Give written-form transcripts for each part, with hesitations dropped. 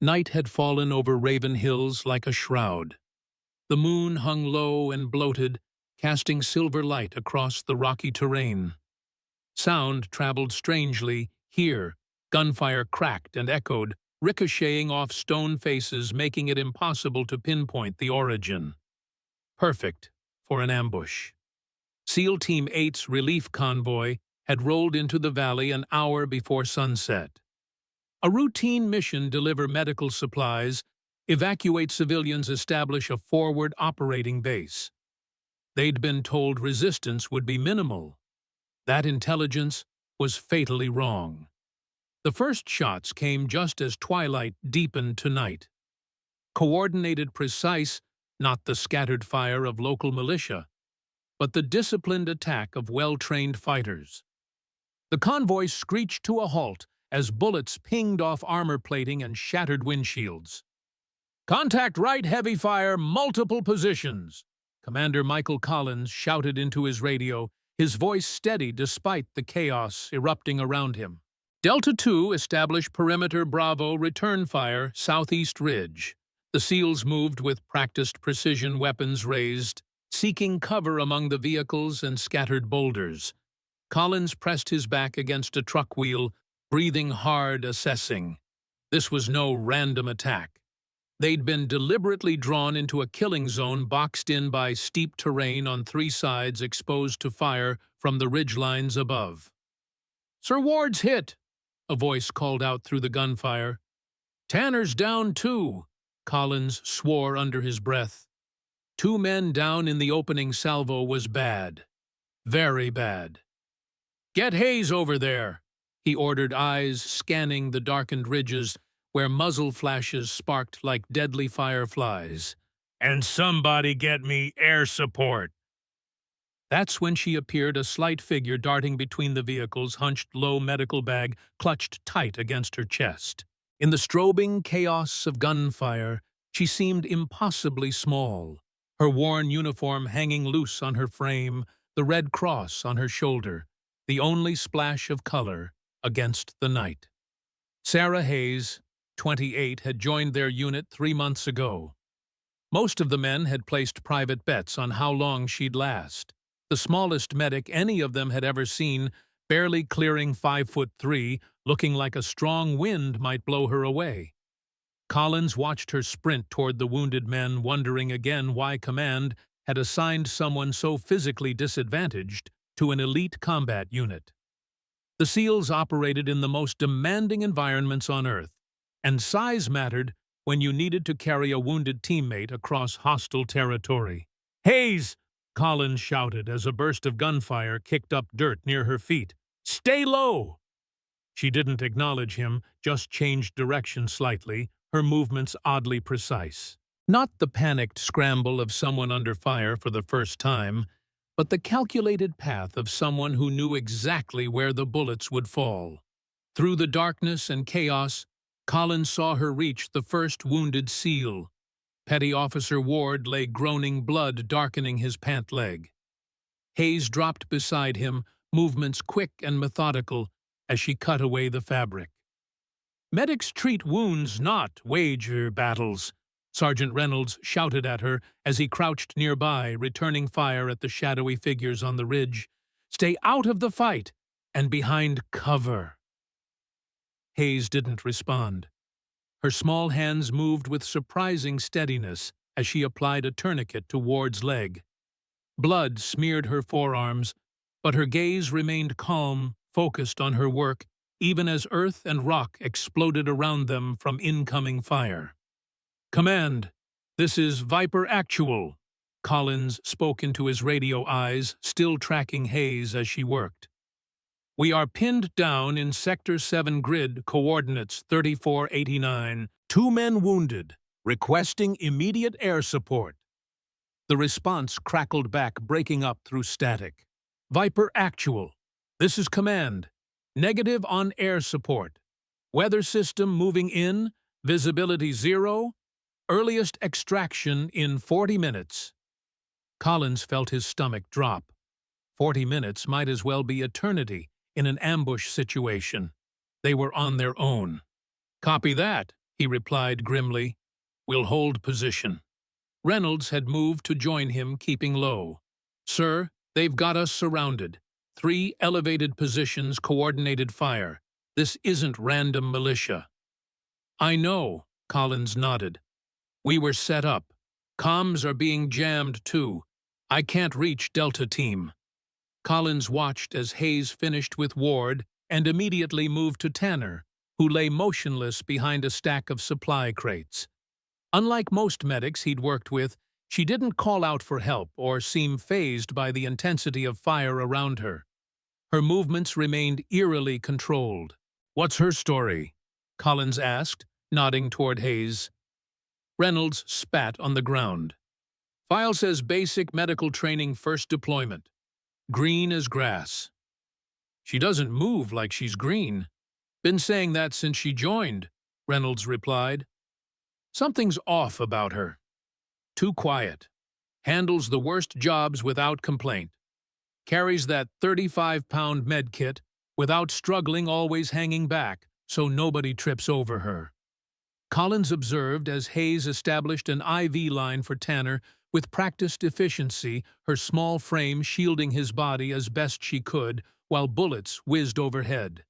Night had fallen over Raven Hills like a shroud. The moon hung low and bloated, casting silver light across the rocky terrain. Sound traveled strangely. Here, gunfire cracked and echoed, ricocheting off stone faces, making it impossible to pinpoint the origin. Perfect for an ambush. SEAL Team 8's relief convoy had rolled into the valley an hour before sunset. A routine mission: deliver medical supplies, evacuate civilians, establish a forward operating base. They'd been told resistance would be minimal. That intelligence was fatally wrong. The first shots came just as twilight deepened to night. Coordinated, precise, not the scattered fire of local militia, but the disciplined attack of well-trained fighters. The convoy screeched to a halt as bullets pinged off armor plating and shattered windshields. "Contact right, heavy fire, multiple positions," Commander Michael Collins shouted into his radio, his voice steady despite the chaos erupting around him. "Delta 2, establish perimeter Bravo, return fire, southeast ridge." The SEALs moved with practiced precision, weapons raised, seeking cover among the vehicles and scattered boulders. Collins pressed his back against a truck wheel, breathing hard, assessing. This was no random attack. They'd been deliberately drawn into a killing zone boxed in by steep terrain on three sides, exposed to fire from the ridgelines above. "Sir Ward's hit," a voice called out through the gunfire. "Tanner's down too," Collins swore under his breath. 2 men down in the opening salvo was bad. Very bad. "Get Hayes over there," he ordered, eyes scanning the darkened ridges where muzzle flashes sparked like deadly fireflies. "And somebody get me air support." That's when she appeared, a slight figure darting between the vehicles, hunched low, medical bag clutched tight against her chest. In the strobing chaos of gunfire, she seemed impossibly small, her worn uniform hanging loose on her frame, the red cross on her shoulder, the only splash of color against the night. Sarah Hayes, 28, had joined their unit 3 months ago. Most of the men had placed private bets on how long she'd last. The smallest medic any of them had ever seen, barely clearing 5'3", looking like a strong wind might blow her away. Collins watched her sprint toward the wounded men, wondering again why command had assigned someone so physically disadvantaged to an elite combat unit. The SEALs operated in the most demanding environments on Earth, and size mattered when you needed to carry a wounded teammate across hostile territory. "Hayes!" Collins shouted as a burst of gunfire kicked up dirt near her feet. "Stay low!" She didn't acknowledge him, just changed direction slightly, her movements oddly precise. Not the panicked scramble of someone under fire for the first time, but the calculated path of someone who knew exactly where the bullets would fall. Through the darkness and chaos, Collins saw her reach the first wounded SEAL. Petty Officer Ward lay groaning, blood darkening his pant leg. Hayes dropped beside him, movements quick and methodical as she cut away the fabric. "Medics treat wounds, not wage battles," Sergeant Reynolds shouted at her as he crouched nearby, returning fire at the shadowy figures on the ridge. "Stay out of the fight and behind cover." Hayes didn't respond. Her small hands moved with surprising steadiness as she applied a tourniquet to Ward's leg. Blood smeared her forearms, but her gaze remained calm, focused on her work, even as earth and rock exploded around them from incoming fire. "Command, this is Viper Actual," Collins spoke into his radio eyes, still tracking Hayes as she worked. "We are pinned down in Sector 7 grid, coordinates 3489. 2 men wounded, requesting immediate air support." The response crackled back, breaking up through static. "Viper Actual, this is command. Negative on air support. Weather system moving in, visibility 0, earliest extraction in 40 minutes. Collins felt his stomach drop. 40 minutes might as well be eternity in an ambush situation. They were on their own. "Copy that," he replied grimly. "We'll hold position." Reynolds had moved to join him, keeping low. "Sir, they've got us surrounded. 3 elevated positions, coordinated fire. This isn't random militia." "I know," Collins nodded. "We were set up. Comms are being jammed too. I can't reach Delta Team." Collins watched as Hayes finished with Ward and immediately moved to Tanner, who lay motionless behind a stack of supply crates. Unlike most medics he'd worked with, she didn't call out for help or seem fazed by the intensity of fire around her. Her movements remained eerily controlled. "What's her story?" Collins asked, nodding toward Hayes. Reynolds spat on the ground. "File says basic medical training first deployment. Green as grass." "She doesn't move like she's green." "Been saying that since she joined," Reynolds replied. "Something's off about her. Too quiet. Handles the worst jobs without complaint. Carries that 35-pound med kit without struggling, always hanging back, so nobody trips over her." Collins observed as Hayes established an IV line for Tanner with practiced efficiency, her small frame shielding his body as best she could while bullets whizzed overhead.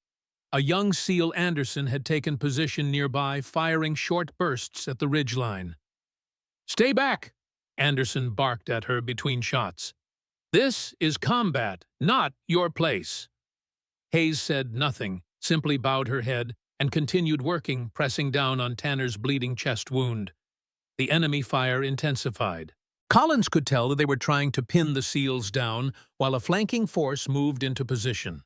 A young SEAL Anderson had taken position nearby, firing short bursts at the ridgeline. "Stay back!" Anderson barked at her between shots. "This is combat, not your place." Hayes said nothing, simply bowed her head and continued working, pressing down on Tanner's bleeding chest wound. The enemy fire intensified. Collins could tell that they were trying to pin the SEALs down while a flanking force moved into position.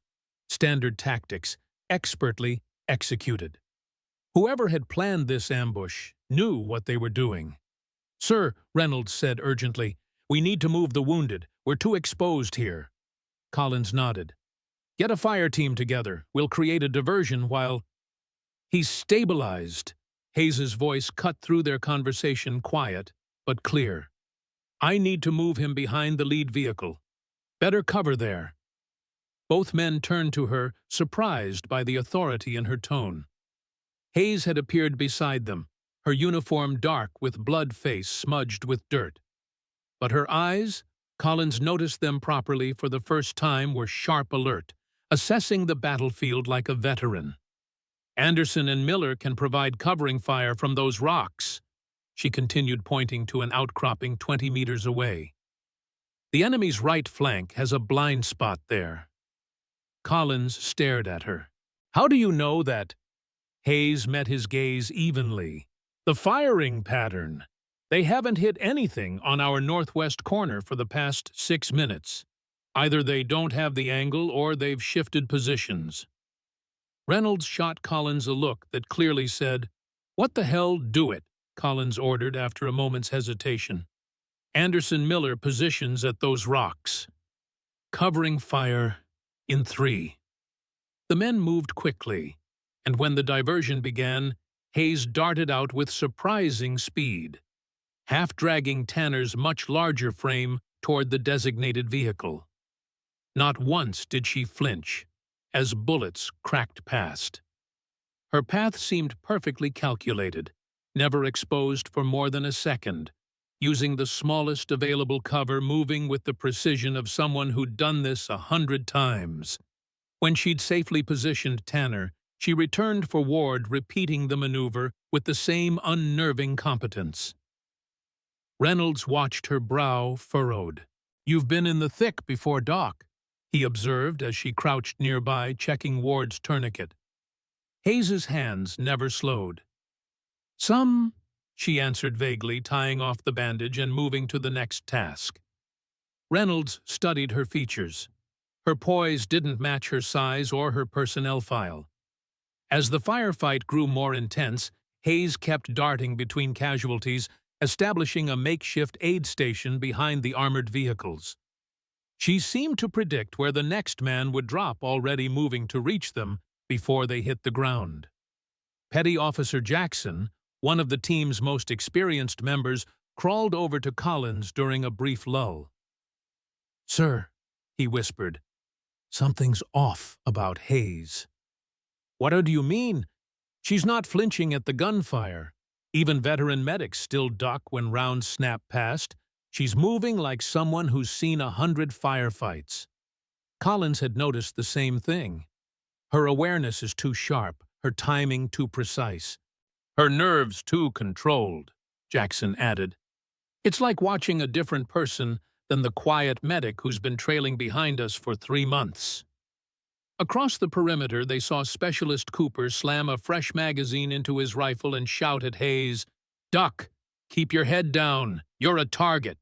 Standard tactics, expertly executed. Whoever had planned this ambush knew what they were doing. "Sir," Reynolds said urgently, "we need to move the wounded. We're too exposed here." Collins nodded. "Get a fire team together. We'll create a diversion while—" "He's stabilized." Hayes's voice cut through their conversation, quiet but clear. "I need to move him behind the lead vehicle. Better cover there." Both men turned to her, surprised by the authority in her tone. Hayes had appeared beside them, her uniform dark with blood face smudged with dirt. But her eyes, Collins noticed them properly for the first time, were sharp alert, assessing the battlefield like a veteran. "Anderson and Miller can provide covering fire from those rocks," she continued, pointing to an outcropping 20 meters away. "The enemy's right flank has a blind spot there." Collins stared at her. "How do you know that?" Hayes met his gaze evenly. "The firing pattern. They haven't hit anything on our northwest corner for the past 6 minutes. Either they don't have the angle or they've shifted positions." Reynolds shot Collins a look that clearly said, "What the hell, do it," Collins ordered after a moment's hesitation. "Anderson Miller positions at those rocks. Covering fire in 3. The men moved quickly, and when the diversion began, Hayes darted out with surprising speed, half-dragging Tanner's much larger frame toward the designated vehicle. Not once did she flinch as bullets cracked past. Her path seemed perfectly calculated, never exposed for more than a second, using the smallest available cover, moving with the precision of someone who'd done this 100 times. When she'd safely positioned Tanner, she returned for Ward, repeating the maneuver with the same unnerving competence. Reynolds watched her brow furrowed. "You've been in the thick before Doc," he observed as she crouched nearby, checking Ward's tourniquet. Hayes's hands never slowed. "Some," she answered vaguely, tying off the bandage and moving to the next task. Reynolds studied her features. Her poise didn't match her size or her personnel file. As the firefight grew more intense, Hayes kept darting between casualties, establishing a makeshift aid station behind the armored vehicles. She seemed to predict where the next man would drop, already moving to reach them before they hit the ground. Petty Officer Jackson, one of the team's most experienced members, crawled over to Collins during a brief lull. "Sir," he whispered, "something's off about Hayes." "What do you mean?" She's not flinching at the gunfire. Even veteran medics still duck when rounds snap past. She's moving like someone who's seen 100 firefights. Collins had noticed the same thing. Her awareness is too sharp, her timing too precise. Her nerves too controlled, Jackson added. It's like watching a different person than the quiet medic who's been trailing behind us for 3 months. Across the perimeter, they saw Specialist Cooper slam a fresh magazine into his rifle and shout at Hayes, "Duck! Keep your head down! You're a target!"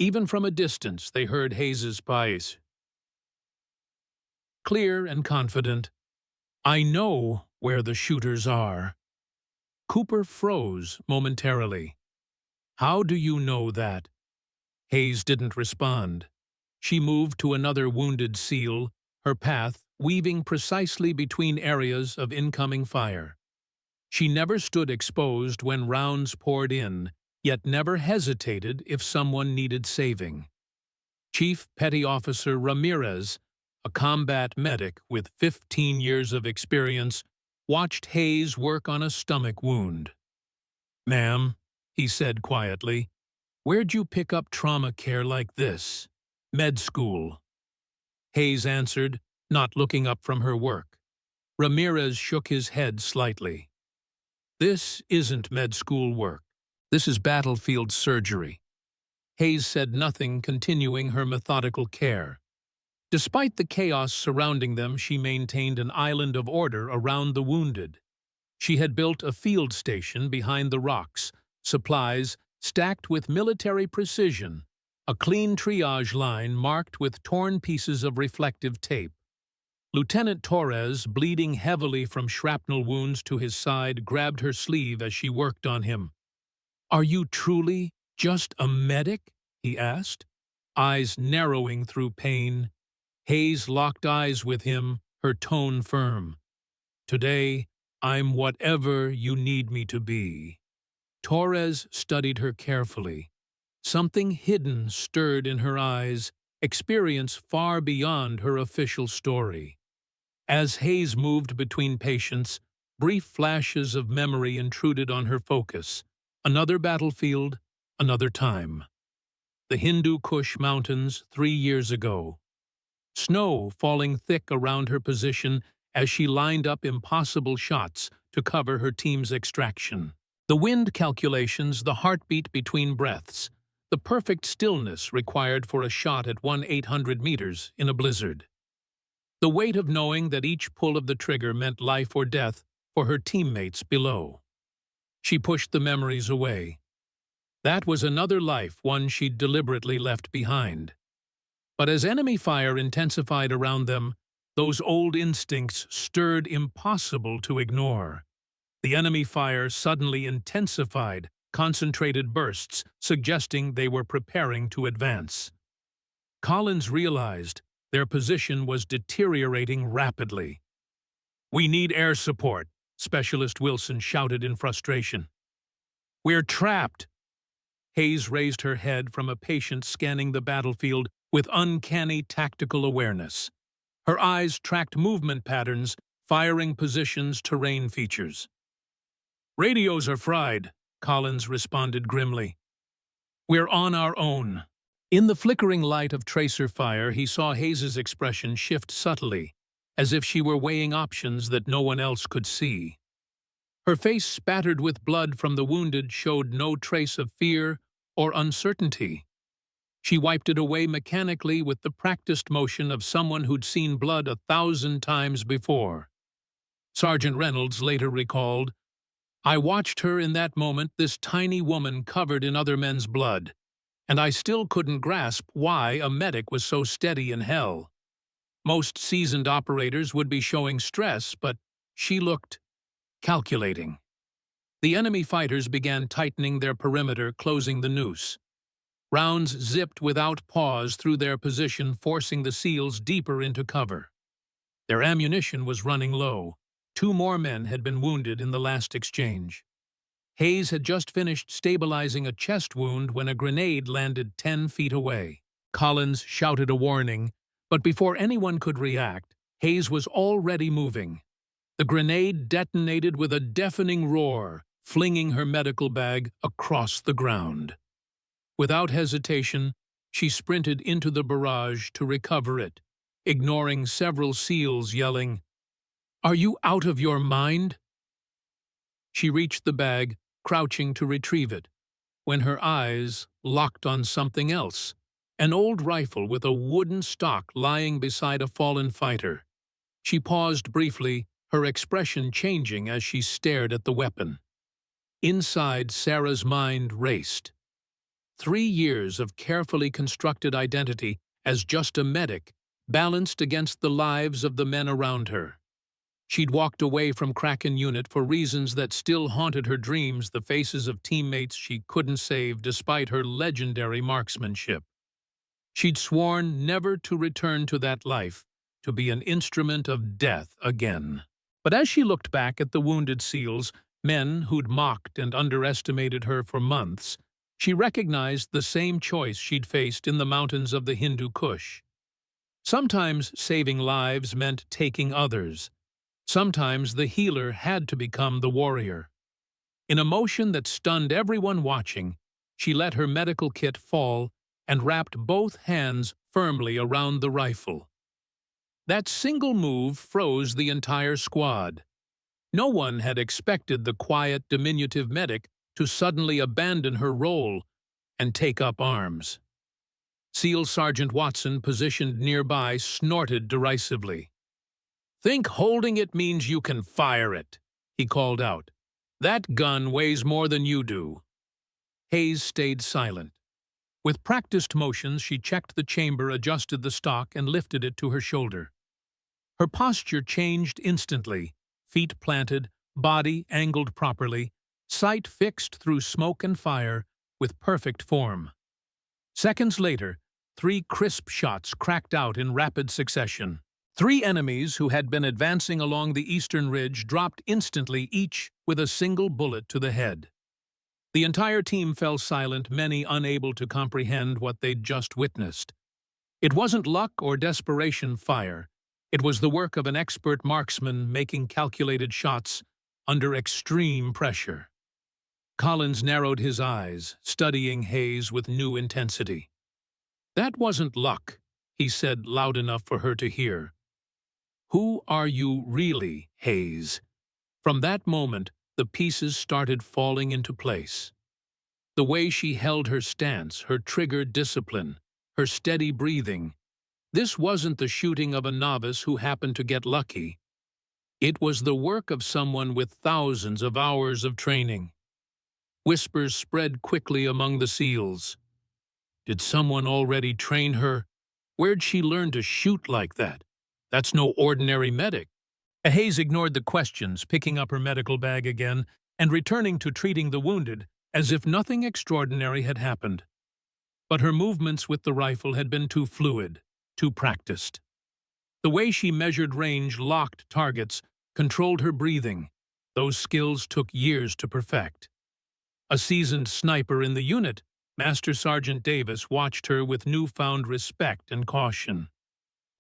Even from a distance, they heard Hayes's voice. Clear and confident, "I know where the shooters are." Cooper froze momentarily. "How do you know that?" Hayes didn't respond. She moved to another wounded SEAL, her path weaving precisely between areas of incoming fire. She never stood exposed when rounds poured in, yet never hesitated if someone needed saving. Chief Petty Officer Ramirez, a combat medic with 15 years of experience, watched Hayes work on a stomach wound. "Ma'am," he said quietly, "where'd you pick up trauma care like this?" "Med school." Hayes answered, not looking up from her work. Ramirez shook his head slightly. "This isn't med school work. This is battlefield surgery." Hayes said nothing, continuing her methodical care. Despite the chaos surrounding them, she maintained an island of order around the wounded. She had built a field station behind the rocks, supplies stacked with military precision, a clean triage line marked with torn pieces of reflective tape. Lieutenant Torres, bleeding heavily from shrapnel wounds to his side, grabbed her sleeve as she worked on him. "Are you truly just a medic?" he asked, eyes narrowing through pain. Hayes locked eyes with him, her tone firm. "Today, I'm whatever you need me to be." Torres studied her carefully. Something hidden stirred in her eyes, experience far beyond her official story. As Hayes moved between patients, brief flashes of memory intruded on her focus. Another battlefield, another time. The Hindu Kush Mountains 3 years ago. Snow falling thick around her position as she lined up impossible shots to cover her team's extraction. The wind calculations, the heartbeat between breaths, the perfect stillness required for a shot at 1/800 meters in a blizzard. The weight of knowing that each pull of the trigger meant life or death for her teammates below. She pushed the memories away. That was another life, one she'd deliberately left behind. But as enemy fire intensified around them, those old instincts stirred impossible to ignore. The enemy fire suddenly intensified, concentrated bursts, suggesting they were preparing to advance. Collins realized their position was deteriorating rapidly. "We need air support," Specialist Wilson shouted in frustration. "We're trapped." Hayes raised her head from a patient scanning the battlefield with uncanny tactical awareness. Her eyes tracked movement patterns, firing positions, terrain features. "Radios are fried," Collins responded grimly. "We're on our own." In the flickering light of tracer fire, he saw Hayes's expression shift subtly, as if she were weighing options that no one else could see. Her face, spattered with blood from the wounded, showed no trace of fear or uncertainty. She wiped it away mechanically with the practiced motion of someone who'd seen blood 1,000 times before. Sergeant Reynolds later recalled, "I watched her in that moment, this tiny woman covered in other men's blood, and I still couldn't grasp why a medic was so steady in hell. Most seasoned operators would be showing stress, but she looked calculating." The enemy fighters began tightening their perimeter, closing the noose. Rounds zipped without pause through their position, forcing the SEALs deeper into cover. Their ammunition was running low. 2 more men had been wounded in the last exchange. Hayes had just finished stabilizing a chest wound when a grenade landed 10 feet away. Collins shouted a warning, but before anyone could react, Hayes was already moving. The grenade detonated with a deafening roar, flinging her medical bag across the ground. Without hesitation, she sprinted into the barrage to recover it, ignoring several SEALs yelling, "Are you out of your mind?" She reached the bag, crouching to retrieve it, when her eyes locked on something else, an old rifle with a wooden stock lying beside a fallen fighter. She paused briefly, her expression changing as she stared at the weapon. Inside, Sarah's mind raced. 3 years of carefully constructed identity as just a medic, balanced against the lives of the men around her. She'd walked away from Kraken Unit for reasons that still haunted her dreams, the faces of teammates she couldn't save despite her legendary marksmanship. She'd sworn never to return to that life, to be an instrument of death again. But as she looked back at the wounded SEALs, men who'd mocked and underestimated her for months, she recognized the same choice she'd faced in the mountains of the Hindu Kush. Sometimes saving lives meant taking others. Sometimes the healer had to become the warrior. In a motion that stunned everyone watching, she let her medical kit fall and wrapped both hands firmly around the rifle. That single move froze the entire squad. No one had expected the quiet, diminutive medic to suddenly abandon her role and take up arms. SEAL Sergeant Watson, positioned nearby, snorted derisively. "Think holding it means you can fire it," he called out. "That gun weighs more than you do." Hayes stayed silent. With practiced motions, she checked the chamber, adjusted the stock, and lifted it to her shoulder. Her posture changed instantly, feet planted, body angled properly, sight fixed through smoke and fire, with perfect form. Seconds later, 3 crisp shots cracked out in rapid succession. 3 enemies who had been advancing along the eastern ridge dropped instantly, each with a single bullet to the head. The entire team fell silent, many unable to comprehend what they'd just witnessed. It wasn't luck or desperation fire. It was the work of an expert marksman making calculated shots under extreme pressure. Collins narrowed his eyes, studying Hayes with new intensity. "That wasn't luck," he said loud enough for her to hear. "Who are you really, Hayes?" From that moment, the pieces started falling into place. The way she held her stance, her trigger discipline, her steady breathing. This wasn't the shooting of a novice who happened to get lucky. It was the work of someone with thousands of hours of training. Whispers spread quickly among the SEALs. Did someone already train her? Where'd she learn to shoot like that? That's no ordinary medic. Hayes ignored the questions, picking up her medical bag again and returning to treating the wounded as if nothing extraordinary had happened. But her movements with the rifle had been too fluid, too practiced. The way she measured range, locked targets, controlled her breathing, those skills took years to perfect. A seasoned sniper in the unit, Master Sergeant Davis, watched her with newfound respect and caution.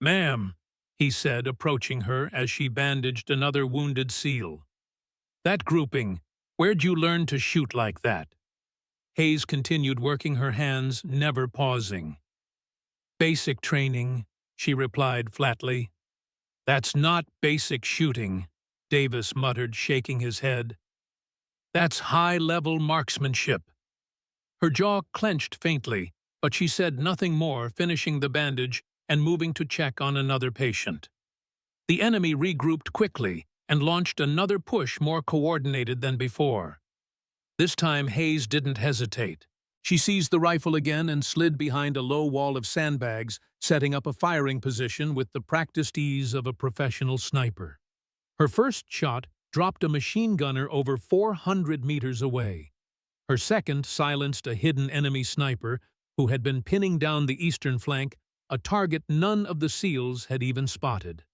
"Ma'am," he said, approaching her as she bandaged another wounded SEAL. "That grouping, where'd you learn to shoot like that?" Hayes continued working her hands, never pausing. "Basic training," she replied flatly. "That's not basic shooting," Davis muttered, shaking his head. "That's high-level marksmanship." Her jaw clenched faintly, but she said nothing more, finishing the bandage and moving to check on another patient. The enemy regrouped quickly and launched another push more coordinated than before. This time Hayes didn't hesitate. She seized the rifle again and slid behind a low wall of sandbags, setting up a firing position with the practiced ease of a professional sniper. Her first shot dropped a machine gunner over 400 meters away. Her second silenced a hidden enemy sniper who had been pinning down the eastern flank, a target none of the SEALs had even spotted.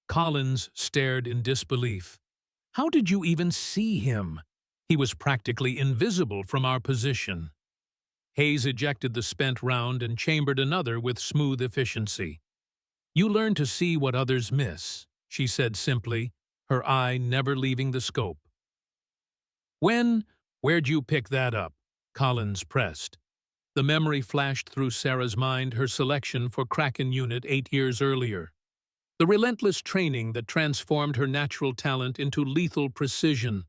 Collins stared in disbelief. "How did you even see him? He was practically invisible from our position." Hayes ejected the spent round and chambered another with smooth efficiency. "You learn to see what others miss," she said simply, her eye never leaving the scope. Where'd you pick that up?" Collins pressed. The memory flashed through Sarah's mind her selection for Kraken Unit 8 years earlier. The relentless training that transformed her natural talent into lethal precision.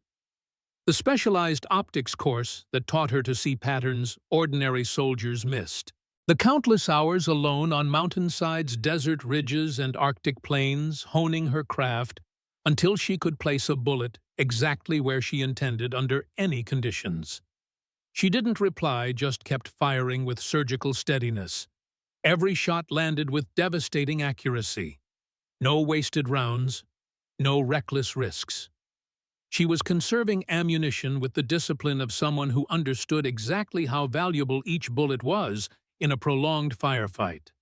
The specialized optics course that taught her to see patterns ordinary soldiers missed. The countless hours alone on mountainsides, desert ridges, and Arctic plains, honing her craft until she could place a bullet exactly where she intended under any conditions. She didn't reply, just kept firing with surgical steadiness. Every shot landed with devastating accuracy. No wasted rounds, no reckless risks. She was conserving ammunition with the discipline of someone who understood exactly how valuable each bullet was in a prolonged firefight.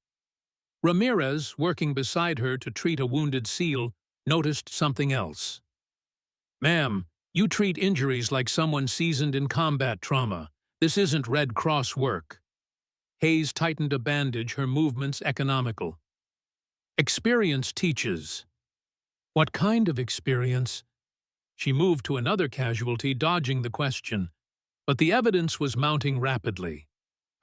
Ramirez, working beside her to treat a wounded SEAL, noticed something else. "Ma'am, you treat injuries like someone seasoned in combat trauma. This isn't Red Cross work." Hayes tightened a bandage, her movements economical. "Experience teaches." "What kind of experience?" She moved to another casualty, dodging the question. But the evidence was mounting rapidly.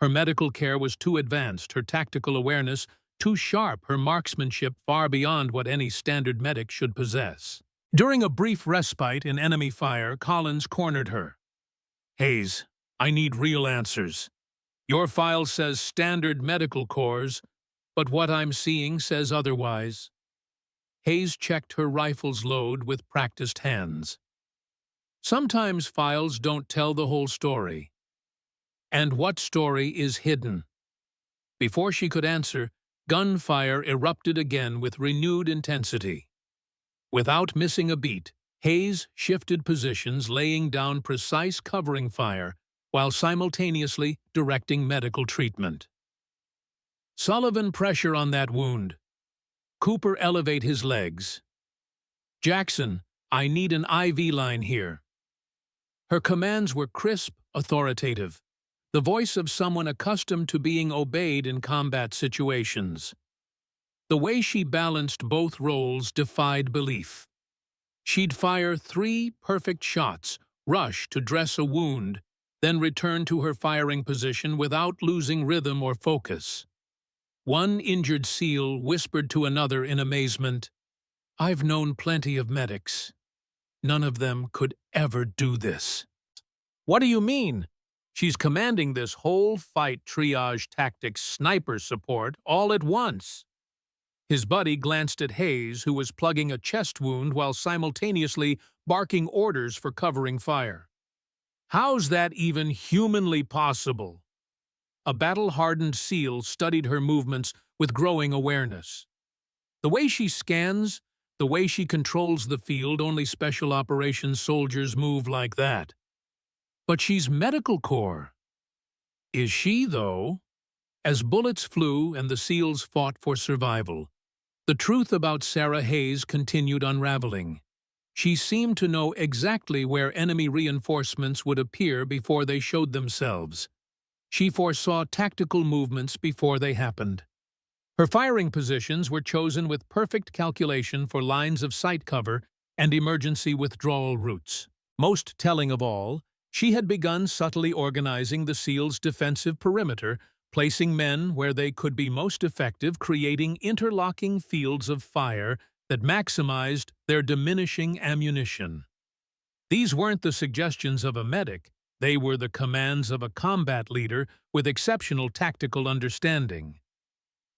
Her medical care was too advanced, her tactical awareness too sharp, her marksmanship far beyond what any standard medic should possess. During a brief respite in enemy fire, Collins cornered her. "Hayes, I need real answers. Your file says standard medical corps, but what I'm seeing says otherwise." Hayes checked her rifle's load with practiced hands. "Sometimes files don't tell the whole story. And what story is hidden?" Before she could answer, gunfire erupted again with renewed intensity. Without missing a beat, Hayes shifted positions, laying down precise covering fire while simultaneously directing medical treatment. "Sullivan, pressure on that wound. Cooper, elevate his legs. Jackson, I need an IV line here." Her commands were crisp, authoritative, the voice of someone accustomed to being obeyed in combat situations. The way she balanced both roles defied belief. She'd fire 3 perfect shots, rush to dress a wound, then return to her firing position without losing rhythm or focus. One injured SEAL whispered to another in amazement, "I've known plenty of medics. None of them could ever do this." "What do you mean? She's commanding this whole fight, triage, tactics, sniper support, all at once." His buddy glanced at Hayes, who was plugging a chest wound while simultaneously barking orders for covering fire. "How's that even humanly possible?" A battle-hardened SEAL studied her movements with growing awareness. "The way she scans, the way she controls the field, only special operations soldiers move like that. But she's medical corps." "Is she, though?" As bullets flew and the SEALs fought for survival, the truth about Sarah Hayes continued unraveling. She seemed to know exactly where enemy reinforcements would appear before they showed themselves. She foresaw tactical movements before they happened. Her firing positions were chosen with perfect calculation for lines of sight cover and emergency withdrawal routes. Most telling of all, she had begun subtly organizing the SEALs' defensive perimeter, placing men where they could be most effective, creating interlocking fields of fire that maximized their diminishing ammunition. These weren't the suggestions of a medic, they were the commands of a combat leader with exceptional tactical understanding.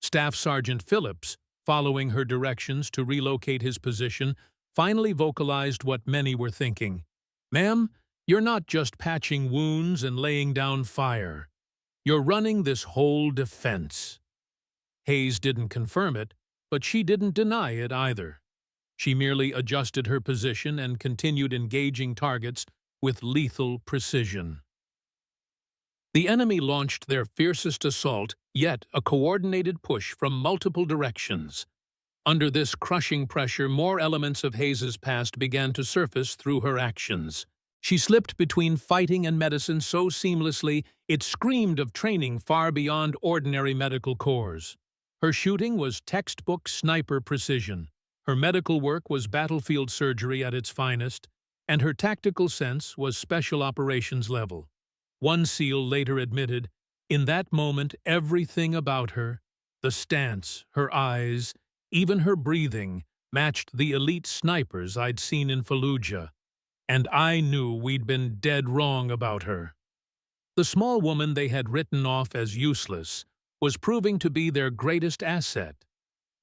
Staff Sergeant Phillips, following her directions to relocate his position, finally vocalized what many were thinking. "Ma'am, you're not just patching wounds and laying down fire. You're running this whole defense." Hayes didn't confirm it, but she didn't deny it either. She merely adjusted her position and continued engaging targets with lethal precision. The enemy launched their fiercest assault, yet a coordinated push from multiple directions. Under this crushing pressure, more elements of Hayes's past began to surface through her actions. She slipped between fighting and medicine so seamlessly it screamed of training far beyond ordinary medical corps. Her shooting was textbook sniper precision, Her medical work was battlefield surgery at its finest, and her tactical sense was special operations level. One SEAL later admitted, "In that moment, everything about her, the stance, her eyes, even her breathing, matched the elite snipers I'd seen in Fallujah, and I knew we'd been dead wrong about her." The small woman they had written off as useless was proving to be their greatest asset.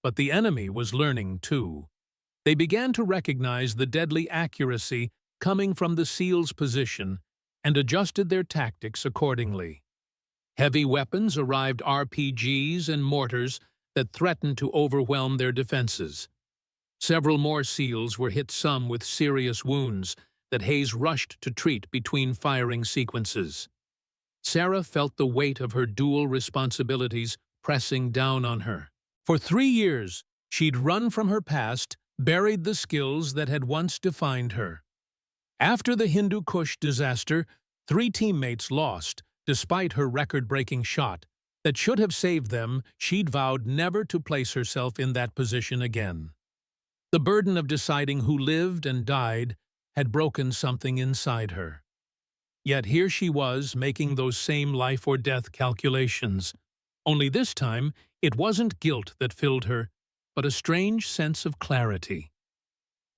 But the enemy was learning too. They began to recognize the deadly accuracy coming from the SEAL's position and adjusted their tactics accordingly. Heavy weapons arrived, RPGs and mortars that threatened to overwhelm their defenses. Several more SEALs were hit, some with serious wounds that Hayes rushed to treat between firing sequences. Sarah felt the weight of her dual responsibilities pressing down on her. For 3 years, she'd run from her past, buried the skills that had once defined her. After the Hindu Kush disaster, 3 teammates lost, despite her record-breaking shot that should have saved them. She'd vowed never to place herself in that position again. The burden of deciding who lived and died had broken something inside her. Yet here she was, making those same life-or-death calculations. Only this time, it wasn't guilt that filled her, but a strange sense of clarity.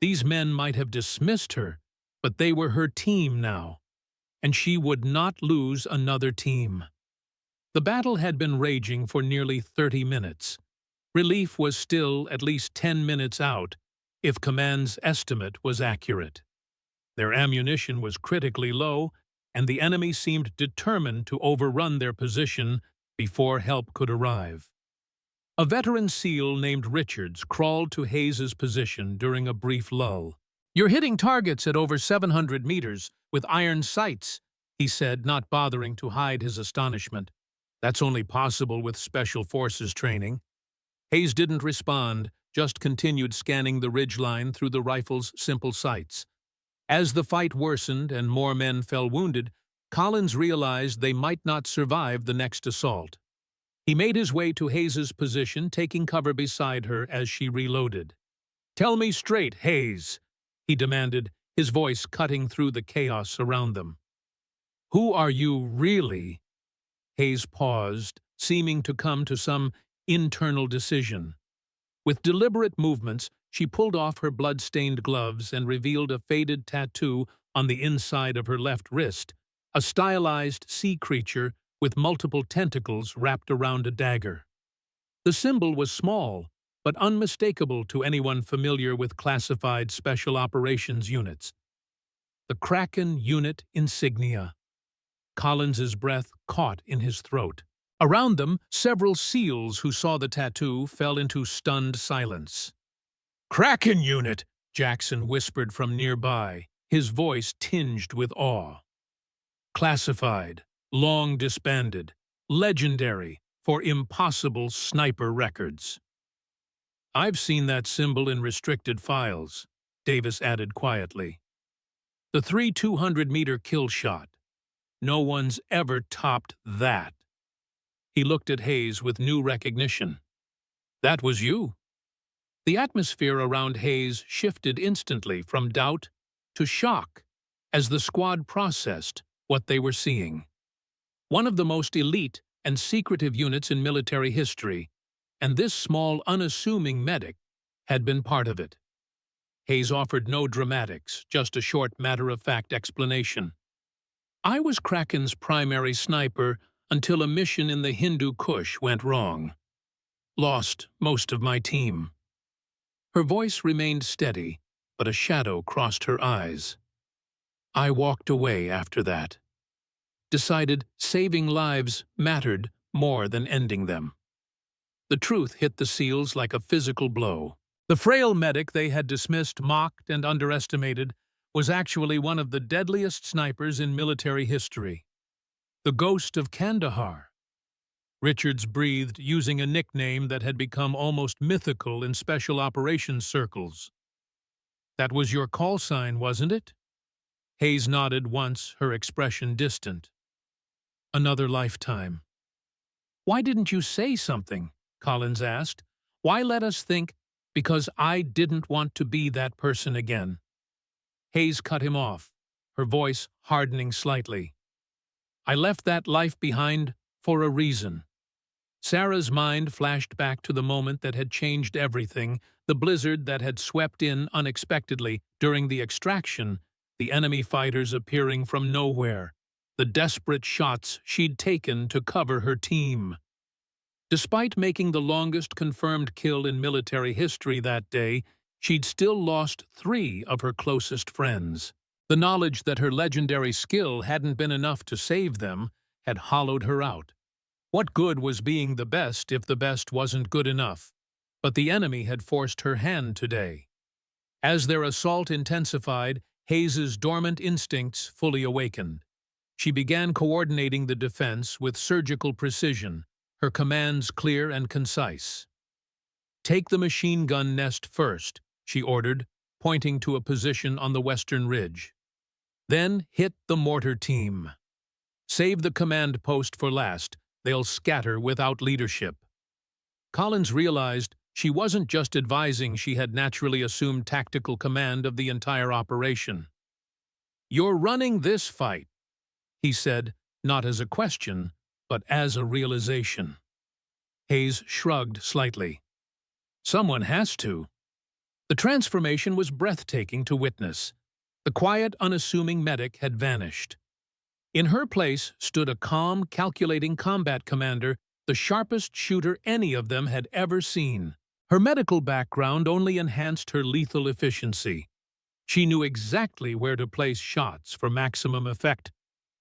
These men might have dismissed her, but they were her team now, and she would not lose another team. The battle had been raging for nearly 30 minutes. Relief was still at least 10 minutes out, if command's estimate was accurate. Their ammunition was critically low, and the enemy seemed determined to overrun their position before help could arrive. A veteran SEAL named Richards crawled to Hayes's position during a brief lull. "You're hitting targets at over 700 meters with iron sights," he said, not bothering to hide his astonishment. "That's only possible with Special Forces training." Hayes didn't respond, just continued scanning the ridgeline through the rifle's simple sights. As the fight worsened and more men fell wounded, Collins realized they might not survive the next assault. He made his way to Hayes's position, taking cover beside her as she reloaded. "Tell me straight, Hayes," he demanded, his voice cutting through the chaos around them. "Who are you really?" Hayes paused, seeming to come to some internal decision. With deliberate movements, she pulled off her blood-stained gloves and revealed a faded tattoo on the inside of her left wrist, a stylized sea creature with multiple tentacles wrapped around a dagger. The symbol was small, but unmistakable to anyone familiar with classified special operations units. The Kraken unit insignia. Collins's breath caught in his throat. Around them, several SEALs who saw the tattoo fell into stunned silence. "Kraken unit," Jackson whispered from nearby, his voice tinged with awe. "Classified, long disbanded, legendary for impossible sniper records." "I've seen that symbol in restricted files," Davis added quietly. "The 3 200-meter kill shot. No one's ever topped that." He looked at Hayes with new recognition. "That was you." The atmosphere around Hayes shifted instantly from doubt to shock as the squad processed what they were seeing. One of the most elite and secretive units in military history, and this small, unassuming medic had been part of it. Hayes offered no dramatics, just a short, matter-of-fact explanation. "I was Kraken's primary sniper until a mission in the Hindu Kush went wrong. Lost most of my team." Her voice remained steady, but a shadow crossed her eyes. "I walked away after that. Decided saving lives mattered more than ending them." The truth hit the SEALs like a physical blow. The frail medic they had dismissed, mocked, and underestimated was actually one of the deadliest snipers in military history. The Ghost of Kandahar. Richards breathed, using a nickname that had become almost mythical in special operations circles. "That was your call sign, wasn't it?" Hayes nodded once, her expression distant. "Another lifetime." "Why didn't you say something?" Collins asked. "Why let us think?" because I didn't want to be that person again." Hayes cut him off, her voice hardening slightly. "I left that life behind for a reason." Sarah's mind flashed back to the moment that had changed everything, the blizzard that had swept in unexpectedly during the extraction, the enemy fighters appearing from nowhere, the desperate shots she'd taken to cover her team. Despite making the longest confirmed kill in military history that day, she'd still lost 3 of her closest friends. The knowledge that her legendary skill hadn't been enough to save them had hollowed her out. What good was being the best if the best wasn't good enough? But the enemy had forced her hand today. As their assault intensified, Hayes's dormant instincts fully awakened. She began coordinating the defense with surgical precision, her commands clear and concise. "Take the machine gun nest first," she ordered, pointing to a position on the western ridge. "Then hit the mortar team. Save the command post for last. They'll scatter without leadership." Collins realized she wasn't just advising, she had naturally assumed tactical command of the entire operation. "You're running this fight," he said, not as a question, but as a realization. Hayes shrugged slightly. "Someone has to." The transformation was breathtaking to witness. The quiet, unassuming medic had vanished. In her place stood a calm, calculating combat commander, the sharpest shooter any of them had ever seen. Her medical background only enhanced her lethal efficiency. She knew exactly where to place shots for maximum effect,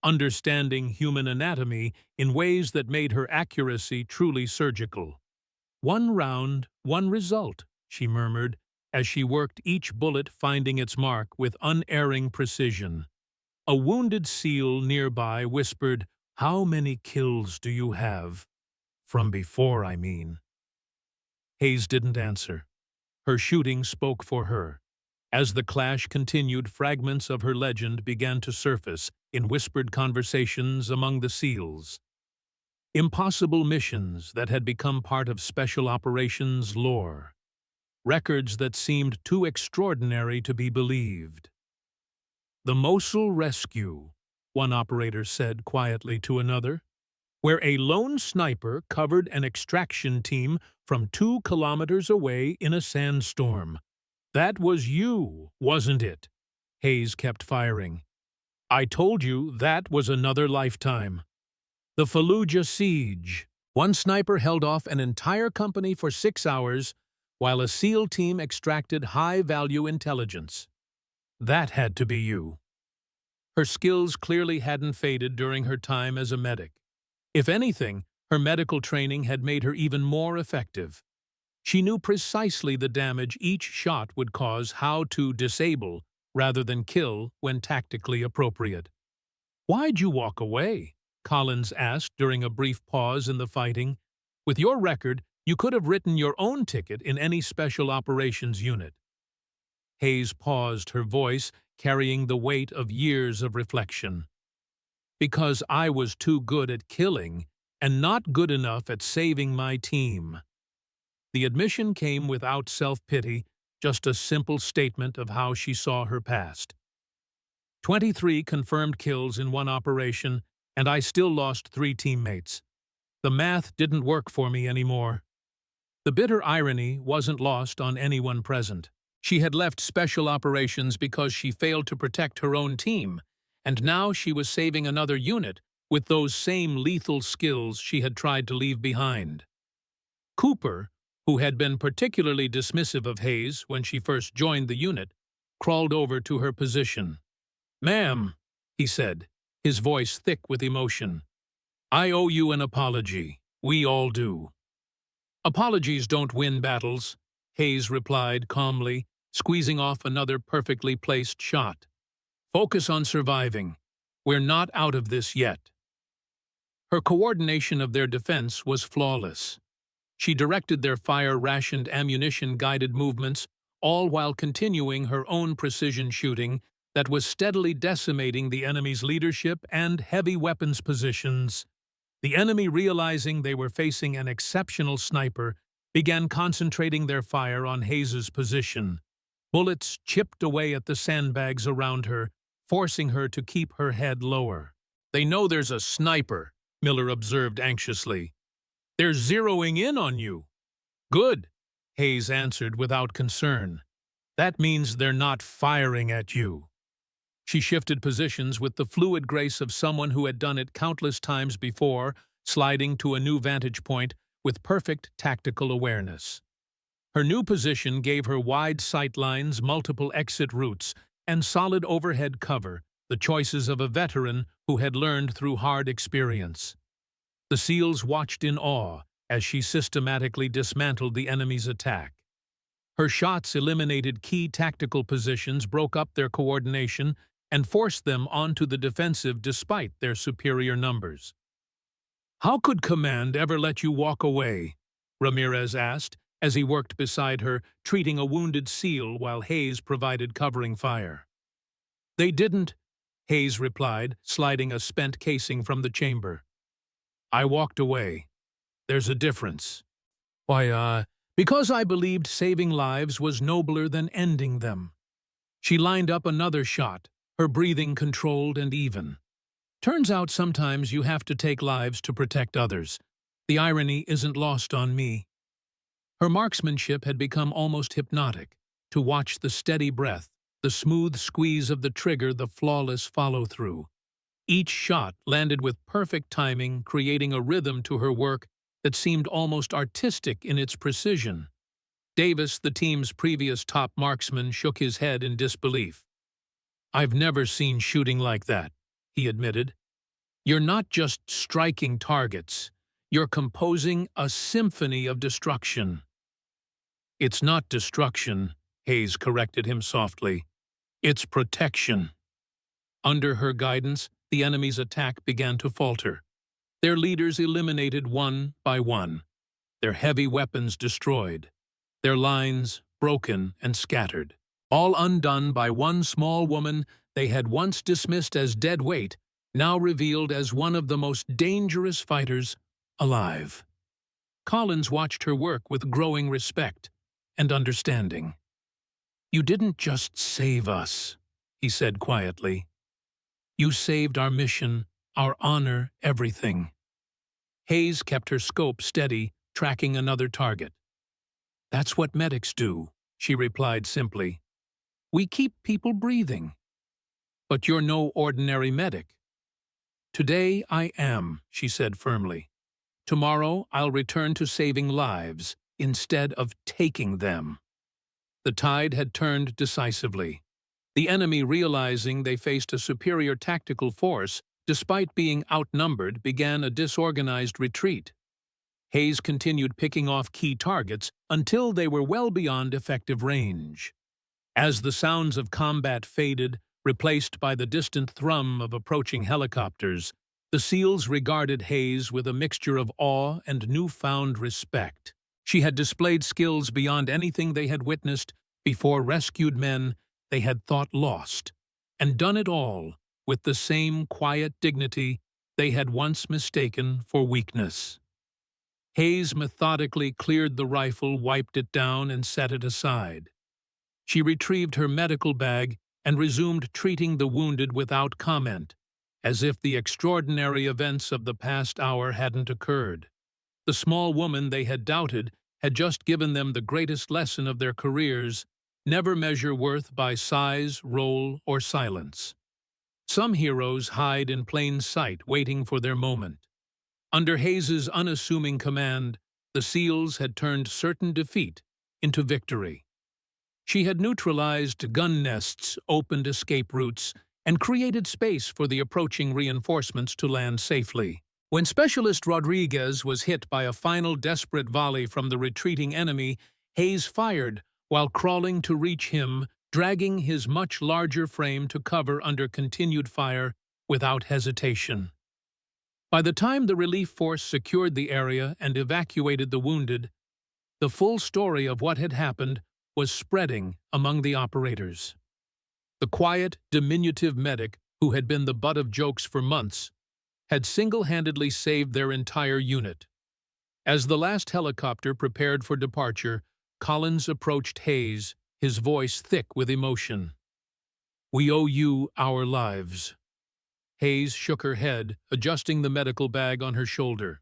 understanding human anatomy in ways that made her accuracy truly surgical. "One round, one result," she murmured, as she worked each bullet finding its mark with unerring precision. A wounded SEAL nearby whispered, "How many kills do you have? From before, I mean." Hayes didn't answer. Her shooting spoke for her. As the clash continued, fragments of her legend began to surface in whispered conversations among the SEALs. Impossible missions that had become part of Special Operations lore. Records that seemed too extraordinary to be believed. "The Mosul rescue," one operator said quietly to another, "where a lone sniper covered an extraction team from 2 kilometers away in a sandstorm. That was you, wasn't it?" Hayes kept firing. "I told you that was another lifetime." "The Fallujah siege. One sniper held off an entire company for 6 hours while a SEAL team extracted high-value intelligence. That had to be you." Her skills clearly hadn't faded during her time as a medic. If anything, her medical training had made her even more effective. She knew precisely the damage each shot would cause, how to disable rather than kill when tactically appropriate. "Why'd you walk away?" Collins asked during a brief pause in the fighting. "With your record, you could have written your own ticket in any special operations unit." Hayes paused, her voice carrying the weight of years of reflection. "Because I was too good at killing and not good enough at saving my team." The admission came without self-pity, just a simple statement of how she saw her past. 23 confirmed kills in one operation, and I still lost 3 teammates. The math didn't work for me anymore. The bitter irony wasn't lost on anyone present. She had left Special Operations because she failed to protect her own team, and now she was saving another unit with those same lethal skills she had tried to leave behind. Cooper, who had been particularly dismissive of Hayes when she first joined the unit, crawled over to her position. "Ma'am," he said, his voice thick with emotion, "I owe you an apology. We all do." "Apologies don't win battles," Hayes replied calmly, squeezing off another perfectly placed shot. "Focus on surviving. We're not out of this yet." Her coordination of their defense was flawless. She directed their fire-rationed ammunition-guided movements, all while continuing her own precision shooting that was steadily decimating the enemy's leadership and heavy weapons positions. The enemy, realizing they were facing an exceptional sniper, began concentrating their fire on Hayes's position. Bullets chipped away at the sandbags around her, forcing her to keep her head lower. "They know there's a sniper," Miller observed anxiously. "They're zeroing in on you." "Good," Hayes answered without concern. "That means they're not firing at you." She shifted positions with the fluid grace of someone who had done it countless times before, sliding to a new vantage point with perfect tactical awareness. Her new position gave her wide sight lines, multiple exit routes, and solid overhead cover, the choices of a veteran who had learned through hard experience. The SEALs watched in awe as she systematically dismantled the enemy's attack. Her shots eliminated key tactical positions, broke up their coordination, and forced them onto the defensive despite their superior numbers. "How could command ever let you walk away?" Ramirez asked, as he worked beside her, treating a wounded SEAL while Hayes provided covering fire. "They didn't," Hayes replied, sliding a spent casing from the chamber. "I walked away. There's a difference." "Why, because I believed saving lives was nobler than ending them." She lined up another shot, her breathing controlled and even. "Turns out sometimes you have to take lives to protect others. The irony isn't lost on me." Her marksmanship had become almost hypnotic, to watch the steady breath, the smooth squeeze of the trigger, the flawless follow-through. Each shot landed with perfect timing, creating a rhythm to her work that seemed almost artistic in its precision. Davis, the team's previous top marksman, shook his head in disbelief. "I've never seen shooting like that," he admitted. "You're not just striking targets. You're composing a symphony of destruction." "It's not destruction," Hayes corrected him softly. "It's protection." Under her guidance, the enemy's attack began to falter. Their leaders eliminated one by one, their heavy weapons destroyed, their lines broken and scattered, all undone by one small woman they had once dismissed as dead weight, now revealed as one of the most dangerous fighters alive. Collins watched her work with growing respect and understanding. "You didn't just save us," he said quietly. "You saved our mission, our honor, everything." Hayes kept her scope steady, tracking another target. "That's what medics do," she replied simply. "We keep people breathing." "But you're no ordinary medic." "Today I am," she said firmly. "Tomorrow I'll return to saving lives instead of taking them." The tide had turned decisively. The enemy, realizing they faced a superior tactical force, despite being outnumbered, began a disorganized retreat. Hayes continued picking off key targets until they were well beyond effective range. As the sounds of combat faded, replaced by the distant thrum of approaching helicopters, the SEALs regarded Hayes with a mixture of awe and newfound respect. She had displayed skills beyond anything they had witnessed before rescued men they had thought lost, and done it all with the same quiet dignity they had once mistaken for weakness. Hayes methodically cleared the rifle, wiped it down, and set it aside. She retrieved her medical bag and resumed treating the wounded without comment, as if the extraordinary events of the past hour hadn't occurred. The small woman they had doubted had just given them the greatest lesson of their careers: never measure worth by size, role, or silence. Some heroes hide in plain sight, waiting for their moment. Under Hayes's unassuming command, the SEALs had turned certain defeat into victory. She had neutralized gun nests, opened escape routes, and created space for the approaching reinforcements to land safely. When Specialist Rodriguez was hit by a final desperate volley from the retreating enemy, Hayes fired while crawling to reach him, dragging his much larger frame to cover under continued fire without hesitation. By the time the relief force secured the area and evacuated the wounded, the full story of what had happened was spreading among the operators. The quiet, diminutive medic, who had been the butt of jokes for months, had single-handedly saved their entire unit. As the last helicopter prepared for departure, Collins approached Hayes, his voice thick with emotion. "We owe you our lives." Hayes shook her head, adjusting the medical bag on her shoulder.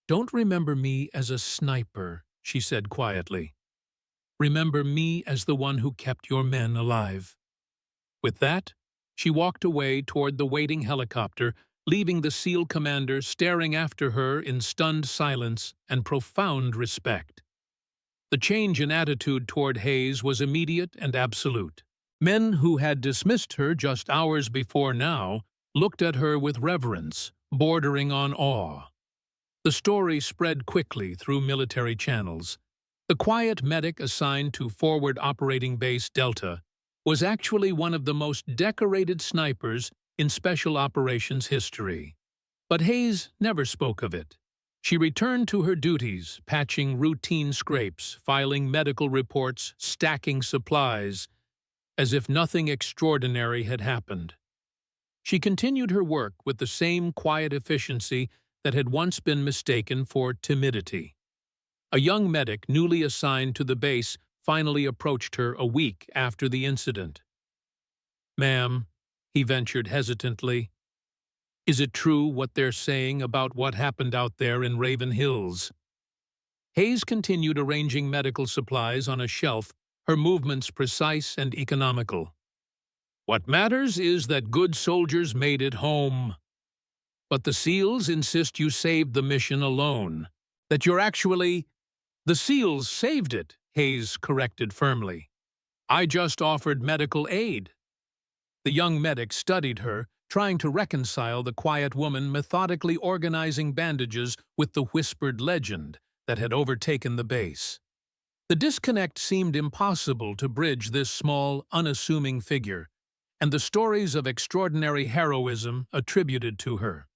"Don't remember me as a sniper," she said quietly. "Remember me as the one who kept your men alive." With that, she walked away toward the waiting helicopter, leaving the SEAL commander staring after her in stunned silence and profound respect. The change in attitude toward Hayes was immediate and absolute. Men who had dismissed her just hours before now looked at her with reverence, bordering on awe. The story spread quickly through military channels. The quiet medic assigned to Forward Operating Base Delta was actually one of the most decorated snipers in Special Operations history. But Hayes never spoke of it. She returned to her duties, patching routine scrapes, filing medical reports, stacking supplies, as if nothing extraordinary had happened. She continued her work with the same quiet efficiency that had once been mistaken for timidity. A young medic newly assigned to the base finally approached her a week after the incident. "Ma'am," he ventured hesitantly, "is it true what they're saying about what happened out there in Raven Hills?" Hayes continued arranging medical supplies on a shelf, her movements precise and economical. "What matters is that good soldiers made it home. But the SEALs insist you saved the mission alone. That you're actually—" "The SEALs saved it," Hayes corrected firmly. "I just offered medical aid." The young medic studied her, trying to reconcile the quiet woman methodically organizing bandages with the whispered legend that had overtaken the base. The disconnect seemed impossible to bridge this small, unassuming figure, and the stories of extraordinary heroism attributed to her.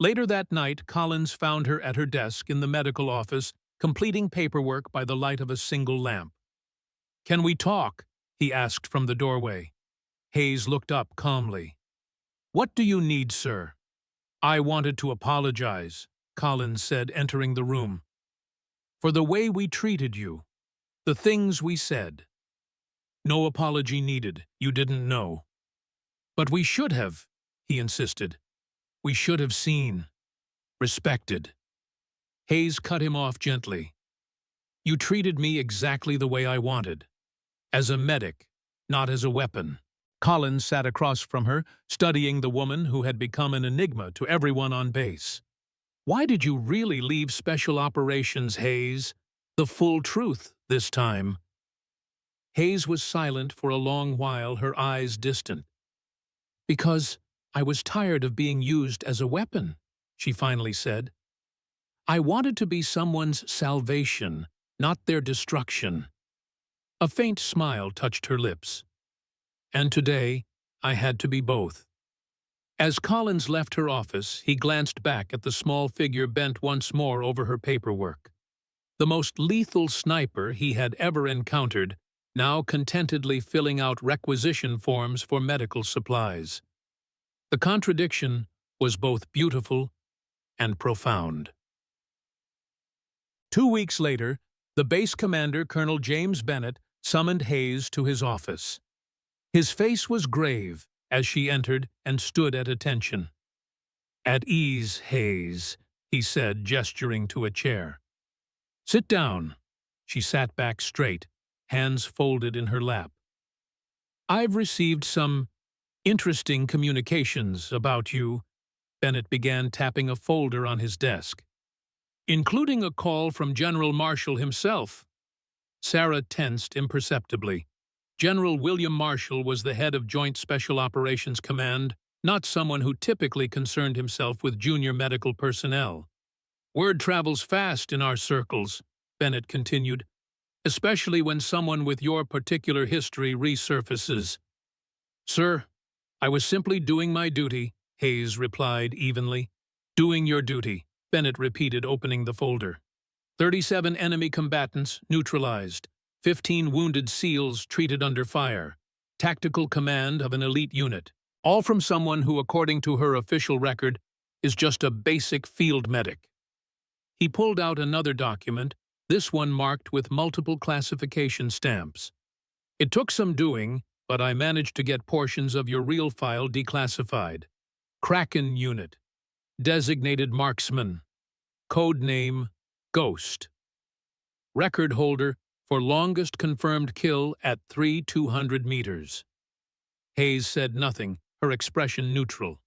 Later that night, Collins found her at her desk in the medical office, completing paperwork by the light of a single lamp. "Can we talk?" he asked from the doorway. Hayes looked up calmly. "What do you need, sir?" "I wanted to apologize," Collins said, entering the room, "for the way we treated you, the things we said." "No apology needed. You didn't know." "But we should have," he insisted. "We should have seen, respected." Hayes cut him off gently. "You treated me exactly the way I wanted. As a medic, not as a weapon." Collins sat across from her, studying the woman who had become an enigma to everyone on base. "Why did you really leave Special Operations, Hayes? The full truth this time." Hayes was silent for a long while, her eyes distant. "Because I was tired of being used as a weapon," she finally said. "I wanted to be someone's salvation, not their destruction." A faint smile touched her lips. "And today, I had to be both." As Collins left her office, he glanced back at the small figure bent once more over her paperwork. The most lethal sniper he had ever encountered, now contentedly filling out requisition forms for medical supplies. The contradiction was both beautiful and profound. 2 weeks later, the base commander, Colonel James Bennett, summoned Hayes to his office. His face was grave as she entered and stood at attention. "At ease, Hayes," he said, gesturing to a chair. "Sit down." She sat back straight, hands folded in her lap. "I've received some interesting communications about you," Bennett began, tapping a folder on his desk. "Including a call from General Marshall himself." Sarah tensed imperceptibly. General William Marshall was the head of Joint Special Operations Command, not someone who typically concerned himself with junior medical personnel. "Word travels fast in our circles," Bennett continued, "especially when someone with your particular history resurfaces." "Sir, I was simply doing my duty," Hayes replied evenly. "Doing your duty," Bennett repeated, opening the folder. 37 enemy combatants neutralized. 15 wounded SEALs treated under fire. Tactical command of an elite unit. All from someone who, according to her official record, is just a basic field medic. He pulled out another document, this one marked with multiple classification stamps. It took some doing, but I managed to get portions of your real file declassified. Kraken Unit. Designated Marksman. Code name, Ghost. Record holder for longest confirmed kill at 200 meters. Hayes said nothing, her expression neutral.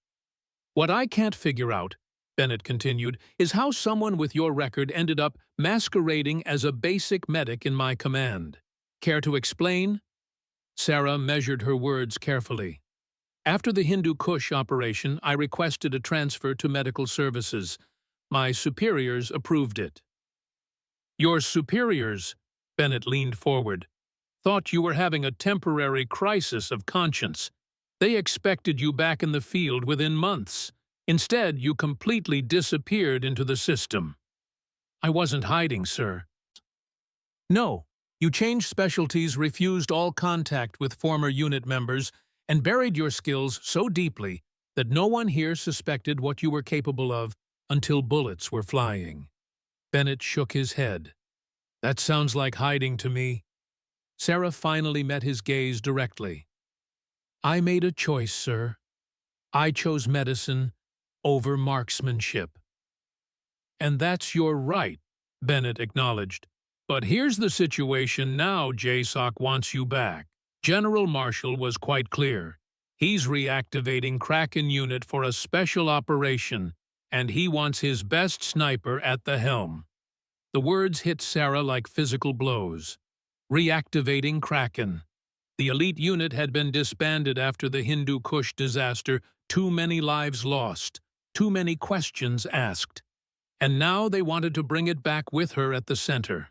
What I can't figure out, Bennett continued, is how someone with your record ended up masquerading as a basic medic in my command. Care to explain? Sarah measured her words carefully. After the Hindu Kush operation, I requested a transfer to medical services. My superiors approved it. Your superiors, Bennett leaned forward, thought you were having a temporary crisis of conscience. They expected you back in the field within months. Instead, you completely disappeared into the system. I wasn't hiding, sir. No, you changed specialties, refused all contact with former unit members, and buried your skills so deeply that no one here suspected what you were capable of until bullets were flying. Bennett shook his head. That sounds like hiding to me. Sarah finally met his gaze directly. I made a choice, sir. I chose medicine over marksmanship. And that's your right, Bennett acknowledged. But here's the situation now. JSOC wants you back. General Marshall was quite clear. He's reactivating Kraken Unit for a special operation, and he wants his best sniper at the helm. The words hit Sarah like physical blows. Reactivating Kraken. The elite unit had been disbanded after the Hindu Kush disaster, too many lives lost, too many questions asked. And now they wanted to bring it back with her at the center.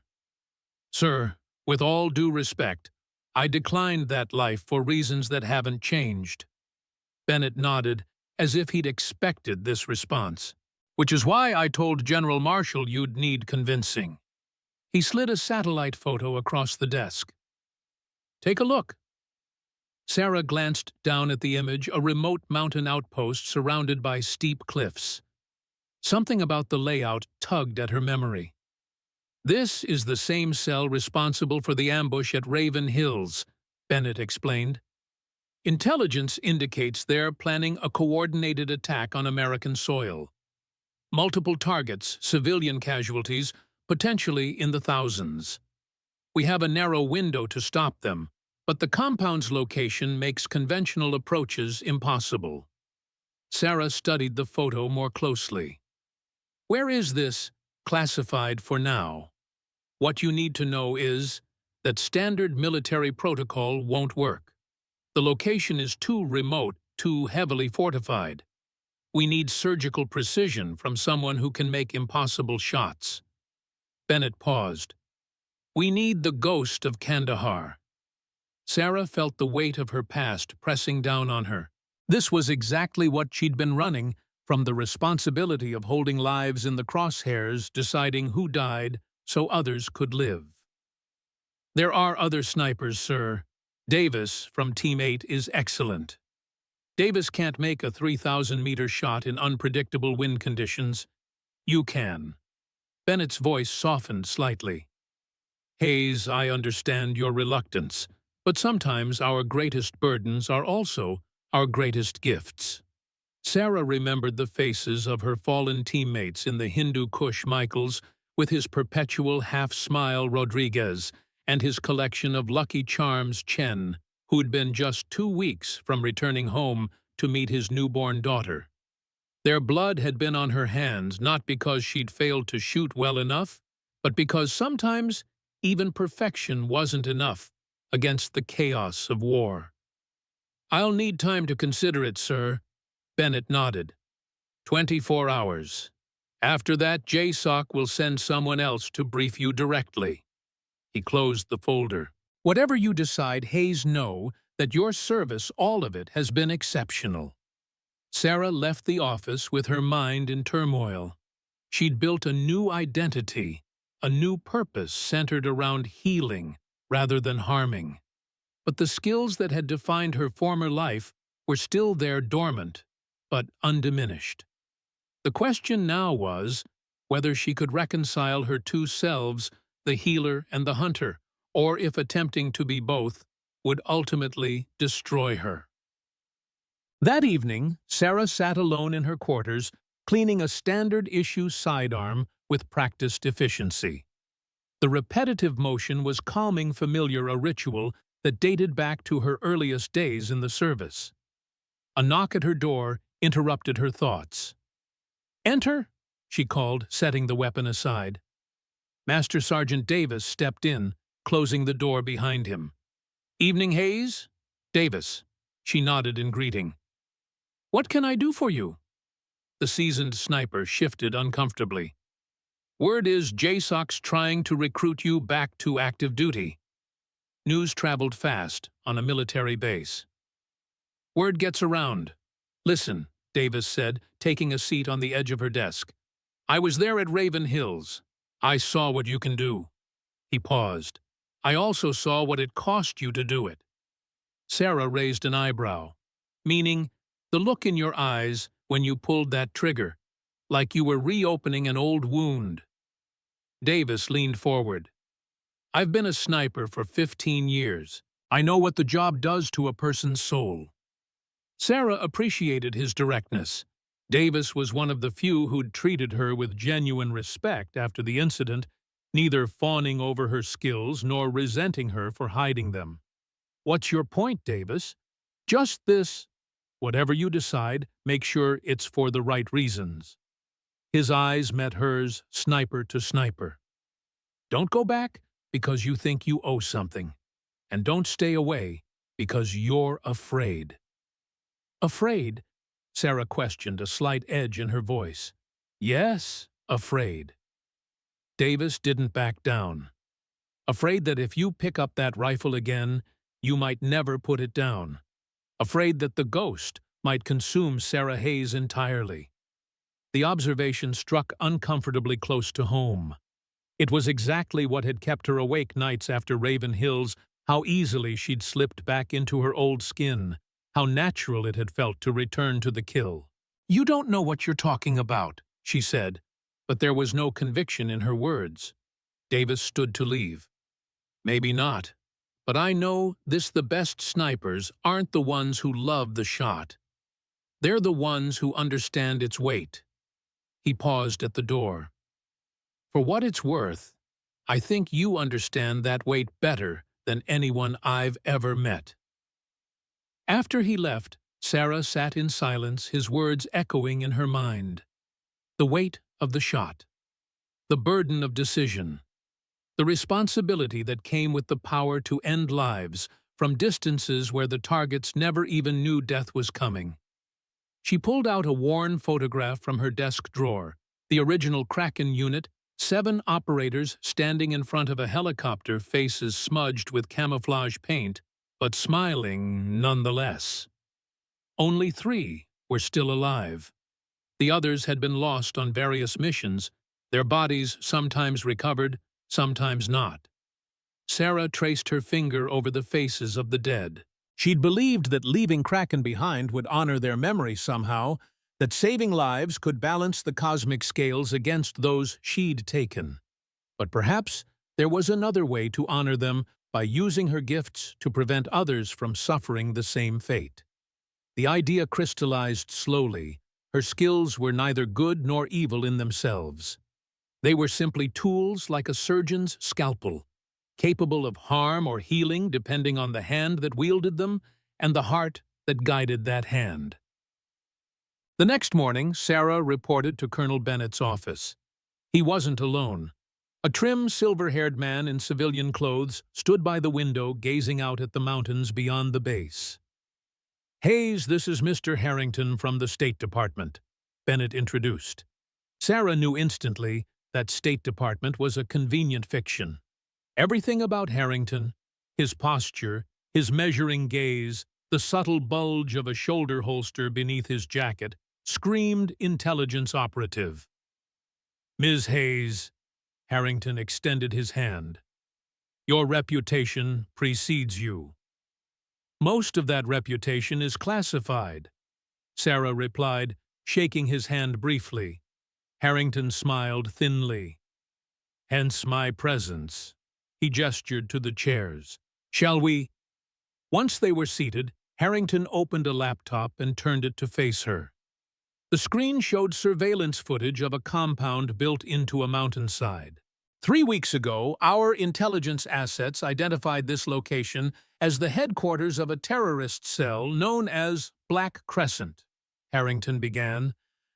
Sir, with all due respect, I declined that life for reasons that haven't changed. Bennett nodded, as if he'd expected this response. Which is why I told General Marshall you'd need convincing. He slid a satellite photo across the desk. Take a look. Sarah glanced down at the image, a remote mountain outpost surrounded by steep cliffs. Something about the layout tugged at her memory. This is the same cell responsible for the ambush at Raven Hills, Bennett explained. Intelligence indicates they're planning a coordinated attack on American soil. Multiple targets, civilian casualties, potentially in the thousands. We have a narrow window to stop them, but the compound's location makes conventional approaches impossible. Sarah studied the photo more closely. Where is this classified for now? What you need to know is that standard military protocol won't work. The location is too remote, too heavily fortified. We need surgical precision from someone who can make impossible shots. Bennett paused. We need the ghost of Kandahar. Sarah felt the weight of her past pressing down on her. This was exactly what she'd been running from, the responsibility of holding lives in the crosshairs, deciding who died so others could live. There are other snipers, sir. Davis from Team 8 is excellent. Davis can't make a 3,000-meter shot in unpredictable wind conditions. You can. Bennett's voice softened slightly. Hayes, I understand your reluctance, but sometimes our greatest burdens are also our greatest gifts. Sarah remembered the faces of her fallen teammates in the Hindu Kush Michaels, with his perpetual half-smile Rodriguez and his collection of Lucky Charms Chen, who'd been just 2 weeks from returning home to meet his newborn daughter. Their blood had been on her hands not because she'd failed to shoot well enough, but because sometimes even perfection wasn't enough against the chaos of war. I'll need time to consider it, sir. Bennett nodded. 24 hours. After that, JSOC will send someone else to brief you directly. He closed the folder. Whatever you decide, Hayes, know that your service, all of it, has been exceptional. Sarah left the office with her mind in turmoil. She'd built a new identity, a new purpose centered around healing rather than harming. But the skills that had defined her former life were still there, dormant, but undiminished. The question now was, whether she could reconcile her two selves, the healer and the hunter, or if attempting to be both would ultimately destroy her. That evening, Sarah sat alone in her quarters, cleaning a standard-issue sidearm with practiced efficiency. The repetitive motion was calming familiar, a ritual that dated back to her earliest days in the service. A knock at her door interrupted her thoughts. "Enter," she called, setting the weapon aside. Master Sergeant Davis stepped in, closing the door behind him. "Evening, Hayes?" "Davis." She nodded in greeting. "What can I do for you?" The seasoned sniper shifted uncomfortably. "Word is JSOC's trying to recruit you back to active duty." News traveled fast on a military base. "Word gets around." "Listen," Davis said, taking a seat on the edge of her desk. "I was there at Raven Hills. I saw what you can do." He paused. "I also saw what it cost you to do it." Sarah raised an eyebrow. "Meaning, the look in your eyes when you pulled that trigger, like you were reopening an old wound." Davis leaned forward. "I've been a sniper for 15 years. I know what the job does to a person's soul." Sarah appreciated his directness. Davis was one of the few who'd treated her with genuine respect after the incident, neither fawning over her skills nor resenting her for hiding them. "What's your point, Davis?" "Just this. Whatever you decide, make sure it's for the right reasons." His eyes met hers, sniper to sniper. "Don't go back because you think you owe something. And don't stay away because you're afraid." "Afraid?" Sarah questioned, a slight edge in her voice. "Yes, afraid." Davis didn't back down. "Afraid that if you pick up that rifle again, you might never put it down. Afraid that the ghost might consume Sarah Hayes entirely." The observation struck uncomfortably close to home. It was exactly what had kept her awake nights after Raven Hills, how easily she'd slipped back into her old skin, how natural it had felt to return to the kill. "You don't know what you're talking about," she said, but there was no conviction in her words. Davis stood to leave. "Maybe not, but I know the best snipers aren't the ones who love the shot. They're the ones who understand its weight." He paused at the door. "For what it's worth, I think you understand that weight better than anyone I've ever met." After he left, Sarah sat in silence, his words echoing in her mind. The weight of the shot. The burden of decision. The responsibility that came with the power to end lives from distances where the targets never even knew death was coming. She pulled out a worn photograph from her desk drawer, the original Kraken unit, 7 operators standing in front of a helicopter, faces smudged with camouflage paint, but smiling nonetheless. Only 3 were still alive. The others had been lost on various missions, their bodies sometimes recovered, sometimes not. Sarah traced her finger over the faces of the dead. She'd believed that leaving Kraken behind would honor their memory somehow, that saving lives could balance the cosmic scales against those she'd taken. But perhaps there was another way to honor them, by using her gifts to prevent others from suffering the same fate. The idea crystallized slowly. Her skills were neither good nor evil in themselves. They were simply tools like a surgeon's scalpel, capable of harm or healing depending on the hand that wielded them and the heart that guided that hand. The next morning, Sarah reported to Colonel Bennett's office. He wasn't alone. A trim, silver-haired man in civilian clothes stood by the window gazing out at the mountains beyond the base. "Hayes, this is Mr. Harrington from the State Department," Bennett introduced. Sarah knew instantly that State Department was a convenient fiction. Everything about Harrington, his posture, his measuring gaze, the subtle bulge of a shoulder holster beneath his jacket, screamed intelligence operative. "Ms. Hayes," Harrington extended his hand. "Your reputation precedes you." "Most of that reputation is classified," Sarah replied, shaking his hand briefly. Harrington smiled thinly. Hence my presence. He gestured to the chairs. Shall we? Once they were seated, Harrington opened a laptop and turned it to face her. The screen showed surveillance footage of a compound built into a mountainside. 3 weeks ago, our intelligence assets identified this location as the headquarters of a terrorist cell known as Black Crescent, Harrington began.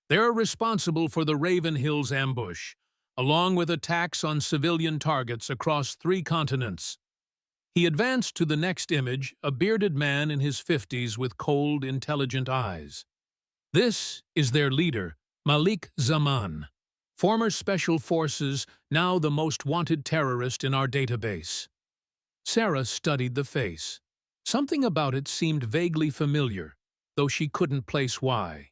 They're responsible for the Raven Hills ambush, along with attacks on civilian targets across 3 continents. He advanced to the next image, a bearded man in his 50s with cold, intelligent eyes. This is their leader, Malik Zaman, former Special Forces, now the most wanted terrorist in our database. Sarah studied the face. Something about it seemed vaguely familiar, though she couldn't place why.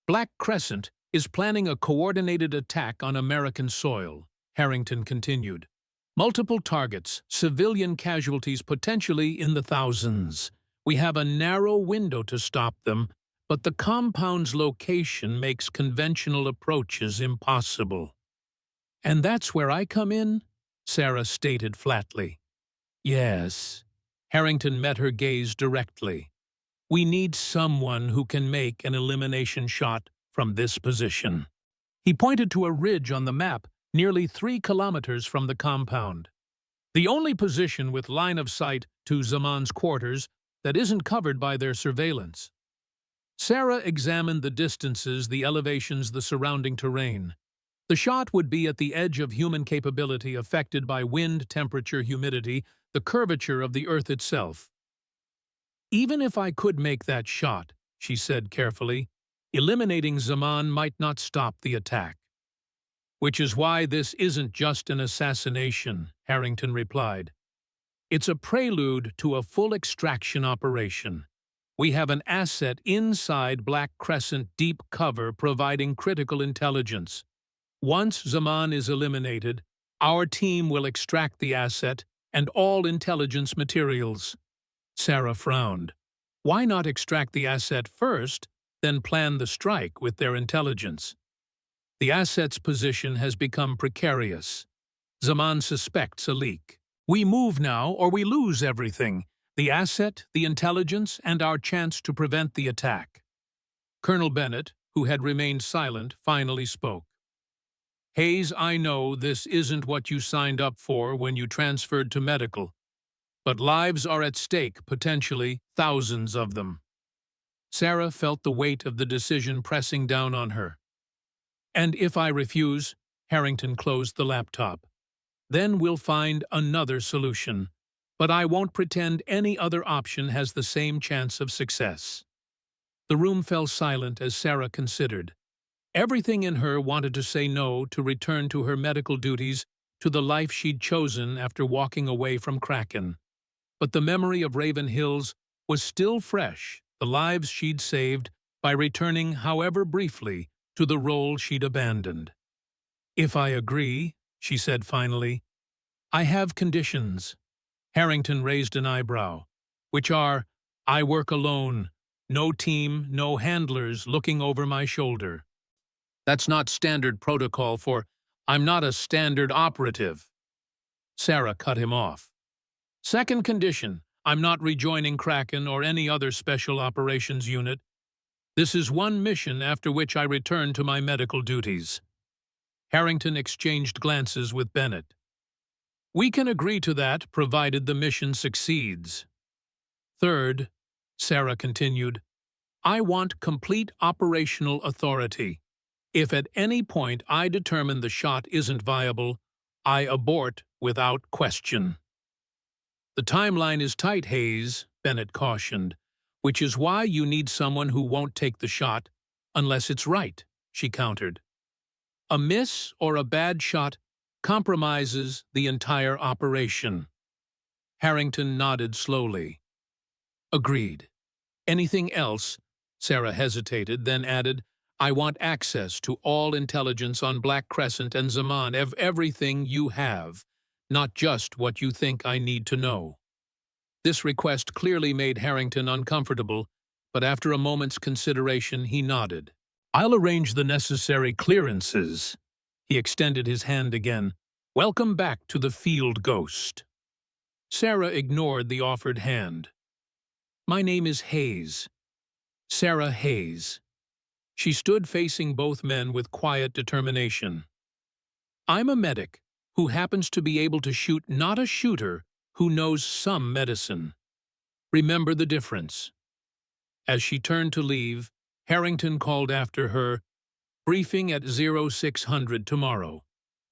Black Crescent is planning a coordinated attack on American soil, Harrington continued. Multiple targets, civilian casualties potentially in the thousands. We have a narrow window to stop them, but the compound's location makes conventional approaches impossible. And that's where I come in? Sarah stated flatly. Yes. Harrington met her gaze directly. We need someone who can make an elimination shot from this position. He pointed to a ridge on the map nearly 3 kilometers from the compound. The only position with line of sight to Zaman's quarters that isn't covered by their surveillance. Sarah examined the distances, the elevations, the surrounding terrain. The shot would be at the edge of human capability affected by wind, temperature, humidity, the curvature of the Earth itself. Even if I could make that shot, she said carefully, eliminating Zaman might not stop the attack. Which is why this isn't just an assassination, Harrington replied. It's a prelude to a full extraction operation. We have an asset inside Black Crescent deep cover providing critical intelligence. Once Zaman is eliminated, our team will extract the asset and all intelligence materials. Sarah frowned. Why not extract the asset first, then plan the strike with their intelligence? The asset's position has become precarious. Zaman suspects a leak. We move now or we lose everything. The asset, the intelligence, and our chance to prevent the attack. Colonel Bennett, who had remained silent, finally spoke. Hayes, I know this isn't what you signed up for when you transferred to medical, but lives are at stake, potentially thousands of them. Sarah felt the weight of the decision pressing down on her. And if I refuse, Harrington closed the laptop. Then we'll find another solution. But I won't pretend any other option has the same chance of success. The room fell silent as Sarah considered. Everything in her wanted to say no, to return to her medical duties, to the life she'd chosen after walking away from Kraken. But the memory of Raven Hills was still fresh, the lives she'd saved, by returning, however briefly, to the role she'd abandoned. If I agree, she said finally, I have conditions. Harrington raised an eyebrow, which are, I work alone, no team, no handlers looking over my shoulder. That's not standard protocol for, I'm not a standard operative. Sarah cut him off. Second condition, I'm not rejoining Kraken or any other special operations unit. This is one mission after which I return to my medical duties. Harrington exchanged glances with Bennett. We can agree to that, provided the mission succeeds. Third, Sarah continued, I want complete operational authority. If at any point I determine the shot isn't viable, I abort without question. The timeline is tight, Hayes, Bennett cautioned, which is why you need someone who won't take the shot unless it's right, she countered. A miss or a bad shot compromises the entire operation. Harrington nodded slowly. Agreed. Anything else? Sarah hesitated, then added, I want access to all intelligence on Black Crescent and Zaman, everything you have, not just what you think I need to know. This request clearly made Harrington uncomfortable, but after a moment's consideration he nodded. I'll arrange the necessary clearances. He extended his hand again. Welcome back to the Field Ghost. Sarah ignored the offered hand. My name is Hayes. Sarah Hayes. She stood facing both men with quiet determination. I'm a medic who happens to be able to shoot, not a shooter who knows some medicine. Remember the difference. As she turned to leave, Harrington called after her, briefing at 0600 tomorrow.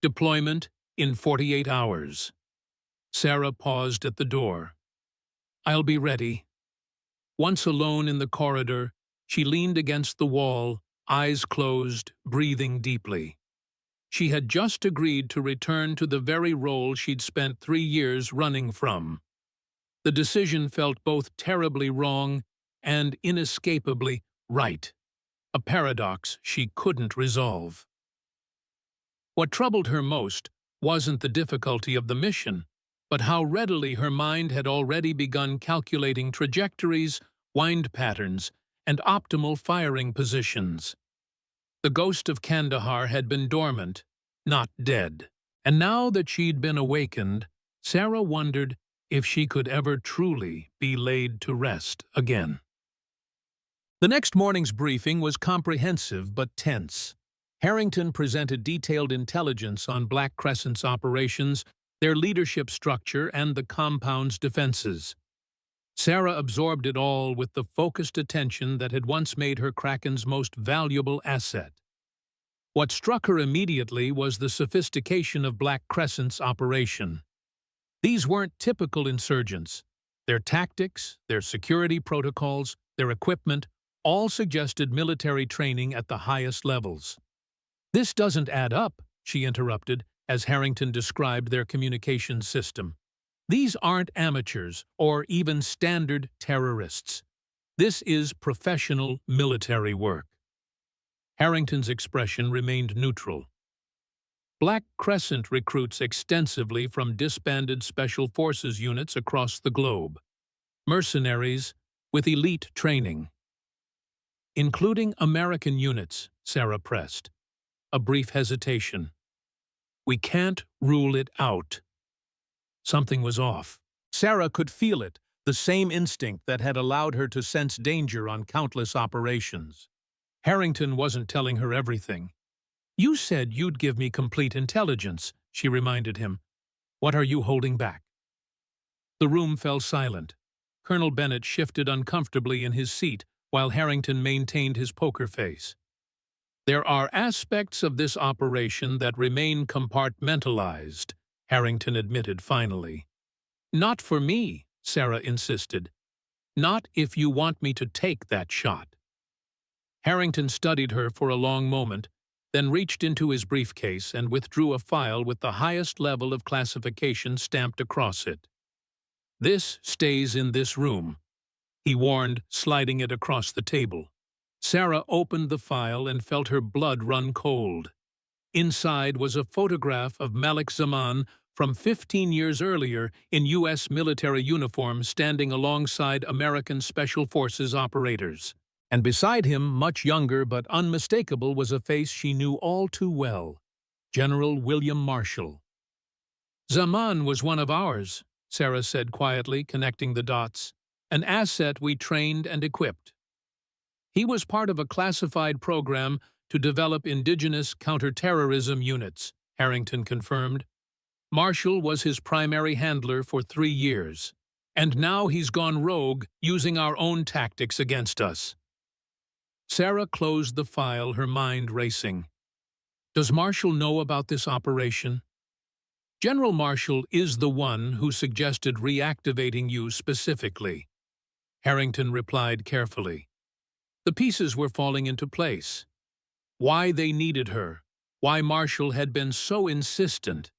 Deployment in 48 hours. Sarah paused at the door. I'll be ready. Once alone in the corridor, she leaned against the wall, eyes closed, breathing deeply. She had just agreed to return to the very role she'd spent 3 years running from. The decision felt both terribly wrong and inescapably right, a paradox she couldn't resolve. What troubled her most wasn't the difficulty of the mission, but how readily her mind had already begun calculating trajectories, wind patterns, and optimal firing positions. The ghost of Kandahar had been dormant, not dead. And now that she'd been awakened, Sarah wondered if she could ever truly be laid to rest again. The next morning's briefing was comprehensive but tense. Harrington presented detailed intelligence on Black Crescent's operations, their leadership structure, and the compound's defenses. Sarah absorbed it all with the focused attention that had once made her Kraken's most valuable asset. What struck her immediately was the sophistication of Black Crescent's operation. These weren't typical insurgents. Their tactics, their security protocols, their equipment, all suggested military training at the highest levels. This doesn't add up, she interrupted, as Harrington described their communications system. These aren't amateurs or even standard terrorists. This is professional military work. Harrington's expression remained neutral. Black Crescent recruits extensively from disbanded special forces units across the globe. Mercenaries with elite training. Including American units, Sarah pressed. A brief hesitation. We can't rule it out. Something was off. Sarah could feel it, the same instinct that had allowed her to sense danger on countless operations. Harrington wasn't telling her everything. You said you'd give me complete intelligence, she reminded him. What are you holding back? The room fell silent. Colonel Bennett shifted uncomfortably in his seat while Harrington maintained his poker face. There are aspects of this operation that remain compartmentalized, Harrington admitted finally. Not for me, Sarah insisted. Not if you want me to take that shot. Harrington studied her for a long moment, then reached into his briefcase and withdrew a file with the highest level of classification stamped across it. This stays in this room, he warned, sliding it across the table. Sarah opened the file and felt her blood run cold. Inside was a photograph of Malik Zaman from 15 years earlier in U.S. military uniform standing alongside American Special Forces operators. And beside him, much younger but unmistakable, was a face she knew all too well, General William Marshall. Zaman was one of ours, Sarah said quietly, connecting the dots, an asset we trained and equipped. He was part of a classified program to develop indigenous counterterrorism units, Harrington confirmed. Marshall was his primary handler for 3 years, and now he's gone rogue, using our own tactics against us. Sarah closed the file, her mind racing. Does Marshall know about this operation? General Marshall is the one who suggested reactivating you specifically, Harrington replied carefully. The pieces were falling into place. Why they needed her, why Marshall had been so insistent,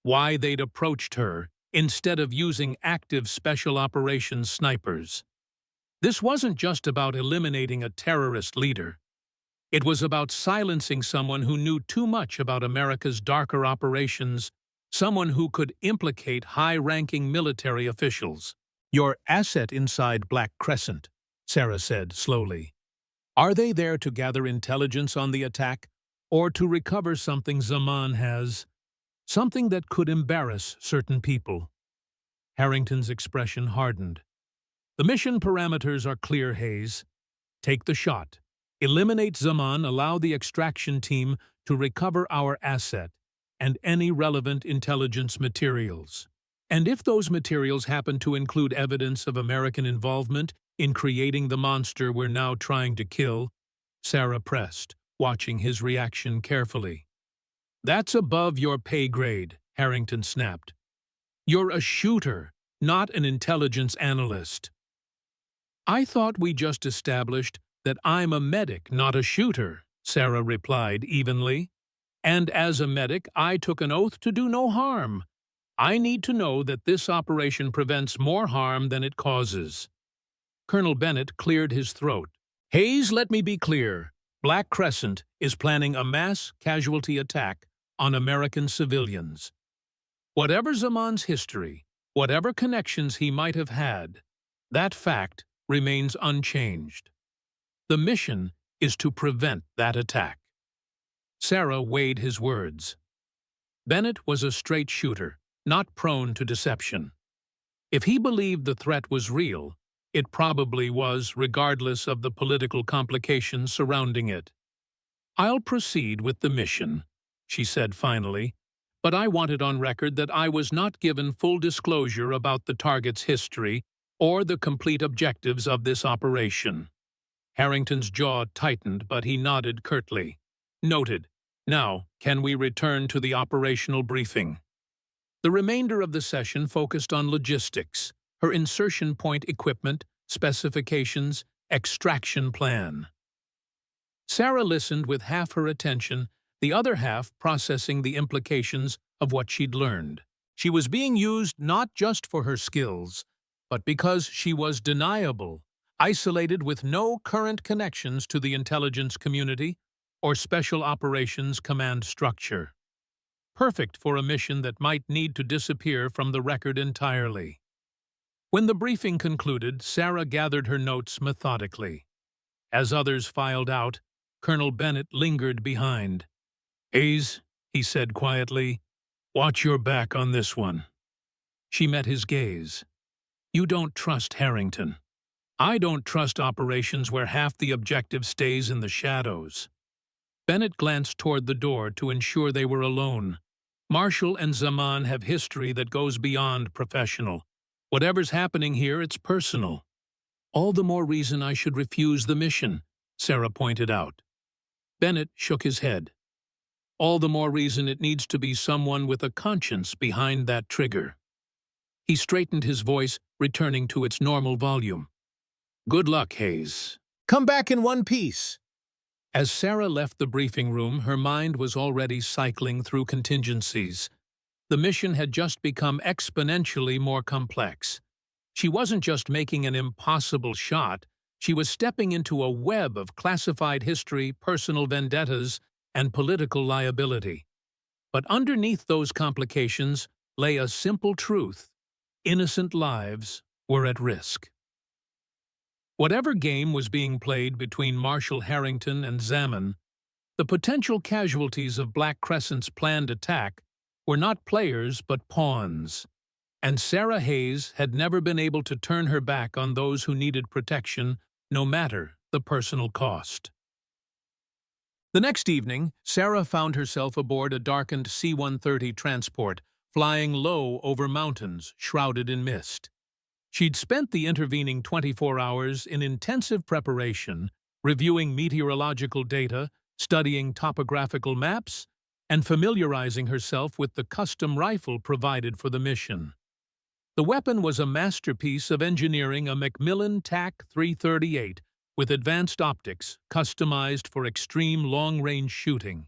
why they'd approached her instead of using active special operations snipers. This wasn't just about eliminating a terrorist leader. It was about silencing someone who knew too much about America's darker operations, someone who could implicate high-ranking military officials. Your asset inside Black Crescent, Sarah said slowly. Are they there to gather intelligence on the attack, or to recover something Zaman has, something that could embarrass certain people? Harrington's expression hardened. The mission parameters are clear, Hayes. Take the shot. Eliminate Zaman, allow the extraction team to recover our asset and any relevant intelligence materials. And if those materials happen to include evidence of American involvement in creating the monster we're now trying to kill, Sarah pressed, watching his reaction carefully. That's above your pay grade, Harrington snapped. You're a shooter, not an intelligence analyst. I thought we just established that I'm a medic, not a shooter, Sarah replied evenly. And as a medic, I took an oath to do no harm. I need to know that this operation prevents more harm than it causes. Colonel Bennett cleared his throat. Hayes, let me be clear. Black Crescent is planning a mass casualty attack on American civilians. Whatever Zaman's history, whatever connections he might have had, that fact remains unchanged. The mission is to prevent that attack. Sarah weighed his words. Bennett was a straight shooter, not prone to deception. If he believed the threat was real, it probably was, regardless of the political complications surrounding it. I'll proceed with the mission, she said finally, but I want it on record that I was not given full disclosure about the target's history or the complete objectives of this operation. Harrington's jaw tightened, but he nodded curtly. Noted. Now, can we return to the operational briefing? The remainder of the session focused on logistics, her insertion point equipment, specifications, extraction plan. Sarah listened with half her attention, the other half processing the implications of what she'd learned. She was being used not just for her skills, but because she was deniable, isolated with no current connections to the intelligence community or Special Operations Command structure. Perfect for a mission that might need to disappear from the record entirely. When the briefing concluded, Sarah gathered her notes methodically. As others filed out, Colonel Bennett lingered behind. Hayes, he said quietly, watch your back on this one. She met his gaze. You don't trust Harrington. I don't trust operations where half the objective stays in the shadows. Bennett glanced toward the door to ensure they were alone. Marshall and Zaman have history that goes beyond professional. Whatever's happening here, it's personal. All the more reason I should refuse the mission, Sarah pointed out. Bennett shook his head. All the more reason it needs to be someone with a conscience behind that trigger. He straightened his voice, returning to its normal volume. Good luck, Hayes. Come back in one piece. As Sarah left the briefing room, her mind was already cycling through contingencies. The mission had just become exponentially more complex. She wasn't just making an impossible shot, she was stepping into a web of classified history, personal vendettas, and political liability. But underneath those complications lay a simple truth. Innocent lives were at risk. Whatever game was being played between Marshal Harrington and Zaman, the potential casualties of Black Crescent's planned attack were not players but pawns, and Sarah Hayes had never been able to turn her back on those who needed protection, no matter the personal cost. The next evening, Sarah found herself aboard a darkened C-130 transport, flying low over mountains shrouded in mist. She'd spent the intervening 24 hours in intensive preparation, reviewing meteorological data, studying topographical maps, and familiarizing herself with the custom rifle provided for the mission. The weapon was a masterpiece of engineering, a Macmillan TAC 338 with advanced optics customized for extreme long-range shooting.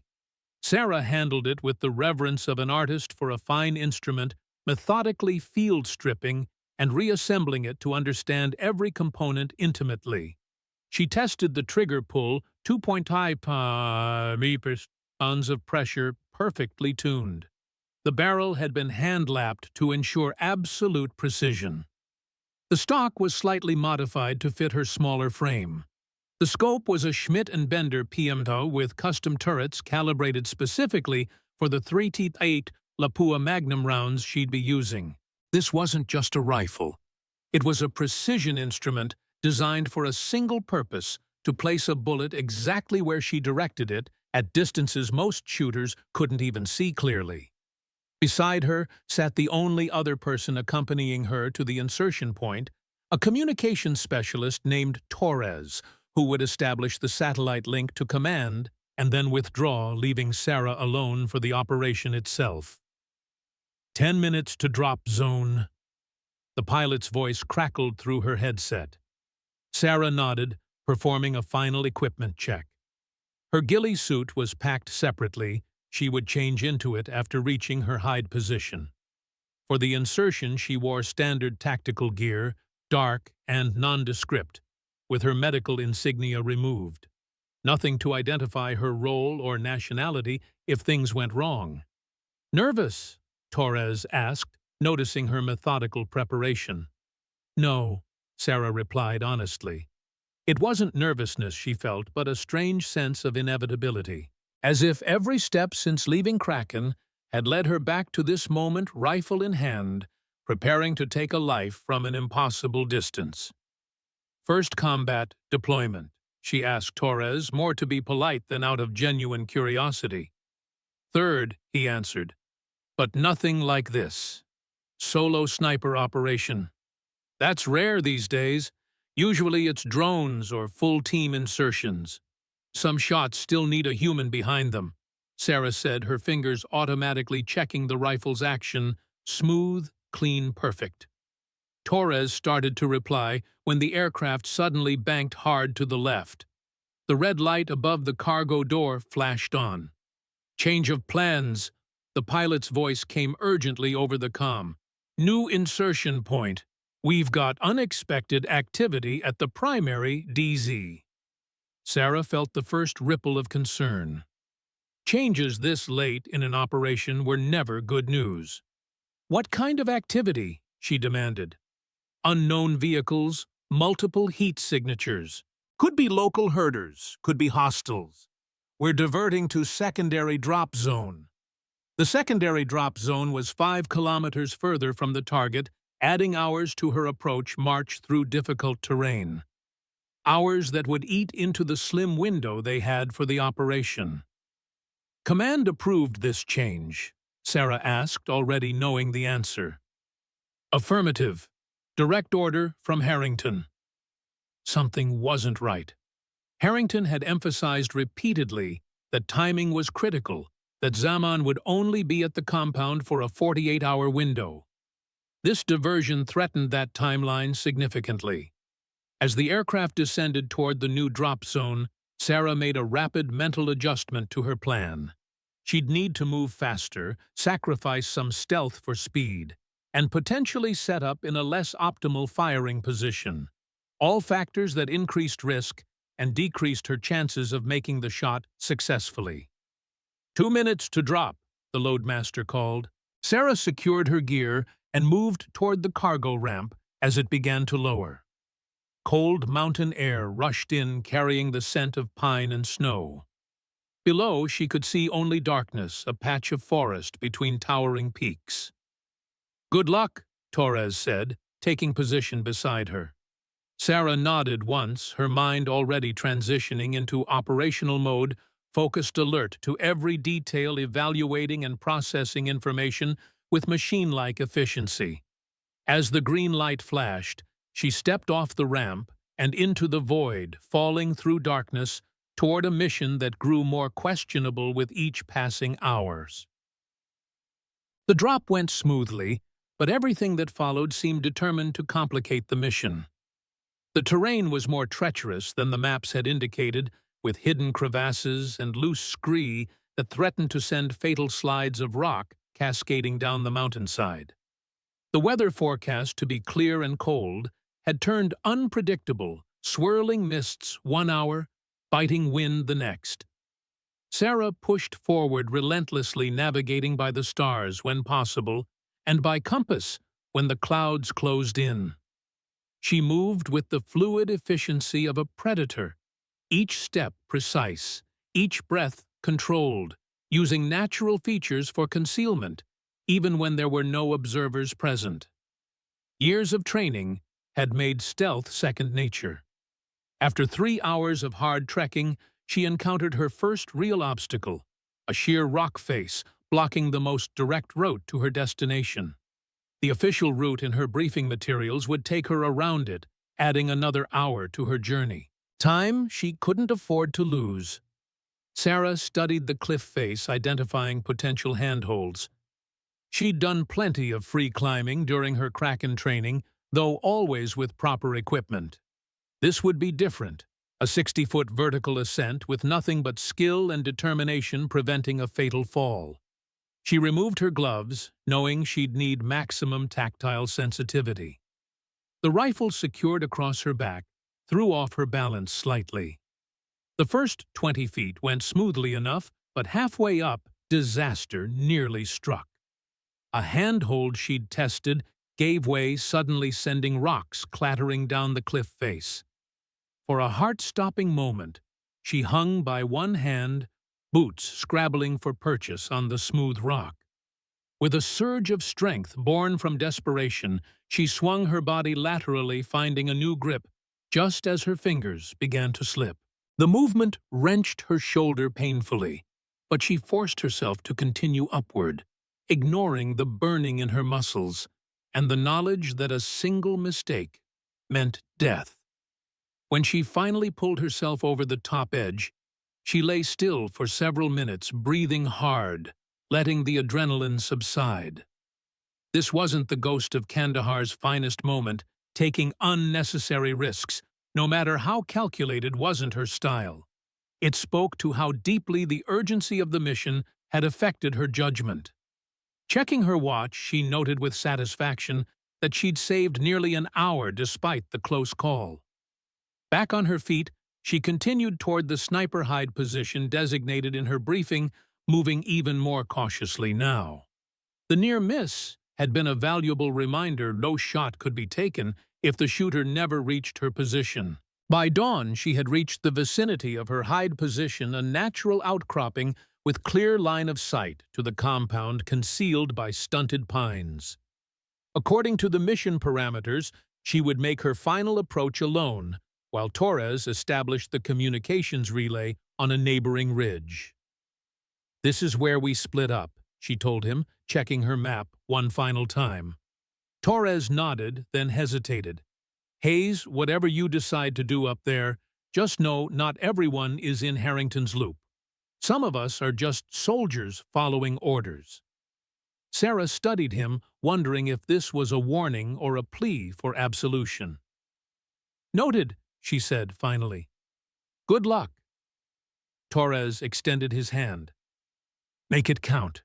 Sarah handled it with the reverence of an artist for a fine instrument, methodically field-stripping and reassembling it to understand every component intimately. She tested the trigger pull, 2.5 meters of pressure, perfectly tuned. The barrel had been hand-lapped to ensure absolute precision. The stock was slightly modified to fit her smaller frame. The scope was a Schmidt and Bender PMTO with custom turrets calibrated specifically for the 338 Lapua Magnum rounds she'd be using. This wasn't just a rifle. It was a precision instrument designed for a single purpose: to place a bullet exactly where she directed it, at distances most shooters couldn't even see clearly. Beside her sat the only other person accompanying her to the insertion point, a communications specialist named Torres, who would establish the satellite link to command and then withdraw, leaving Sarah alone for the operation itself. 10 minutes to drop zone. The pilot's voice crackled through her headset. Sarah nodded, performing a final equipment check. Her ghillie suit was packed separately. She would change into it after reaching her hide position. For the insertion, she wore standard tactical gear, dark and nondescript, with her medical insignia removed. Nothing to identify her role or nationality if things went wrong. "Nervous?" Torres asked, noticing her methodical preparation. "No," Sarah replied honestly. It wasn't nervousness she felt, but a strange sense of inevitability, as if every step since leaving Kraken had led her back to this moment, rifle in hand, preparing to take a life from an impossible distance. "First combat deployment?" she asked Torres, more to be polite than out of genuine curiosity. "Third," he answered, "but nothing like this. Solo sniper operation. That's rare these days. Usually it's drones or full-team insertions. Some shots still need a human behind them," Sarah said, her fingers automatically checking the rifle's action, smooth, clean, perfect. Torres started to reply when the aircraft suddenly banked hard to the left. The red light above the cargo door flashed on. "Change of plans," the pilot's voice came urgently over the comm. "New insertion point. We've got unexpected activity at the primary DZ." Sarah felt the first ripple of concern. Changes this late in an operation were never good news. "What kind of activity?" she demanded. "Unknown vehicles, multiple heat signatures. Could be local herders, could be hostiles. We're diverting to secondary drop zone." The secondary drop zone was 5 kilometers further from the target, adding hours to her approach march through difficult terrain. Hours that would eat into the slim window they had for the operation. "Command approved this change?" Sarah asked, already knowing the answer. "Affirmative. Direct order from Harrington." Something wasn't right. Harrington had emphasized repeatedly that timing was critical, that Zaman would only be at the compound for a 48-hour window. This diversion threatened that timeline significantly. As the aircraft descended toward the new drop zone, Sarah made a rapid mental adjustment to her plan. She'd need to move faster, sacrifice some stealth for speed, and potentially set up in a less optimal firing position. All factors that increased risk and decreased her chances of making the shot successfully. 2 minutes to drop," the loadmaster called. Sarah secured her gear and moved toward the cargo ramp as it began to lower. Cold mountain air rushed in, carrying the scent of pine and snow. Below, she could see only darkness, a patch of forest between towering peaks. "Good luck," Torres said, taking position beside her. Sarah nodded once, her mind already transitioning into operational mode, focused alert to every detail, evaluating and processing information with machine-like efficiency. As the green light flashed, she stepped off the ramp and into the void, falling through darkness toward a mission that grew more questionable with each passing hours. The drop went smoothly, but everything that followed seemed determined to complicate the mission. The terrain was more treacherous than the maps had indicated, with hidden crevasses and loose scree that threatened to send fatal slides of rock cascading down the mountainside. The weather forecast, to be clear and cold, had turned unpredictable, swirling mists 1 hour, biting wind the next. Sarah pushed forward relentlessly, navigating by the stars when possible, and by compass when the clouds closed in. She moved with the fluid efficiency of a predator, each step precise, each breath controlled, using natural features for concealment, even when there were no observers present. Years of training had made stealth second nature. After 3 hours of hard trekking, she encountered her first real obstacle, a sheer rock face blocking the most direct route to her destination. The official route in her briefing materials would take her around it, adding another hour to her journey. Time she couldn't afford to lose. Sarah studied the cliff face, identifying potential handholds. She'd done plenty of free climbing during her Kraken training, though always with proper equipment. This would be different, a 60-foot vertical ascent with nothing but skill and determination preventing a fatal fall. She removed her gloves, knowing she'd need maximum tactile sensitivity. The rifle secured across her back threw off her balance slightly. The first 20 feet went smoothly enough, but halfway up, disaster nearly struck. A handhold she'd tested gave way, suddenly sending rocks clattering down the cliff face. For a heart-stopping moment, she hung by one hand, boots scrabbling for purchase on the smooth rock. With a surge of strength born from desperation, she swung her body laterally, finding a new grip, just as her fingers began to slip. The movement wrenched her shoulder painfully, but she forced herself to continue upward, ignoring the burning in her muscles and the knowledge that a single mistake meant death. When she finally pulled herself over the top edge, she lay still for several minutes, breathing hard, letting the adrenaline subside. This wasn't the ghost of Kandahar's finest moment. Taking unnecessary risks, no matter how calculated, wasn't her style. It spoke to how deeply the urgency of the mission had affected her judgment. Checking her watch, she noted with satisfaction that she'd saved nearly an hour despite the close call. Back on her feet, she continued toward the sniper hide position designated in her briefing, moving even more cautiously now. The near miss had been a valuable reminder no shot could be taken if the shooter never reached her position. By dawn, she had reached the vicinity of her hide position, a natural outcropping with clear line of sight to the compound concealed by stunted pines. According to the mission parameters, she would make her final approach alone, while Torres established the communications relay on a neighboring ridge. "This is where we split up," she told him, checking her map one final time. Torres nodded, then hesitated. "Hayes, whatever you decide to do up there, just know not everyone is in Harrington's Loop. Some of us are just soldiers following orders." Sarah studied him, wondering if this was a warning or a plea for absolution. "Noted," she said finally. "Good luck." Torres extended his hand. "Make it count."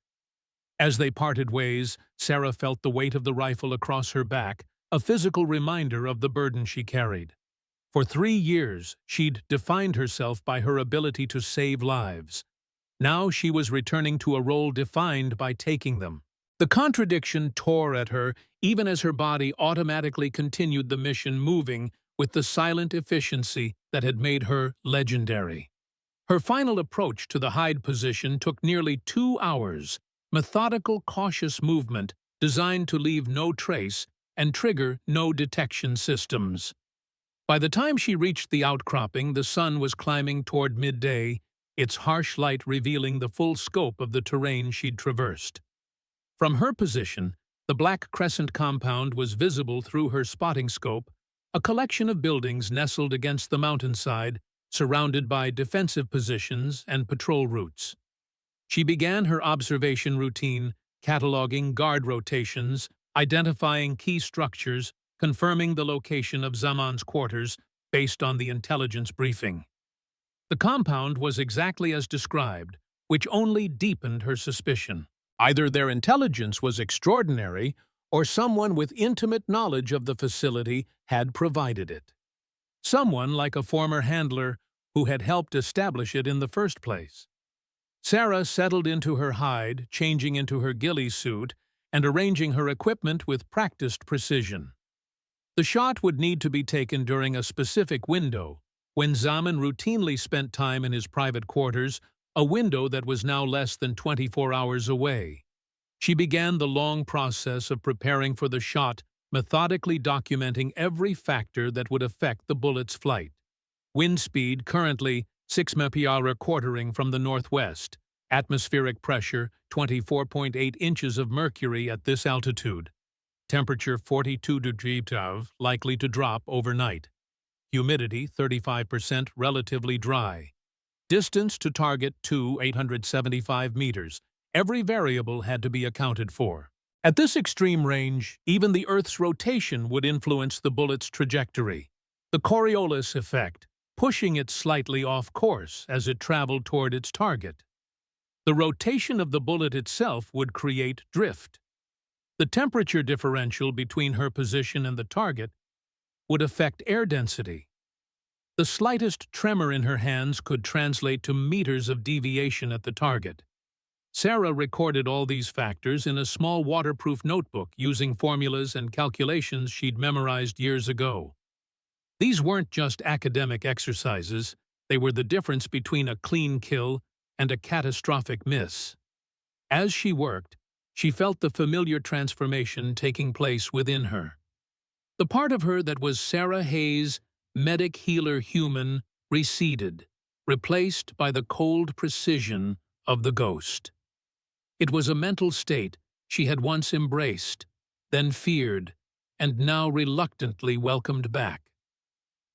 As they parted ways, Sarah felt the weight of the rifle across her back, a physical reminder of the burden she carried. For 3 years, she'd defined herself by her ability to save lives. Now she was returning to a role defined by taking them. The contradiction tore at her, even as her body automatically continued the mission, moving with the silent efficiency that had made her legendary. Her final approach to the hide position took nearly 2 hours, methodical, cautious movement designed to leave no trace and trigger no detection systems. By the time she reached the outcropping, the sun was climbing toward midday, its harsh light revealing the full scope of the terrain she'd traversed. From her position, the Black Crescent compound was visible through her spotting scope, a collection of buildings nestled against the mountainside, surrounded by defensive positions and patrol routes. She began her observation routine, cataloging guard rotations, identifying key structures, confirming the location of Zaman's quarters based on the intelligence briefing. The compound was exactly as described, which only deepened her suspicion. Either their intelligence was extraordinary, or someone with intimate knowledge of the facility had provided it. Someone like a former handler who had helped establish it in the first place. Sarah settled into her hide, changing into her ghillie suit, and arranging her equipment with practiced precision. The shot would need to be taken during a specific window, When Zaman routinely spent time in his private quarters, a window that was now less than 24 hours away. She began the long process of preparing for the shot, methodically documenting every factor that would affect the bullet's flight. Wind speed currently 6 mph quartering from the northwest. Atmospheric pressure 24.8 inches of mercury at this altitude. Temperature 42 degrees Celsius, likely to drop overnight. Humidity 35%, relatively dry. Distance to target 875 meters. Every variable had to be accounted for. At this extreme range, even the Earth's rotation would influence the bullet's trajectory. The Coriolis effect, pushing it slightly off course as it traveled toward its target. The rotation of the bullet itself would create drift. The temperature differential between her position and the target would affect air density. The slightest tremor in her hands could translate to meters of deviation at the target. Sarah recorded all these factors in a small waterproof notebook using formulas and calculations she'd memorized years ago. These weren't just academic exercises, they were the difference between a clean kill and a catastrophic miss. As she worked, she felt the familiar transformation taking place within her. The part of her that was Sarah Hayes, medic healer human, receded, replaced by the cold precision of the ghost. It was a mental state she had once embraced, then feared, and now reluctantly welcomed back.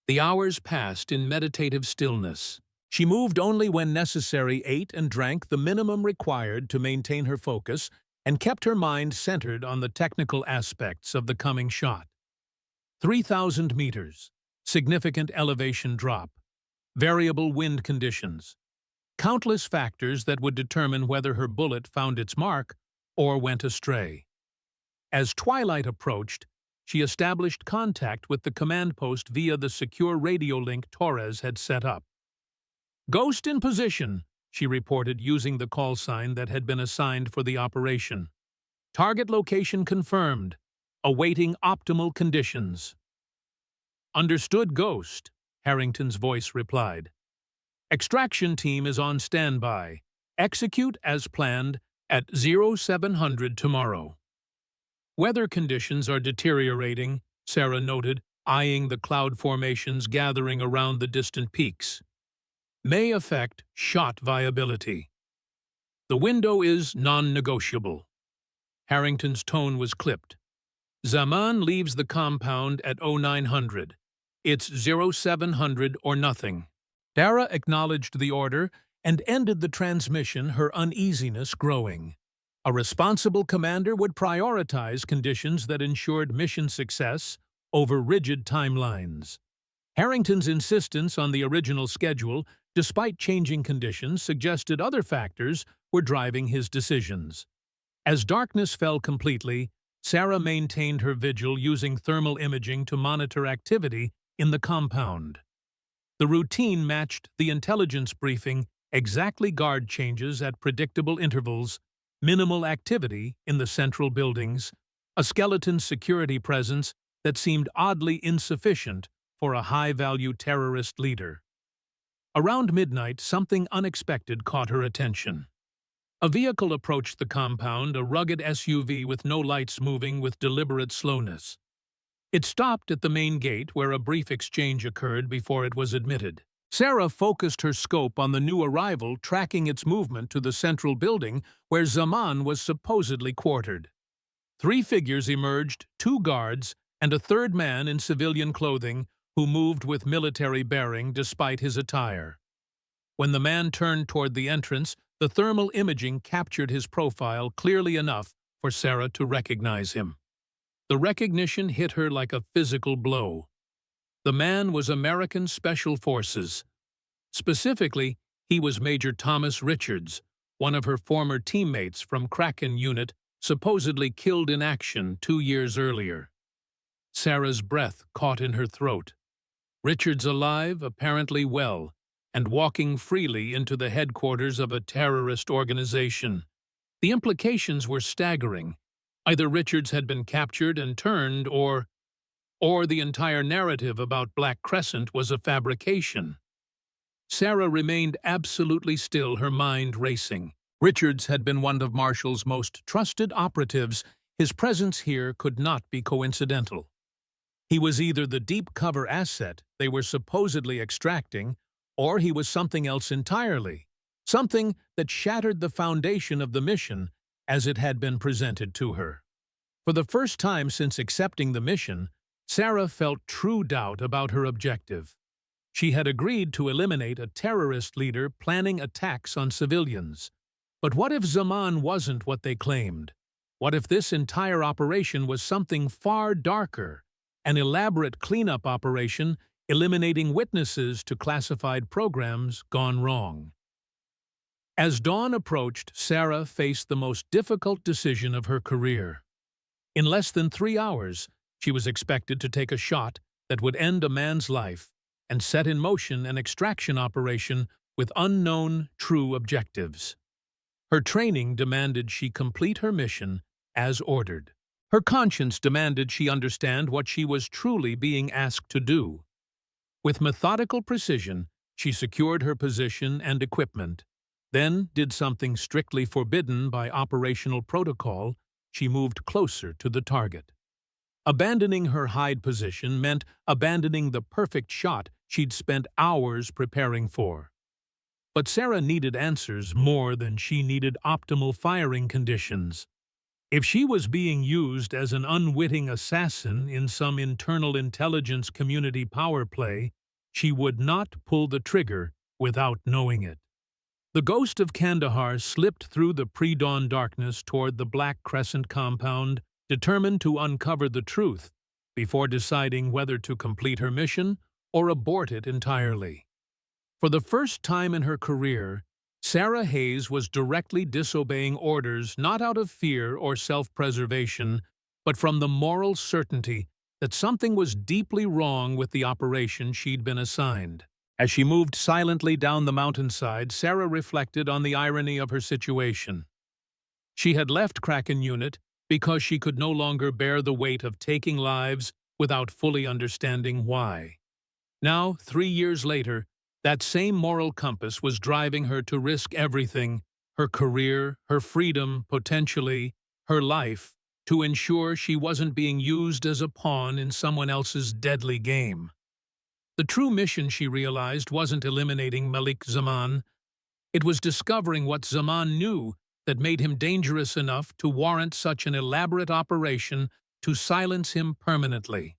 The hours passed in meditative stillness. She moved only when necessary, ate and drank the minimum required to maintain her focus, and kept her mind centered on the technical aspects of the coming shot. 3,000 meters, significant elevation drop, variable wind conditions, countless factors that would determine whether her bullet found its mark or went astray. As twilight approached, she established contact with the command post via the secure radio link Torres had set up. "Ghost in position," she reported using the call sign that had been assigned for the operation. "Target location confirmed. Awaiting optimal conditions." "Understood, Ghost," Harrington's voice replied. "Extraction team is on standby. Execute as planned at 0700 tomorrow." "Weather conditions are deteriorating," Sarah noted, eyeing the cloud formations gathering around the distant peaks. "May affect shot viability. The window is non-negotiable." Harrington's tone was clipped. "Zaman leaves the compound at 0900. It's 0700 or nothing." Sarah acknowledged the order and ended the transmission, her uneasiness growing. A responsible commander would prioritize conditions that ensured mission success over rigid timelines. Harrington's insistence on the original schedule, despite changing conditions, suggested other factors were driving his decisions. As darkness fell completely, Sarah maintained her vigil using thermal imaging to monitor activity in the compound. The routine matched the intelligence briefing, exactly guard changes at predictable intervals, minimal activity in the central buildings, a skeleton security presence that seemed oddly insufficient for a high-value terrorist leader. Around midnight, something unexpected caught her attention. A vehicle approached the compound, a rugged SUV with no lights moving with deliberate slowness. It stopped at the main gate where a brief exchange occurred before it was admitted. Sarah focused her scope on the new arrival, tracking its movement to the central building where Zaman was supposedly quartered. 3 figures emerged, 2 guards, and a third man in civilian clothing who moved with military bearing despite his attire. When the man turned toward the entrance, the thermal imaging captured his profile clearly enough for Sarah to recognize him. The recognition hit her like a physical blow. The man was American Special Forces. Specifically, he was Major Thomas Richards, one of her former teammates from Kraken Unit, supposedly killed in action 2 years earlier. Sarah's breath caught in her throat. Richards alive, apparently well, and walking freely into the headquarters of a terrorist organization. The implications were staggering. Either Richards had been captured and turned, or or the entire narrative about Black Crescent was a fabrication. Sarah remained absolutely still, her mind racing. Richards had been one of Marshall's most trusted operatives. His presence here could not be coincidental. He was either the deep cover asset they were supposedly extracting, or he was something else entirely, something that shattered the foundation of the mission as it had been presented to her. For the first time since accepting the mission, Sarah felt true doubt about her objective. She had agreed to eliminate a terrorist leader planning attacks on civilians. But what if Zaman wasn't what they claimed? What if this entire operation was something far darker, an elaborate cleanup operation eliminating witnesses to classified programs gone wrong? As dawn approached, Sarah faced the most difficult decision of her career. In less than 3 hours, she was expected to take a shot that would end a man's life and set in motion an extraction operation with unknown true objectives. Her training demanded she complete her mission as ordered. Her conscience demanded she understand what she was truly being asked to do. With methodical precision, she secured her position and equipment, then did something strictly forbidden by operational protocol. She moved closer to the target. Abandoning her hide position meant abandoning the perfect shot she'd spent hours preparing for. But Sarah needed answers more than she needed optimal firing conditions. If she was being used as an unwitting assassin in some internal intelligence community power play, she would not pull the trigger without knowing it. The ghost of Kandahar slipped through the pre-dawn darkness toward the Black Crescent compound, determined to uncover the truth before deciding whether to complete her mission or abort it entirely. For the first time in her career, Sarah Hayes was directly disobeying orders not out of fear or self-preservation, but from the moral certainty that something was deeply wrong with the operation she'd been assigned. As she moved silently down the mountainside, Sarah reflected on the irony of her situation. She had left Kraken Unit because she could no longer bear the weight of taking lives without fully understanding why. Now, 3 years later, that same moral compass was driving her to risk everything, her career, her freedom, potentially, her life, to ensure she wasn't being used as a pawn in someone else's deadly game. The true mission, she realized, wasn't eliminating Malik Zaman. It was discovering what Zaman knew that made him dangerous enough to warrant such an elaborate operation to silence him permanently.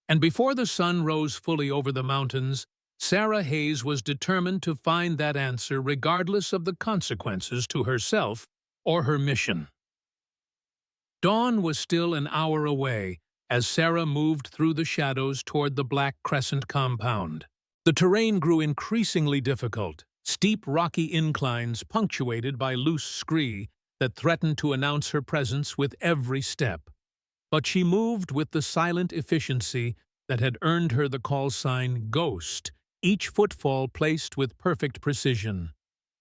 And before the sun rose fully over the mountains, Sarah Hayes was determined to find that answer regardless of the consequences to herself or her mission. Dawn was still an hour away as Sarah moved through the shadows toward the Black Crescent compound. The terrain grew increasingly difficult, steep rocky inclines punctuated by loose scree that threatened to announce her presence with every step. But she moved with the silent efficiency that had earned her the call sign Ghost, each footfall placed with perfect precision.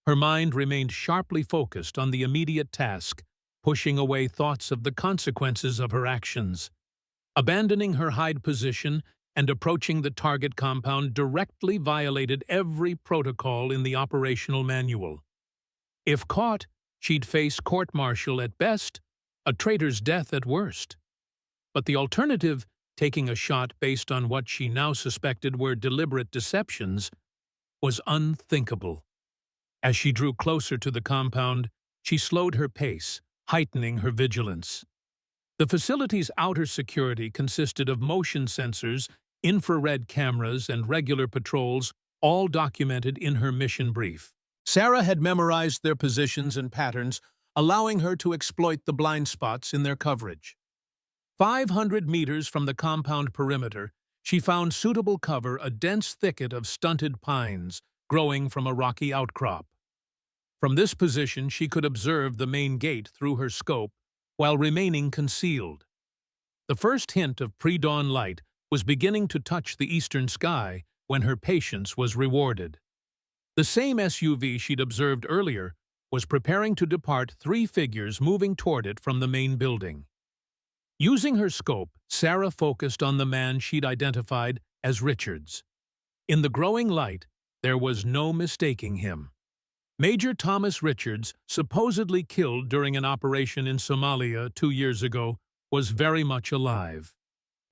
Her mind remained sharply focused on the immediate task, pushing away thoughts of the consequences of her actions. Abandoning her hide position and approaching the target compound directly violated every protocol in the operational manual. If caught, she'd face court-martial at best, a traitor's death at worst. But the alternative, taking a shot based on what she now suspected were deliberate deceptions, was unthinkable. As she drew closer to the compound, she slowed her pace, heightening her vigilance. The facility's outer security consisted of motion sensors, infrared cameras, and regular patrols, all documented in her mission brief. Sarah had memorized their positions and patterns, allowing her to exploit the blind spots in their coverage. 500 meters from the compound perimeter, she found suitable cover, a dense thicket of stunted pines growing from a rocky outcrop. From this position, she could observe the main gate through her scope while remaining concealed. The first hint of pre-dawn light was beginning to touch the eastern sky when her patience was rewarded. The same SUV she'd observed earlier was preparing to depart, 3 figures moving toward it from the main building. Using her scope, Sarah focused on the man she'd identified as Richards. In the growing light, there was no mistaking him. Major Thomas Richards, supposedly killed during an operation in Somalia 2 years ago, was very much alive.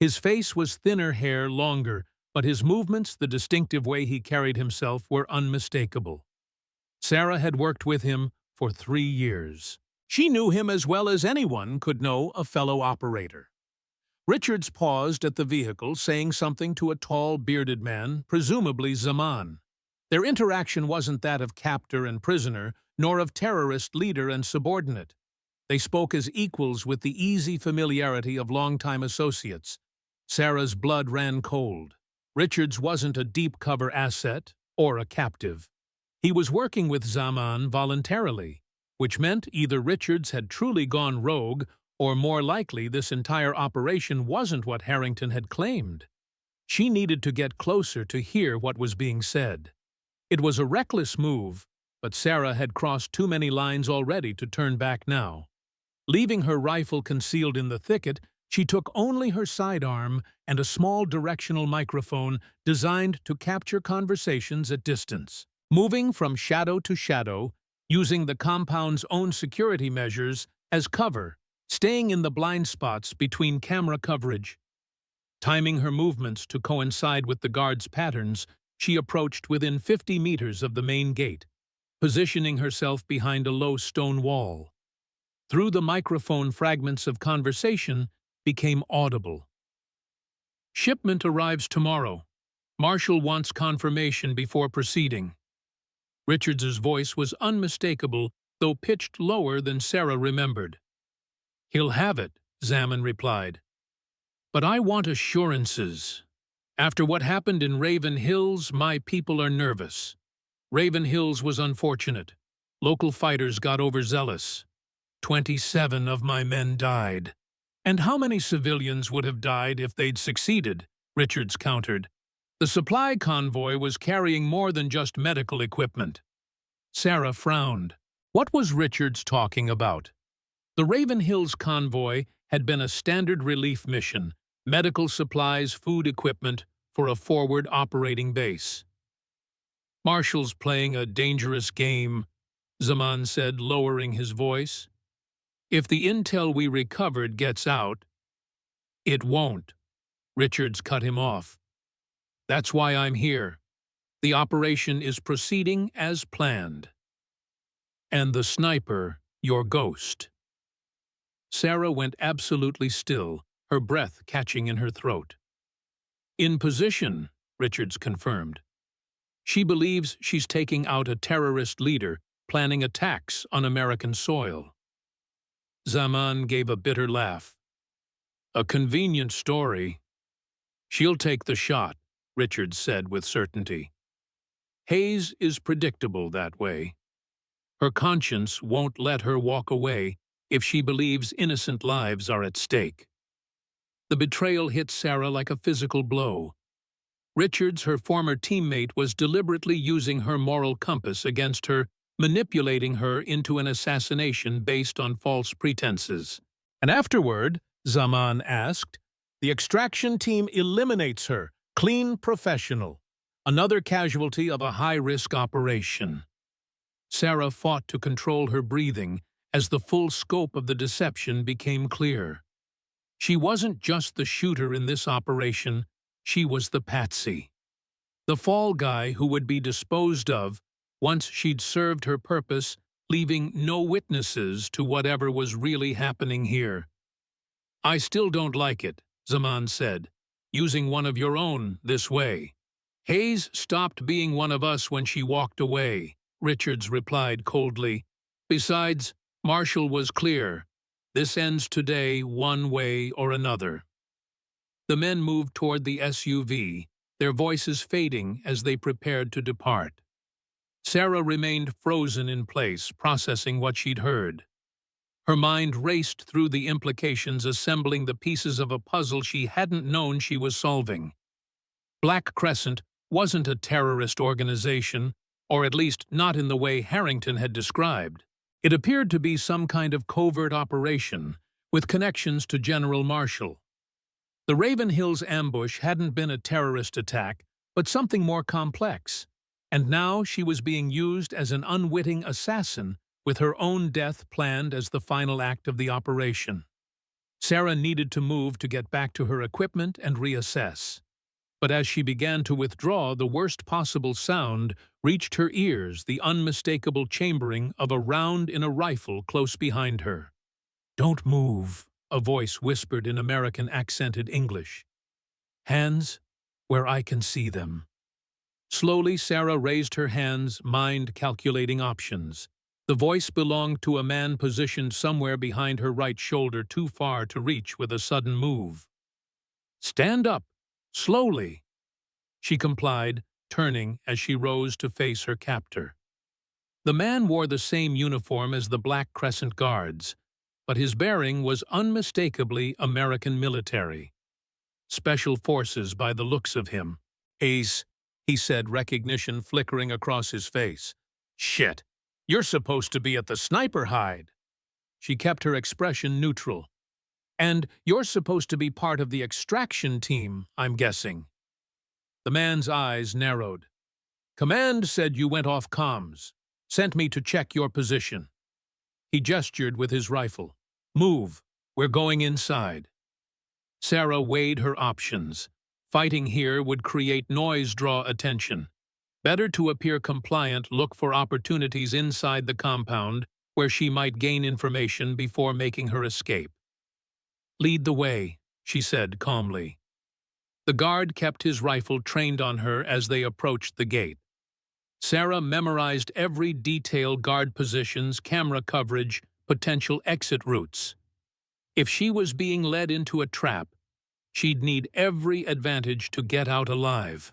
His face was thinner hair longer, but his movements, the distinctive way he carried himself, were unmistakable. Sarah had worked with him for 3 years. She knew him as well as anyone could know a fellow operator. Richards paused at the vehicle, saying something to a tall, bearded man, presumably Zaman. Their interaction wasn't that of captor and prisoner, nor of terrorist leader and subordinate. They spoke as equals with the easy familiarity of longtime associates. Sarah's blood ran cold. Richards wasn't a deep-cover asset or a captive. He was working with Zaman voluntarily, which meant either Richards had truly gone rogue, or more likely this entire operation wasn't what Harrington had claimed. She needed to get closer to hear what was being said. It was a reckless move, but Sarah had crossed too many lines already to turn back now. Leaving her rifle concealed in the thicket, she took only her sidearm and a small directional microphone designed to capture conversations at distance. Moving from shadow to shadow, using the compound's own security measures as cover, staying in the blind spots between camera coverage. Timing her movements to coincide with the guards' patterns, she approached within 50 meters of the main gate, positioning herself behind a low stone wall. Through the microphone, fragments of conversation became audible. "Shipment arrives tomorrow. Marshal wants confirmation before proceeding." Richards's voice was unmistakable, though pitched lower than Sarah remembered. "He'll have it," Zaman replied. "But I want assurances. After what happened in Raven Hills, my people are nervous. Raven Hills was unfortunate. Local fighters got overzealous. 27 of my men died. And how many civilians would have died if they'd succeeded?" Richards countered. "The supply convoy was carrying more than just medical equipment." Sarah frowned. What was Richards talking about? The Raven Hills convoy had been a standard relief mission, medical supplies, food equipment for a forward operating base. "Marshall's playing a dangerous game," Zaman said, lowering his voice. "If the intel we recovered gets out—" "It won't," Richards cut him off. "That's why I'm here. The operation is proceeding as planned. And the sniper, your ghost." Sarah went absolutely still, her breath catching in her throat. "In position," Richards confirmed. "She believes she's taking out a terrorist leader planning attacks on American soil." Zaman gave a bitter laugh. "A convenient story." "She'll take the shot," Richards said with certainty. "Hayes is predictable that way. Her conscience won't let her walk away if she believes innocent lives are at stake." The betrayal hit Sarah like a physical blow. Richards, her former teammate, was deliberately using her moral compass against her, manipulating her into an assassination based on false pretenses. "And afterward," Zaman asked, "the extraction team eliminates her, clean professional, another casualty of a high-risk operation." Sarah fought to control her breathing as the full scope of the deception became clear. She wasn't just the shooter in this operation, she was the patsy. The fall guy who would be disposed of once she'd served her purpose, leaving no witnesses to whatever was really happening here. "I still don't like it," Zaman said, "using one of your own this way." "Hayes stopped being one of us when she walked away," Richards replied coldly. "Besides, Marshall was clear. This ends today one way or another." The men moved toward the SUV, their voices fading as they prepared to depart. Sarah remained frozen in place, processing what she'd heard. Her mind raced through the implications, assembling the pieces of a puzzle she hadn't known she was solving. Black Crescent wasn't a terrorist organization, or at least not in the way Harrington had described. It appeared to be some kind of covert operation, with connections to General Marshall. The Raven Hills ambush hadn't been a terrorist attack, but something more complex, and now she was being used as an unwitting assassin with her own death planned as the final act of the operation. Sarah needed to move to get back to her equipment and reassess. But as she began to withdraw, the worst possible sound reached her ears, the unmistakable chambering of a round in a rifle close behind her. "Don't move," a voice whispered in American accented English. "Hands where I can see them." Slowly, Sarah raised her hands, mind calculating options. The voice belonged to a man positioned somewhere behind her right shoulder, too far to reach with a sudden move. "Stand up, slowly," she complied, turning as she rose to face her captor. The man wore the same uniform as the Black Crescent Guards, but his bearing was unmistakably American military. Special Forces by the looks of him. "Ace," he said, recognition flickering across his face. "Shit, you're supposed to be at the sniper hide." She kept her expression neutral. "And you're supposed to be part of the extraction team, I'm guessing." The man's eyes narrowed. "Command said you went off comms. Sent me to check your position." He gestured with his rifle. "Move, we're going inside." Sarah weighed her options. Fighting here would create noise, draw attention. Better to appear compliant, look for opportunities inside the compound where she might gain information before making her escape. "Lead the way," she said calmly. The guard kept his rifle trained on her as they approached the gate. Sarah memorized every detail: guard positions, camera coverage, potential exit routes. If she was being led into a trap, she'd need every advantage to get out alive.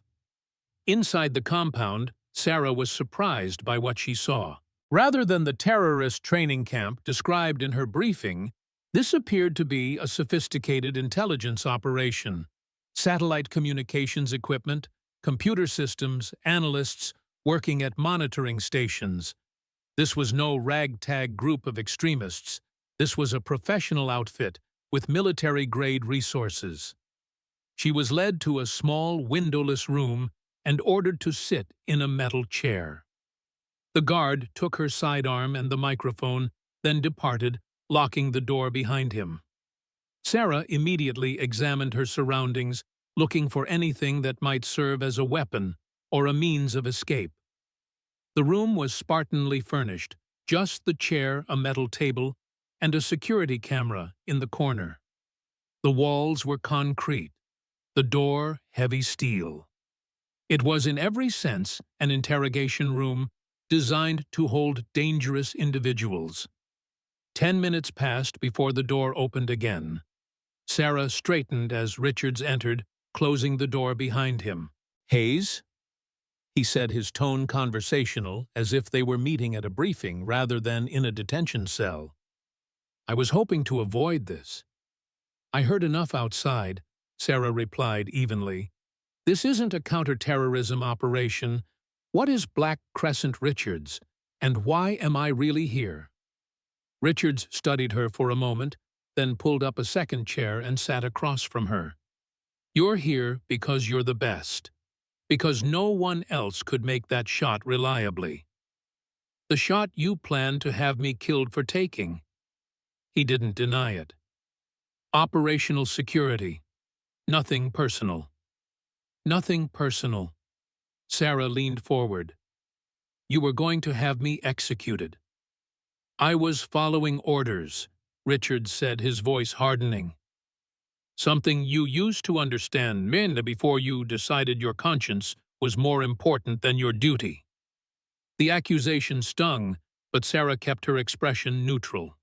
Inside the compound, Sarah was surprised by what she saw. Rather than the terrorist training camp described in her briefing, this appeared to be a sophisticated intelligence operation. Satellite communications equipment, computer systems, analysts working at monitoring stations. This was no ragtag group of extremists. This was a professional outfit with military-grade resources. She was led to a small, windowless room and ordered to sit in a metal chair. The guard took her sidearm and the microphone, then departed, locking the door behind him. Sarah immediately examined her surroundings, looking for anything that might serve as a weapon or a means of escape. The room was spartanly furnished, just the chair, a metal table, and a security camera in the corner. The walls were concrete, the door heavy steel. It was in every sense an interrogation room designed to hold dangerous individuals. 10 minutes passed before the door opened again. Sarah straightened as Richards entered, closing the door behind him. "Hayes?" he said, his tone conversational, as if they were meeting at a briefing rather than in a detention cell. "I was hoping to avoid this." "I heard enough outside," Sarah replied evenly. "This isn't a counterterrorism operation. What is Black Crescent Richards, and why am I really here?" Richards studied her for a moment, then pulled up a second chair and sat across from her. "You're here because you're the best. Because no one else could make that shot reliably. The shot you planned to have me killed for taking." He didn't deny it. "Operational security. Nothing personal." "Nothing personal." Sarah leaned forward. "You were going to have me executed." "I was following orders," Richards said, his voice hardening. "Something you used to understand, men, before you decided your conscience was more important than your duty." The accusation stung, but Sarah kept her expression neutral.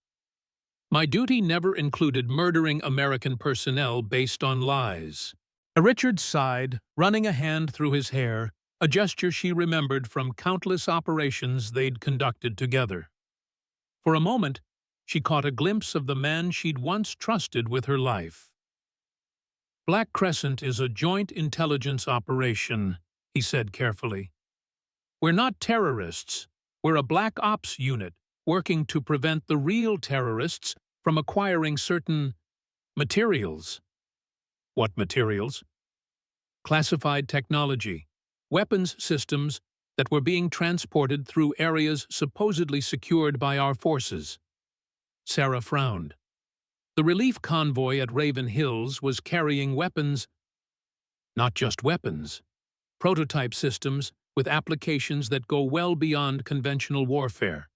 "My duty never included murdering American personnel based on lies." Richards sighed, running a hand through his hair, a gesture she remembered from countless operations they'd conducted together. For a moment, she caught a glimpse of the man she'd once trusted with her life. "Black Crescent is a joint intelligence operation," he said carefully. "We're not terrorists. We're a black ops unit working to prevent the real terrorists from acquiring certain materials. What materials? Classified technology, weapons systems that were being transported through areas supposedly secured by our forces. Sarah frowned. The relief convoy at Raven Hills was carrying weapons, not just weapons, prototype systems with applications that go well beyond conventional warfare.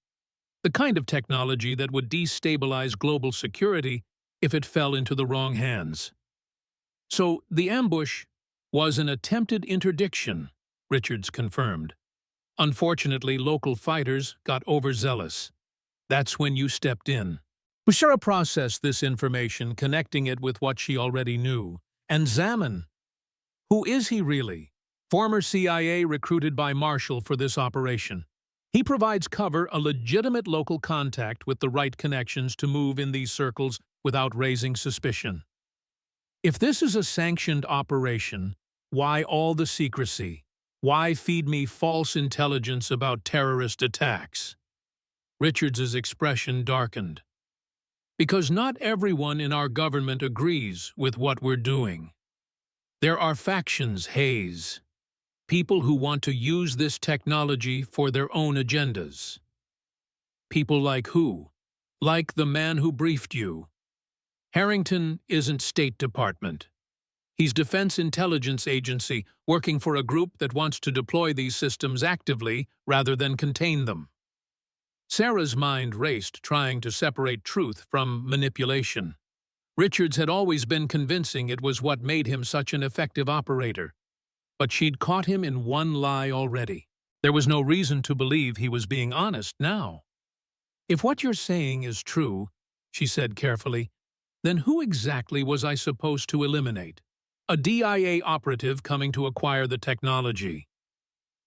The kind of technology that would destabilize global security if it fell into the wrong hands. So the ambush was an attempted interdiction, Richards confirmed. Unfortunately, local fighters got overzealous. That's when you stepped in. Sarah processed this information, connecting it with what she already knew. And Zaman, who is he really? Former CIA recruited by Marshall for this operation. He provides cover, a legitimate local contact with the right connections to move in these circles without raising suspicion. If this is a sanctioned operation, why all the secrecy? Why feed me false intelligence about terrorist attacks? Richards's expression darkened. Because not everyone in our government agrees with what we're doing. There are factions, Hayes. People who want to use this technology for their own agendas. People like who? Like the man who briefed you. Harrington isn't State Department. He's Defense Intelligence Agency, working for a group that wants to deploy these systems actively rather than contain them. Sarah's mind raced, trying to separate truth from manipulation. Richards had always been convincing it was what made him such an effective operator. But she'd caught him in one lie already. There was no reason to believe he was being honest now. If what you're saying is true, she said carefully, then who exactly was I supposed to eliminate? A DIA operative coming to acquire the technology.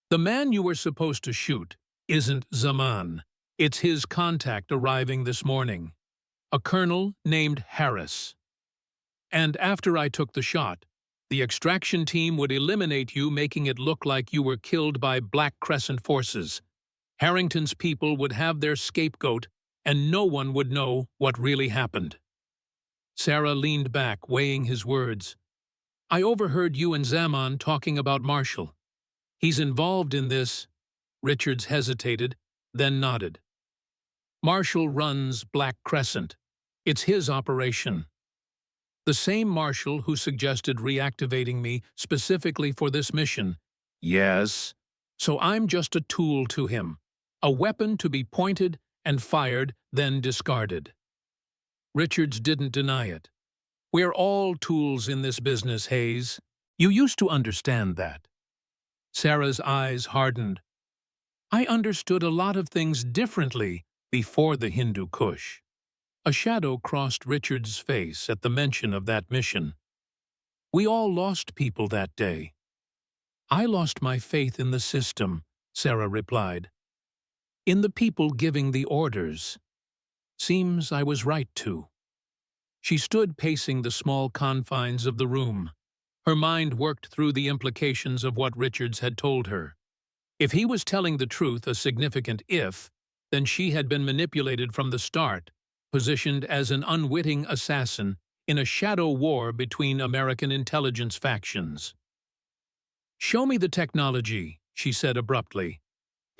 The man you were supposed to shoot isn't Zaman. It's his contact arriving this morning. A colonel named Harris. And after I took the shot, the extraction team would eliminate you, making it look like you were killed by Black Crescent forces. Harrington's people would have their scapegoat, and no one would know what really happened. Sarah leaned back, weighing his words. I overheard you and Zaman talking about Marshall. He's involved in this. Richards hesitated, then nodded. Marshall runs Black Crescent. It's his operation. The same Marshall who suggested reactivating me specifically for this mission. Yes. So I'm just a tool to him. A weapon to be pointed and fired, then discarded. Richards didn't deny it. We're all tools in this business, Hayes. You used to understand that. Sarah's eyes hardened. I understood a lot of things differently before the Hindu Kush. A shadow crossed Richards' face at the mention of that mission. We all lost people that day. I lost my faith in the system, Sarah replied. In the people giving the orders. Seems I was right to. She stood pacing the small confines of the room. Her mind worked through the implications of what Richards had told her. If he was telling the truth, a significant if, then she had been manipulated from the start, positioned as an unwitting assassin in a shadow war between American intelligence factions. Show me the technology, she said abruptly.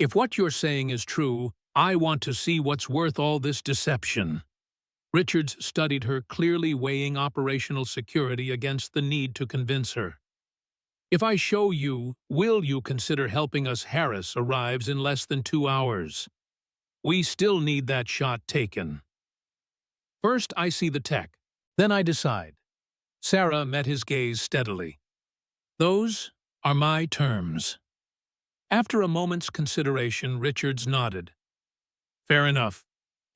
If what you're saying is true, I want to see what's worth all this deception. Richards studied her, clearly weighing operational security against the need to convince her. If I show you, will you consider helping us? Harris arrives in less than 2 hours. We still need that shot taken. First, I see the tech. Then I decide. Sarah met his gaze steadily. Those are my terms. After a moment's consideration, Richards nodded. Fair enough.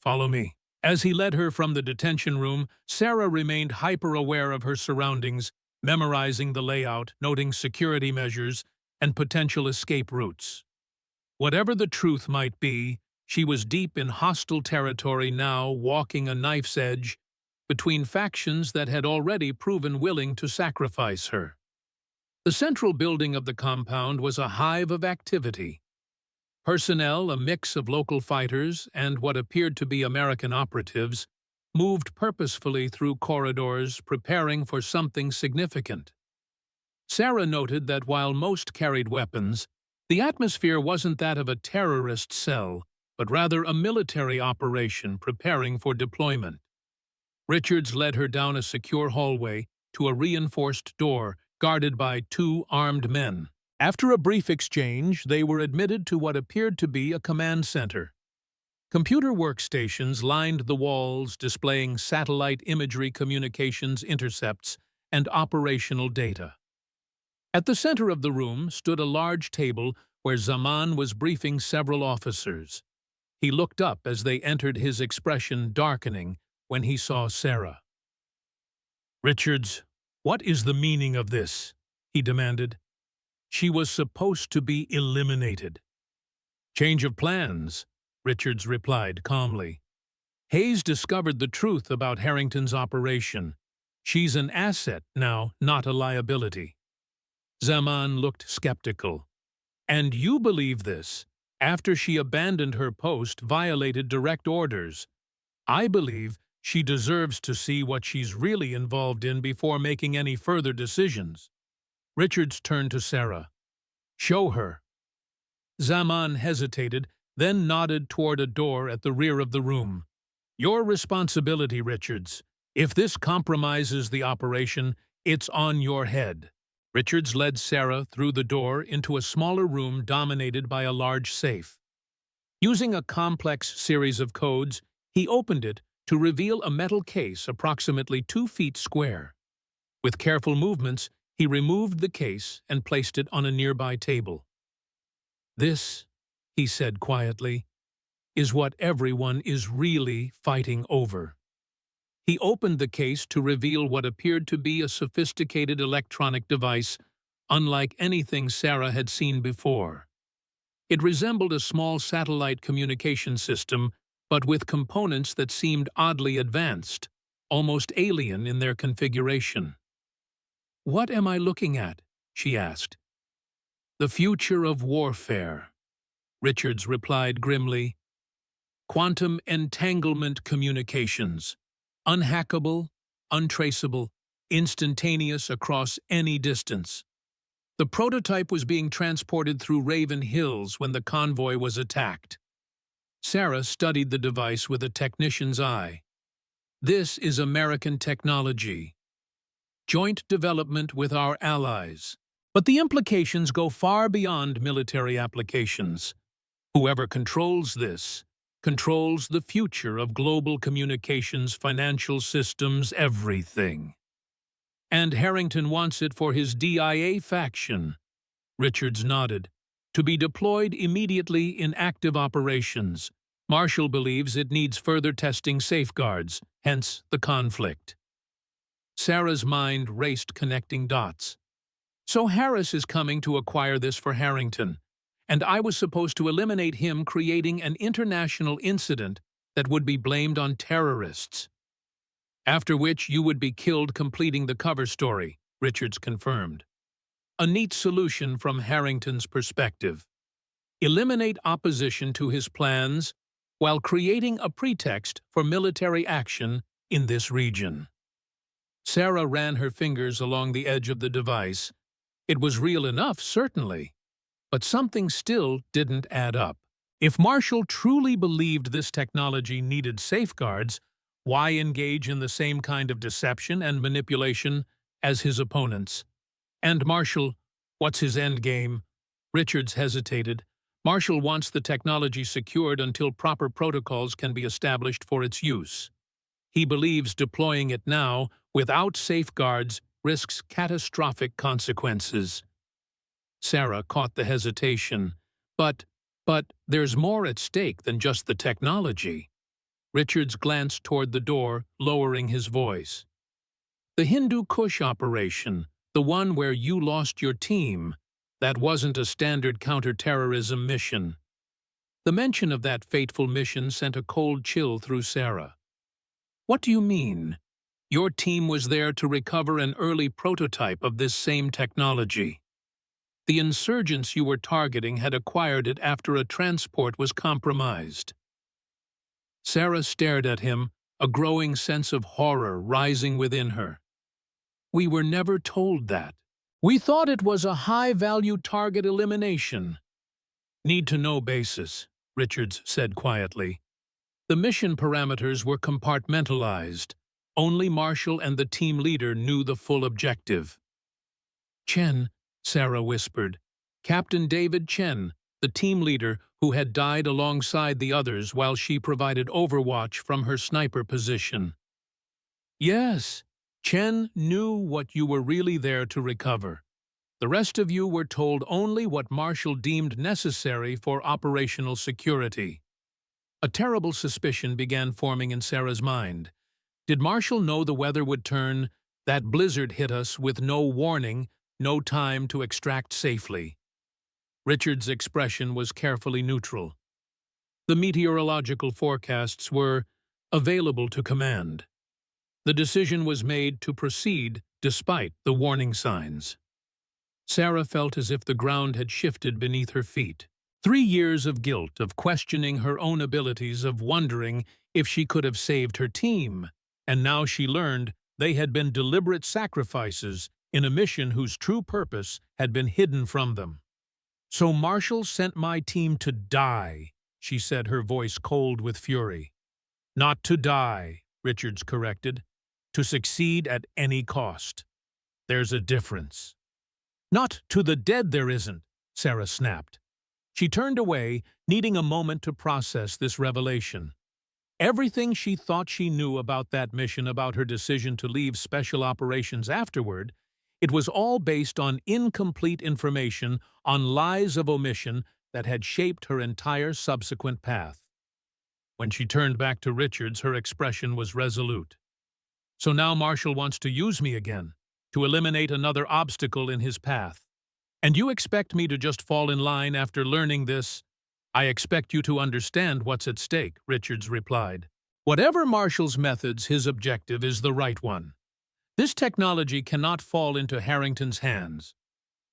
Follow me. As he led her from the detention room, Sarah remained hyper-aware of her surroundings, memorizing the layout, noting security measures, and potential escape routes. Whatever the truth might be, she was deep in hostile territory now, walking a knife's edge between factions that had already proven willing to sacrifice her. The central building of the compound was a hive of activity. Personnel, a mix of local fighters and what appeared to be American operatives, moved purposefully through corridors, preparing for something significant. Sarah noted that while most carried weapons, the atmosphere wasn't that of a terrorist cell, but rather a military operation preparing for deployment. Richards led her down a secure hallway to a reinforced door guarded by 2 armed men. After a brief exchange, they were admitted to what appeared to be a command center. Computer workstations lined the walls, displaying satellite imagery communications intercepts and operational data. At the center of the room stood a large table where Zaman was briefing several officers. He looked up as they entered, his expression darkening when he saw Sarah. "Richards, what is the meaning of this?" he demanded. "She was supposed to be eliminated." "Change of plans," Richards replied calmly. "Hayes discovered the truth about Harrington's operation. She's an asset now, not a liability." Zaman looked skeptical. "And you believe this, after she abandoned her post, violated direct orders? I believe she deserves to see what she's really involved in before making any further decisions." Richards turned to Sarah. "Show her." Zaman hesitated, then nodded toward a door at the rear of the room. "Your responsibility, Richards. If this compromises the operation, it's on your head." Richards led Sarah through the door into a smaller room dominated by a large safe. Using a complex series of codes, he opened it to reveal a metal case approximately 2 feet square. With careful movements, he removed the case and placed it on a nearby table. "This," he said quietly, "is what everyone is really fighting over." He opened the case to reveal what appeared to be a sophisticated electronic device, unlike anything Sarah had seen before. It resembled a small satellite communication system, but with components that seemed oddly advanced, almost alien in their configuration. "What am I looking at?" she asked. "The future of warfare," Richards replied grimly. "Quantum entanglement communications. Unhackable, untraceable, instantaneous across any distance. The prototype was being transported through Raven Hills when the convoy was attacked." Sarah studied the device with a technician's eye. "This is American technology. Joint development with our allies. But the implications go far beyond military applications. Whoever controls this controls the future of global communications, financial systems, everything. And Harrington wants it for his DIA faction." Richards nodded. "To be deployed immediately in active operations. Marshall believes it needs further testing safeguards, hence the conflict." Sarah's mind raced, connecting dots. "So Harris is coming to acquire this for Harrington, and I was supposed to eliminate him, creating an international incident that would be blamed on terrorists. After which you would be killed completing the cover story," Richards confirmed. "A neat solution from Harrington's perspective. Eliminate opposition to his plans while creating a pretext for military action in this region." Sarah ran her fingers along the edge of the device. It was real enough, certainly, but something still didn't add up. If Marshall truly believed this technology needed safeguards, why engage in the same kind of deception and manipulation as his opponents? And Marshall, what's his endgame? Richards hesitated. Marshall wants the technology secured until proper protocols can be established for its use. He believes deploying it now, without safeguards, risks catastrophic consequences. Sarah caught the hesitation. But there's more at stake than just the technology." Richards glanced toward the door, lowering his voice. "The Hindu Kush operation, the one where you lost your team, that wasn't a standard counter-terrorism mission." The mention of that fateful mission sent a cold chill through Sarah. "What do you mean? Your team was there to recover an early prototype of this same technology. The insurgents you were targeting had acquired it after a transport was compromised." Sarah stared at him, a growing sense of horror rising within her. We were never told that. We thought it was a high-value target elimination. Need-to-know basis, Richards said quietly. The mission parameters were compartmentalized. Only Marshall and the team leader knew the full objective. Chen, Sarah whispered. Captain David Chen, the team leader who had died alongside the others while she provided overwatch from her sniper position. Yes, Chen knew what you were really there to recover. The rest of you were told only what Marshall deemed necessary for operational security. A terrible suspicion began forming in Sarah's mind. Did Marshall know the weather would turn? That blizzard hit us with no warning, no time to extract safely. Richard's expression was carefully neutral. The meteorological forecasts were available to command. The decision was made to proceed despite the warning signs. Sarah felt as if the ground had shifted beneath her feet. 3 years of guilt, of questioning her own abilities, of wondering if she could have saved her team. And now she learned they had been deliberate sacrifices in a mission whose true purpose had been hidden from them. So Marshall sent my team to die, she said, her voice cold with fury. Not to die, Richards corrected. To succeed at any cost. There's a difference. Not to the dead there isn't, Sarah snapped. She turned away, needing a moment to process this revelation. Everything she thought she knew about that mission, about her decision to leave Special Operations afterward, it was all based on incomplete information, on lies of omission that had shaped her entire subsequent path. When she turned back to Richards, her expression was resolute. So now Marshall wants to use me again, to eliminate another obstacle in his path. And you expect me to just fall in line after learning this? I expect you to understand what's at stake, Richards replied. Whatever Marshall's methods, his objective is the right one. This technology cannot fall into Harrington's hands.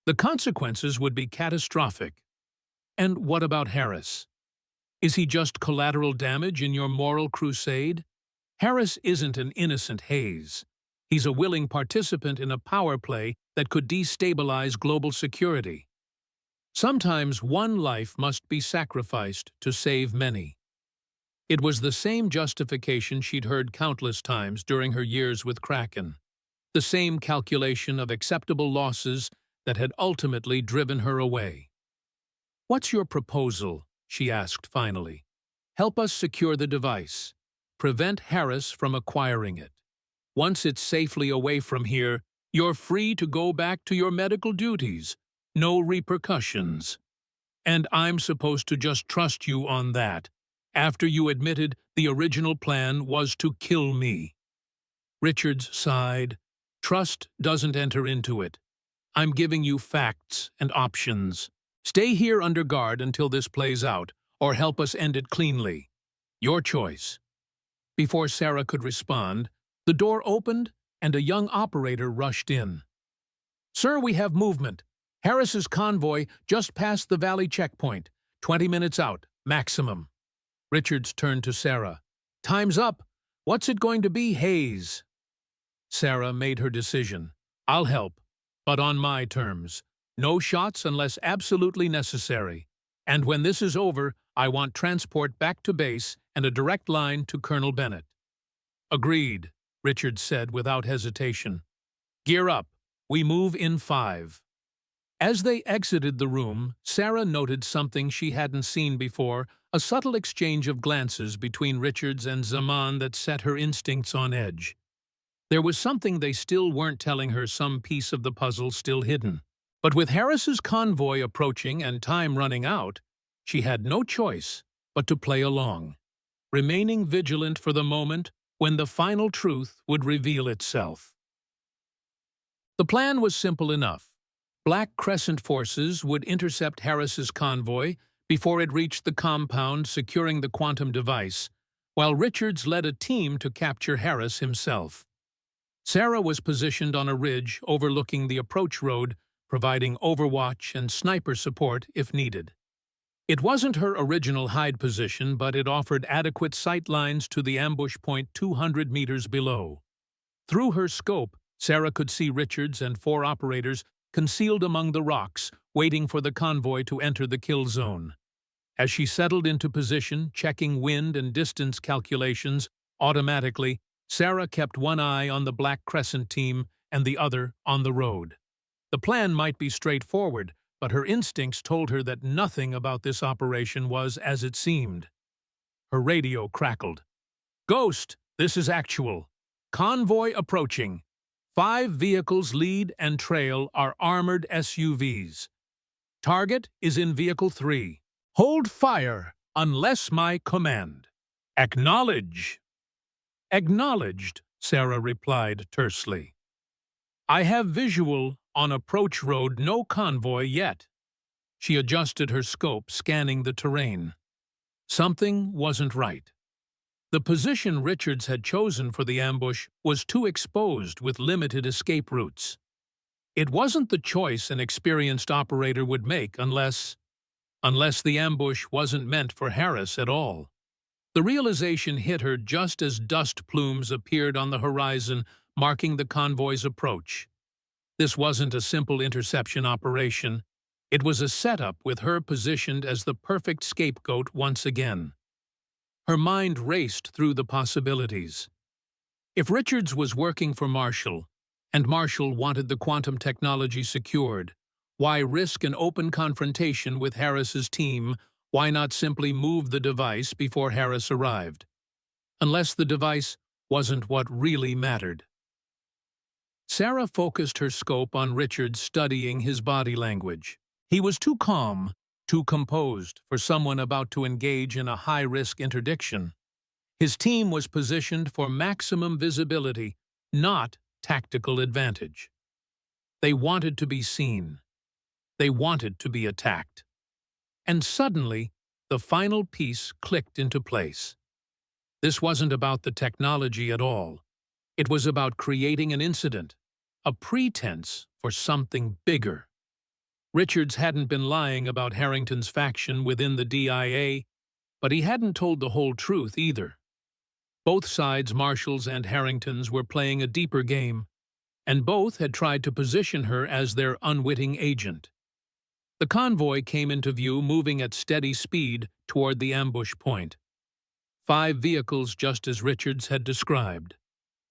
The consequences would be catastrophic. And what about Harris? Is he just collateral damage in your moral crusade? Harris isn't an innocent Hayes. He's a willing participant in a power play that could destabilize global security. Sometimes one life must be sacrificed to save many. It was the same justification she'd heard countless times during her years with Kraken. The same calculation of acceptable losses that had ultimately driven her away. What's your proposal? She asked finally. Help us secure the device. Prevent Harris from acquiring it. Once it's safely away from here, you're free to go back to your medical duties. No repercussions. And I'm supposed to just trust you on that, after you admitted the original plan was to kill me. Richards sighed. Trust doesn't enter into it. I'm giving you facts and options. Stay here under guard until this plays out, or help us end it cleanly. Your choice. Before Sarah could respond, the door opened and a young operator rushed in. Sir, we have movement. Harris's convoy just passed the valley checkpoint. 20 minutes out, maximum. Richards turned to Sarah. Time's up. What's it going to be, Hayes? Sarah made her decision. I'll help, but on my terms. No shots unless absolutely necessary. And when this is over, I want transport back to base and a direct line to Colonel Bennett. Agreed, Richards said without hesitation. Gear up. We move in 5. As they exited the room, Sarah noted something she hadn't seen before, a subtle exchange of glances between Richards and Zaman that set her instincts on edge. There was something they still weren't telling her, some piece of the puzzle still hidden. But with Harris's convoy approaching and time running out, she had no choice but to play along, remaining vigilant for the moment when the final truth would reveal itself. The plan was simple enough. Black Crescent forces would intercept Harris's convoy before it reached the compound, securing the quantum device, while Richards led a team to capture Harris himself. Sarah was positioned on a ridge overlooking the approach road, providing overwatch and sniper support if needed. It wasn't her original hide position, but it offered adequate sight lines to the ambush point 200 meters below. Through her scope, Sarah could see Richards and 4 operators concealed among the rocks, waiting for the convoy to enter the kill zone. As she settled into position, checking wind and distance calculations automatically, Sarah kept one eye on the Black Crescent team and the other on the road. The plan might be straightforward, but her instincts told her that nothing about this operation was as it seemed. Her radio crackled. "Ghost, this is actual. Convoy approaching. 5 vehicles lead and trail are armored SUVs. Target is in Vehicle 3. Hold fire unless my command. Acknowledge." "Acknowledged," Sarah replied tersely. "I have visual on approach road, no convoy yet." She adjusted her scope, scanning the terrain. Something wasn't right. The position Richards had chosen for the ambush was too exposed with limited escape routes. It wasn't the choice an experienced operator would make unless the ambush wasn't meant for Harris at all. The realization hit her just as dust plumes appeared on the horizon, marking the convoy's approach. This wasn't a simple interception operation. It was a setup with her positioned as the perfect scapegoat once again. Her mind raced through the possibilities. If Richards was working for Marshall, and Marshall wanted the quantum technology secured, why risk an open confrontation with Harris's team? Why not simply move the device before Harris arrived? Unless the device wasn't what really mattered. Sarah focused her scope on Richards, studying his body language. He was too calm, too composed for someone about to engage in a high-risk interdiction. His team was positioned for maximum visibility, not tactical advantage. They wanted to be seen. They wanted to be attacked. And suddenly, the final piece clicked into place. This wasn't about the technology at all. It was about creating an incident, a pretense for something bigger. Richards hadn't been lying about Harrington's faction within the DIA, but he hadn't told the whole truth either. Both sides, Marshall's and Harrington's, were playing a deeper game, and both had tried to position her as their unwitting agent. The convoy came into view, moving at steady speed toward the ambush point. 5 vehicles, just as Richards had described.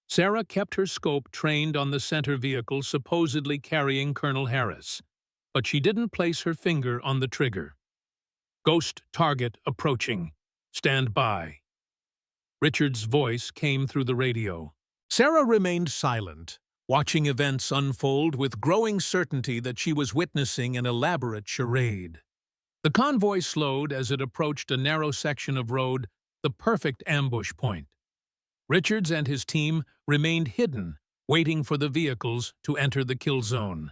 Sarah kept her scope trained on the center vehicle supposedly carrying Colonel Harris, but she didn't place her finger on the trigger. "Ghost target approaching. Stand by." Richards' voice came through the radio. Sarah remained silent, watching events unfold with growing certainty that she was witnessing an elaborate charade. The convoy slowed as it approached a narrow section of road, the perfect ambush point. Richards and his team remained hidden, waiting for the vehicles to enter the kill zone.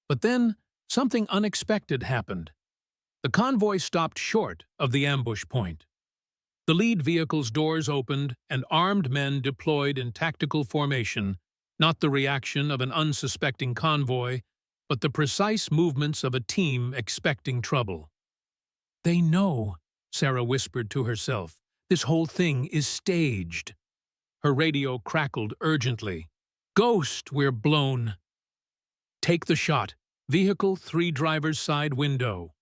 But then, something unexpected happened. The convoy stopped short of the ambush point. The lead vehicle's doors opened and armed men deployed in tactical formation, not the reaction of an unsuspecting convoy, but the precise movements of a team expecting trouble. "They know," Sarah whispered to herself. "This whole thing is staged." Her radio crackled urgently. "Ghost, we're blown." "Take the shot. Vehicle 3 driver's side window."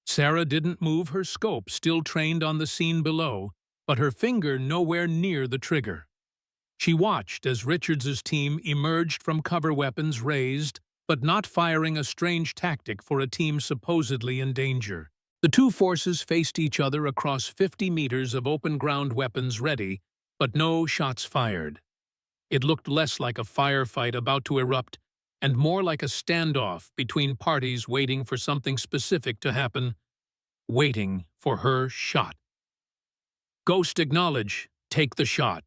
Sarah didn't move her scope, still trained on the scene below, but her finger nowhere near the trigger. She watched as Richards's team emerged from cover, weapons raised, but not firing, a strange tactic for a team supposedly in danger. The two forces faced each other across 50 meters of open ground, weapons ready, but no shots fired. It looked less like a firefight about to erupt and more like a standoff between parties waiting for something specific to happen, waiting for her shot. "Ghost, acknowledge. Take the shot."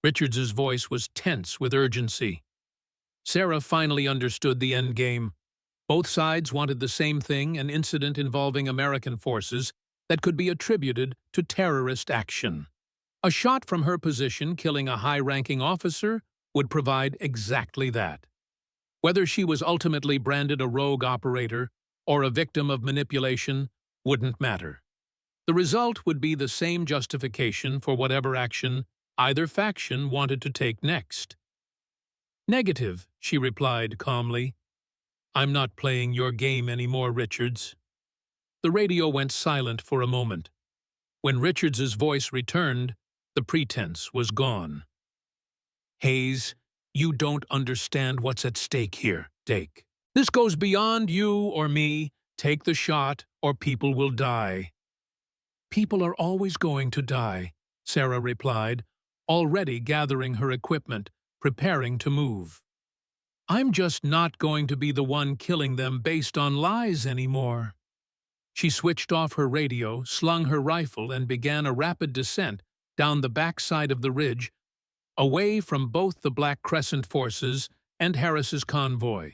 Richards's voice was tense with urgency. Sarah finally understood the endgame. Both sides wanted the same thing, an incident involving American forces that could be attributed to terrorist action. A shot from her position killing a high-ranking officer would provide exactly that. Whether she was ultimately branded a rogue operator or a victim of manipulation wouldn't matter. The result would be the same justification for whatever action either faction wanted to take next. "Negative," she replied calmly. "I'm not playing your game anymore, Richards." The radio went silent for a moment. When Richards's voice returned, the pretense was gone. "Hayes, you don't understand what's at stake here, Dake. This goes beyond you or me. Take the shot, or people will die." "People are always going to die," Sarah replied, already gathering her equipment, preparing to move. "I'm just not going to be the one killing them based on lies anymore." She switched off her radio, slung her rifle, and began a rapid descent down the backside of the ridge, away from both the Black Crescent forces and Harris's convoy.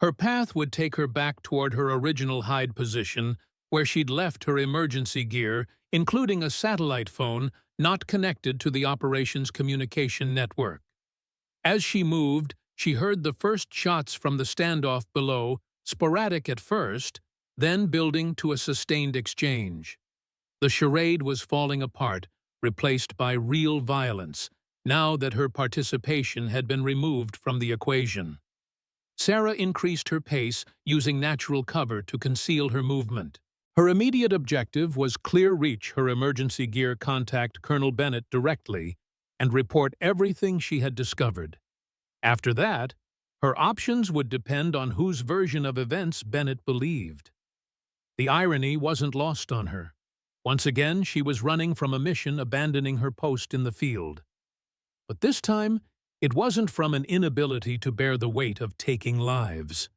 Her path would take her back toward her original hide position, where she'd left her emergency gear, including a satellite phone not connected to the operation's communication network. As she moved, she heard the first shots from the standoff below, sporadic at first, then building to a sustained exchange. The charade was falling apart, replaced by real violence, now that her participation had been removed from the equation. Sarah increased her pace, using natural cover to conceal her movement. Her immediate objective was clear reach her emergency gear, contact Colonel Bennett directly, and report everything she had discovered. After that, her options would depend on whose version of events Bennett believed. The irony wasn't lost on her. Once again, she was running from a mission, abandoning her post in the field. But this time, it wasn't from an inability to bear the weight of taking lives.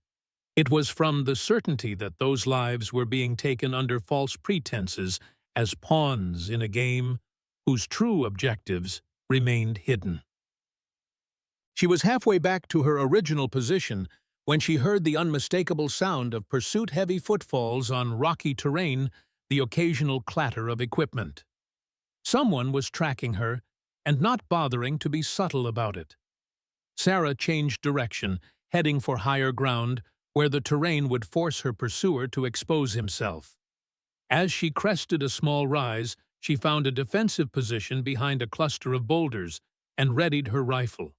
It was from the certainty that those lives were being taken under false pretenses as pawns in a game whose true objectives remained hidden. She was halfway back to her original position when she heard the unmistakable sound of pursuit-heavy footfalls on rocky terrain, the occasional clatter of equipment. Someone was tracking her and not bothering to be subtle about it. Sarah changed direction, heading for higher ground, where the terrain would force her pursuer to expose himself. As she crested a small rise, she found a defensive position behind a cluster of boulders and readied her rifle.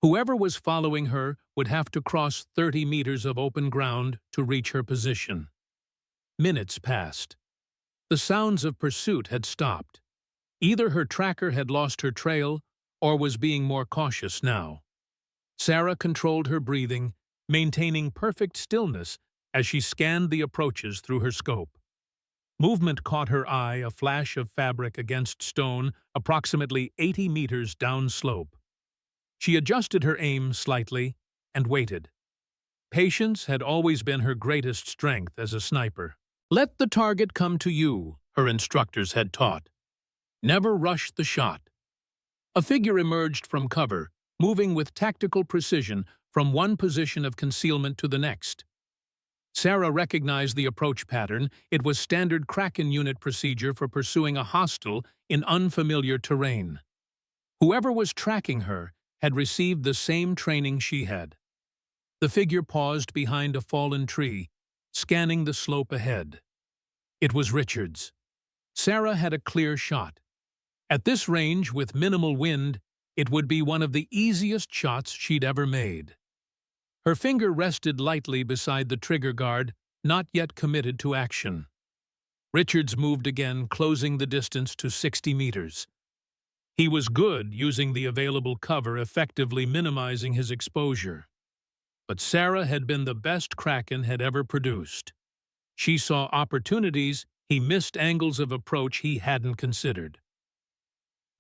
Whoever was following her would have to cross 30 meters of open ground to reach her position. Minutes passed. The sounds of pursuit had stopped. Either her tracker had lost her trail or was being more cautious now. Sarah controlled her breathing, maintaining perfect stillness as she scanned the approaches through her scope. Movement caught her eye, a flash of fabric against stone, approximately 80 meters downslope. She adjusted her aim slightly and waited. Patience had always been her greatest strength as a sniper. "Let the target come to you," her instructors had taught. "Never rush the shot." A figure emerged from cover, moving with tactical precision from one position of concealment to the next. Sarah recognized the approach pattern. It was standard Kraken unit procedure for pursuing a hostile in unfamiliar terrain. Whoever was tracking her had received the same training she had. The figure paused behind a fallen tree, scanning the slope ahead. It was Richards. Sarah had a clear shot. At this range, with minimal wind, it would be one of the easiest shots she'd ever made. Her finger rested lightly beside the trigger guard, not yet committed to action. Richards moved again, closing the distance to 60 meters. He was good, using the available cover, effectively minimizing his exposure. But Sarah had been the best Kraken had ever produced. She saw opportunities, he missed angles of approach he hadn't considered.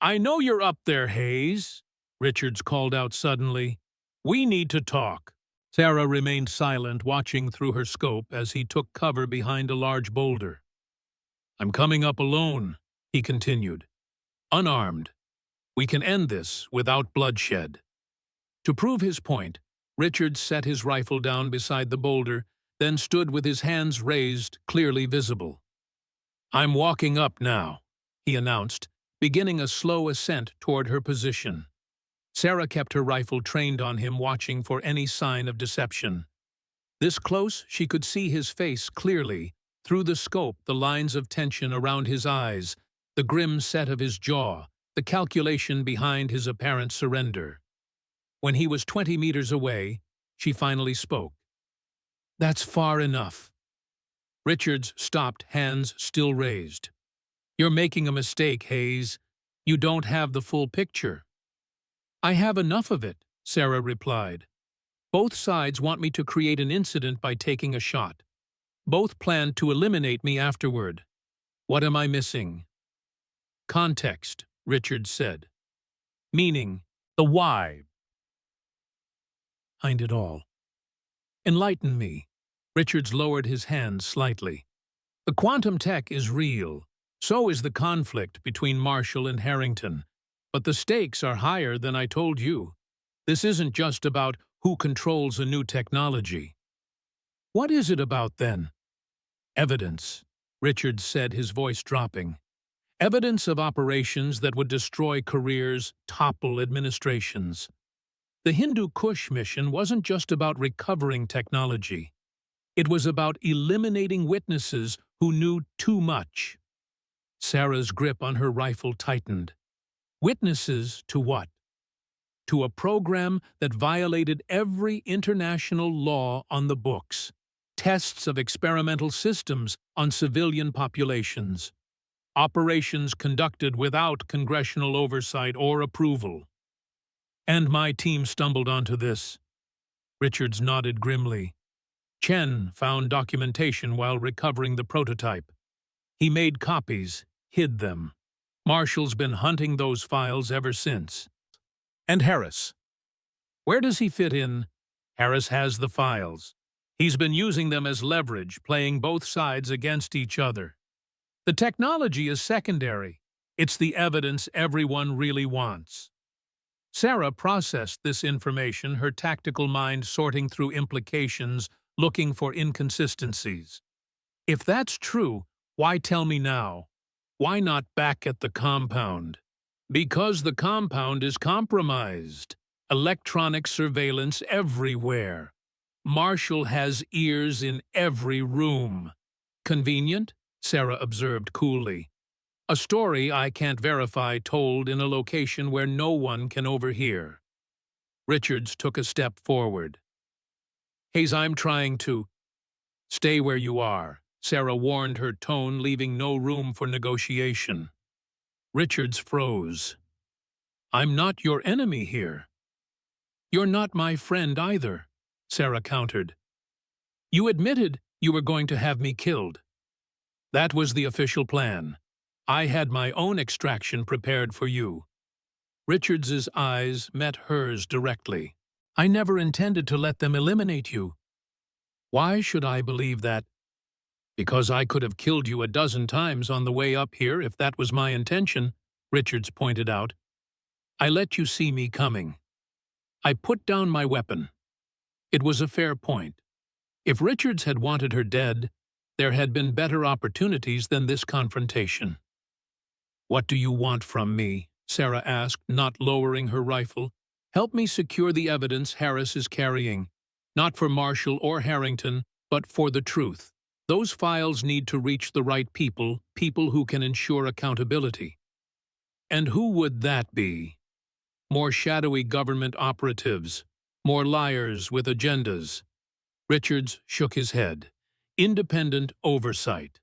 "I know you're up there, Hayes," Richards called out suddenly. "We need to talk." Sarah remained silent, watching through her scope as he took cover behind a large boulder. "I'm coming up alone," he continued. "Unarmed. We can end this without bloodshed." To prove his point, Richards set his rifle down beside the boulder, then stood with his hands raised, clearly visible. "I'm walking up now," he announced, beginning a slow ascent toward her position. Sarah kept her rifle trained on him, watching for any sign of deception. This close, she could see his face clearly, Through the scope, the lines of tension around his eyes, the grim set of his jaw, the calculation behind his apparent surrender. When he was 20 meters away, she finally spoke. "That's far enough." Richards stopped, hands still raised. "You're making a mistake, Hayes. You don't have the full picture." "I have enough of it," Sarah replied. "Both sides want me to create an incident by taking a shot. Both plan to eliminate me afterward. What am I missing?" "Context," Richards said. "Meaning, the why behind it all. Enlighten me." Richards lowered his hands slightly. "The quantum tech is real. So is the conflict between Marshall and Harrington. But the stakes are higher than I told you. This isn't just about who controls a new technology." "What is it about, then?" "Evidence," Richards said, his voice dropping. "Evidence of operations that would destroy careers, topple administrations. The Hindu Kush mission wasn't just about recovering technology. It was about eliminating witnesses who knew too much." Sarah's grip on her rifle tightened. Witnesses to what? To a program that violated every international law on the books. Tests of experimental systems on civilian populations. Operations conducted without congressional oversight or approval. "And my team stumbled onto this." Richards nodded grimly. "Chen found documentation while recovering the prototype. He made copies, hid them. Marshall's been hunting those files ever since." "And Harris? Where does he fit in?" "Harris has the files. He's been using them as leverage, playing both sides against each other. The technology is secondary. It's the evidence everyone really wants." Sarah processed this information, her tactical mind sorting through implications, looking for inconsistencies. "If that's true, why tell me now? Why not back at the compound?" "Because the compound is compromised. Electronic surveillance everywhere. Marshall has ears in every room." "Convenient?" Sarah observed coolly. "A story I can't verify told in a location where no one can overhear." Richards took a step forward. "Hayes, I'm trying to—" "Stay where you are," Sarah warned, her tone leaving no room for negotiation. Richards froze. "I'm not your enemy here." "You're not my friend either," Sarah countered. "You admitted you were going to have me killed." "That was the official plan. I had my own extraction prepared for you." Richards's eyes met hers directly. "I never intended to let them eliminate you." "Why should I believe that?" "Because I could have killed you a dozen times on the way up here if that was my intention," Richards pointed out. "I let you see me coming. I put down my weapon." It was a fair point. If Richards had wanted her dead, there had been better opportunities than this confrontation. "What do you want from me?" Sarah asked, not lowering her rifle. "Help me secure the evidence Harris is carrying. Not for Marshall or Harrington, but for the truth. Those files need to reach the right people, people who can ensure accountability." "And who would that be?" "More shadowy government operatives. More liars with agendas." Richards shook his head. "Independent oversight.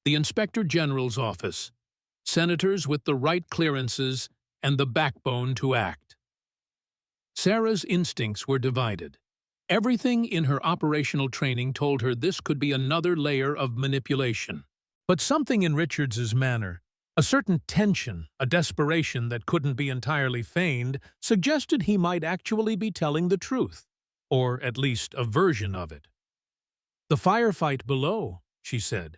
The Inspector General's office. Senators with the right clearances and the backbone to act." Sarah's instincts were divided. Everything in her operational training told her this could be another layer of manipulation. But something in Richards's manner, a certain tension, a desperation that couldn't be entirely feigned, suggested he might actually be telling the truth, or at least a version of it. "The firefight below," she said.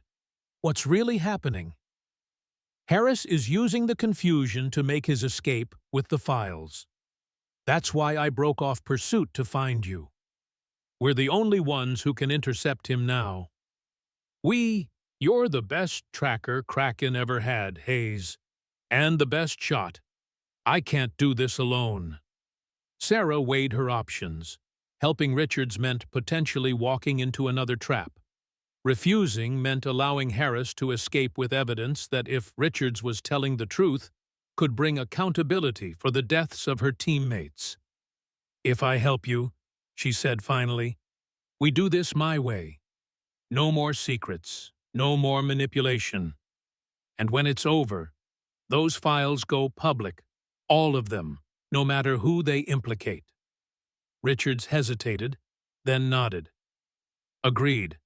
"What's really happening?" "Harris is using the confusion to make his escape with the files. That's why I broke off pursuit to find you. We're the only ones who can intercept him now." "You're the best tracker Kraken ever had, Hayes. And the best shot. I can't do this alone." Sarah weighed her options. Helping Richards meant potentially walking into another trap. Refusing meant allowing Harris to escape with evidence that, if Richards was telling the truth, could bring accountability for the deaths of her teammates. "If I help you," she said finally, "we do this my way. No more secrets, no more manipulation. And when it's over, those files go public, all of them, no matter who they implicate." Richards hesitated, then nodded. "Agreed.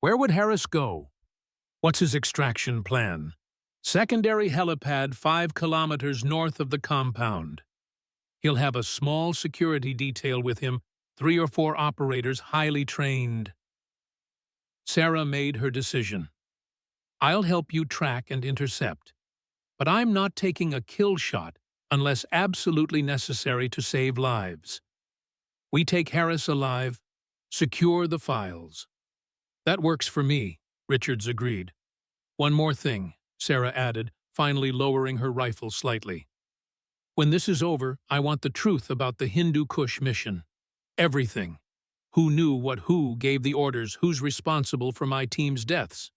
Where would Harris go? What's his extraction plan?" "Secondary helipad 5 kilometers north of the compound. He'll have a small security detail with him, 3 or 4 operators highly trained." Sarah made her decision. "I'll help you track and intercept, but I'm not taking a kill shot unless absolutely necessary to save lives. We take Harris alive, secure the files." "That works for me," Richards agreed. "One more thing," Sarah added, finally lowering her rifle slightly. "When this is over, I want the truth about the Hindu Kush mission. Everything. Who knew what, who gave the orders, who's responsible for my team's deaths."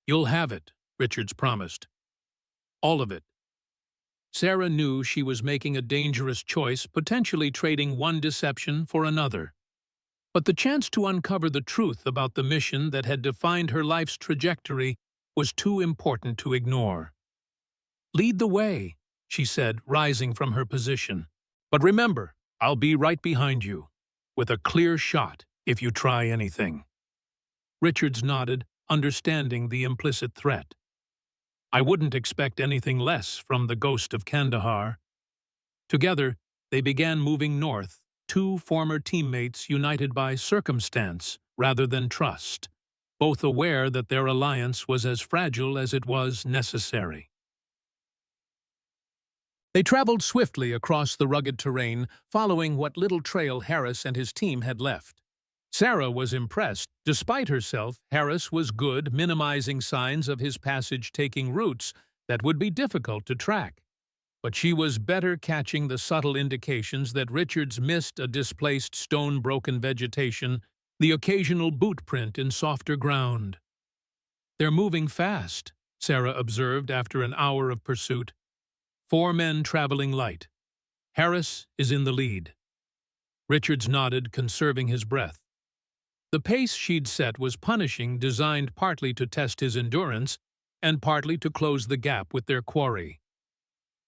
"You'll have it," Richards promised. "All of it." Sarah knew she was making a dangerous choice, potentially trading one deception for another. But the chance to uncover the truth about the mission that had defined her life's trajectory was too important to ignore. "Lead the way," she said, rising from her position. "But remember, I'll be right behind you, with a clear shot if you try anything." Richards nodded, understanding the implicit threat. "I wouldn't expect anything less from the ghost of Kandahar." Together, they began moving north, 2 former teammates united by circumstance rather than trust, both aware that their alliance was as fragile as it was necessary. They traveled swiftly across the rugged terrain, following what little trail Harris and his team had left. Sarah was impressed. Despite herself, Harris was good, minimizing signs of his passage taking routes that would be difficult to track. But she was better catching the subtle indications that Richards missed a displaced stone-broken vegetation, the occasional boot print in softer ground. "They're moving fast," Sarah observed after an hour of pursuit. 4 men traveling light. Harris is in the lead. Richards nodded, conserving his breath. The pace she'd set was punishing, designed partly to test his endurance and partly to close the gap with their quarry.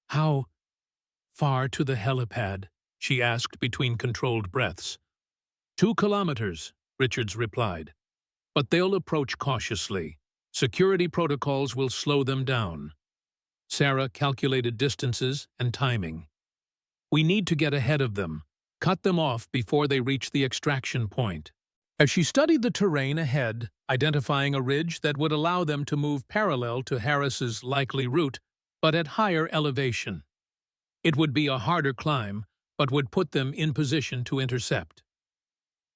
"How far to the helipad?" she asked between controlled breaths. 2 kilometers, Richards replied. "But they'll approach cautiously. Security protocols will slow them down." Sarah calculated distances and timing. "We need to get ahead of them, cut them off before they reach the extraction point." As she studied the terrain ahead, identifying a ridge that would allow them to move parallel to Harris's likely route, but at higher elevation. It would be a harder climb, but would put them in position to intercept.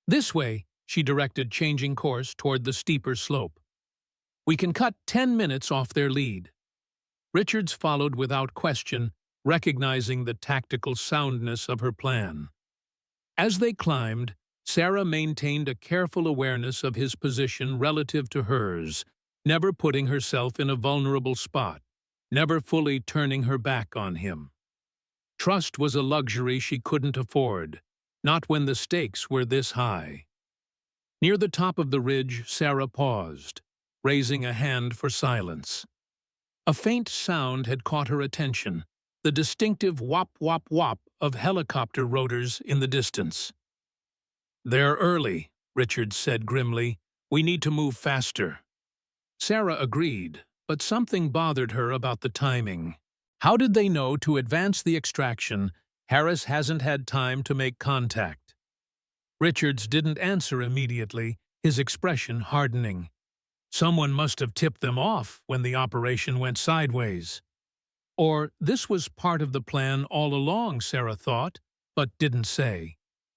"This way," she directed, changing course toward the steeper slope. "We can cut 10 minutes off their lead." Richards followed without question, recognizing the tactical soundness of her plan. As they climbed, Sarah maintained a careful awareness of his position relative to hers, never putting herself in a vulnerable spot, never fully turning her back on him. Trust was a luxury she couldn't afford, not when the stakes were this high. Near the top of the ridge, Sarah paused, raising a hand for silence. A faint sound had caught her attention, the distinctive whop-whop-whop of helicopter rotors in the distance. "They're early," Richards said grimly. "We need to move faster." Sarah agreed, but something bothered her about the timing. How did they know to advance the extraction, Harris hasn't had time to make contact? Richards didn't answer immediately, his expression hardening. Someone must have tipped them off when the operation went sideways. Or this was part of the plan all along, Sarah thought, but didn't say.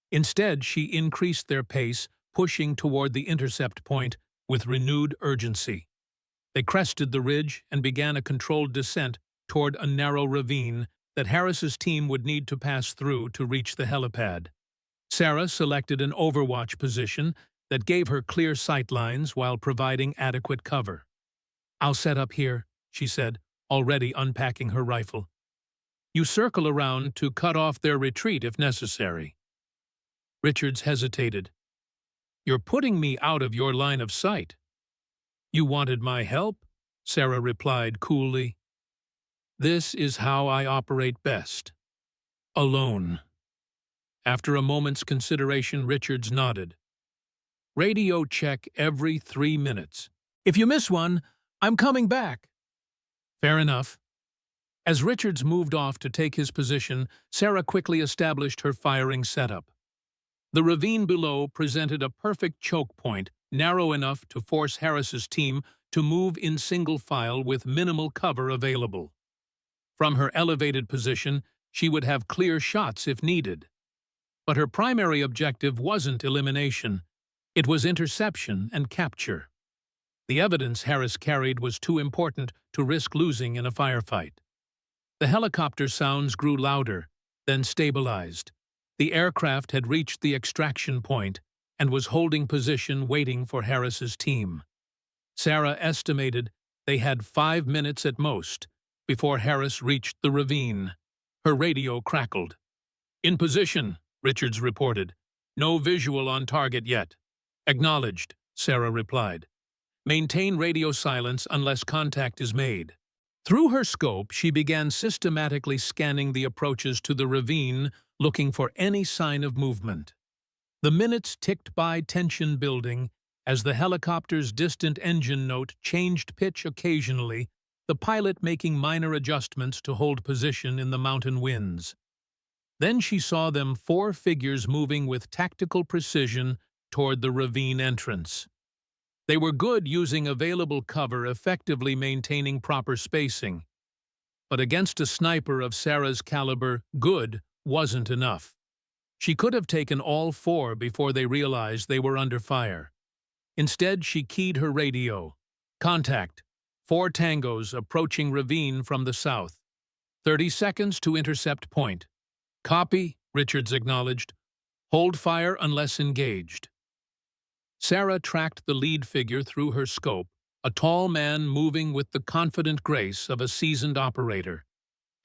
Instead, she increased their pace, pushing toward the intercept point with renewed urgency. They crested the ridge and began a controlled descent toward a narrow ravine that Harris's team would need to pass through to reach the helipad. Sarah selected an overwatch position, that gave her clear sight lines while providing adequate cover. "I'll set up here," she said, already unpacking her rifle. "You circle around to cut off their retreat if necessary." Richards hesitated. "You're putting me out of your line of sight." "You wanted my help?" Sarah replied coolly. "This is how I operate best. Alone." After a moment's consideration, Richards nodded. "Radio check every 3 minutes. If you miss one, I'm coming back." "Fair enough." As Richards moved off to take his position, Sarah quickly established her firing setup. The ravine below presented a perfect choke point, narrow enough to force Harris's team to move in single file with minimal cover available. From her elevated position, she would have clear shots if needed. But her primary objective wasn't elimination. It was interception and capture. The evidence Harris carried was too important to risk losing in a firefight. The helicopter sounds grew louder, then stabilized. The aircraft had reached the extraction point and was holding position waiting for Harris's team. Sarah estimated they had 5 minutes at most before Harris reached the ravine. Her radio crackled. "In position," Richards reported. "No visual on target yet." "Acknowledged," Sarah replied. "Maintain radio silence unless contact is made." Through her scope, she began systematically scanning the approaches to the ravine, looking for any sign of movement. The minutes ticked by, tension building. As the helicopter's distant engine note changed pitch occasionally, the pilot making minor adjustments to hold position in the mountain winds. Then she saw them 4 figures moving with tactical precision toward the ravine entrance. They were good using available cover, effectively maintaining proper spacing. But against a sniper of Sarah's caliber, good wasn't enough. She could have taken all 4 before they realized they were under fire. Instead, she keyed her radio. "Contact. 4 tangos approaching ravine from the south. 30 seconds to intercept point." "Copy," Richards acknowledged. "Hold fire unless engaged." Sarah tracked the lead figure through her scope, a tall man moving with the confident grace of a seasoned operator.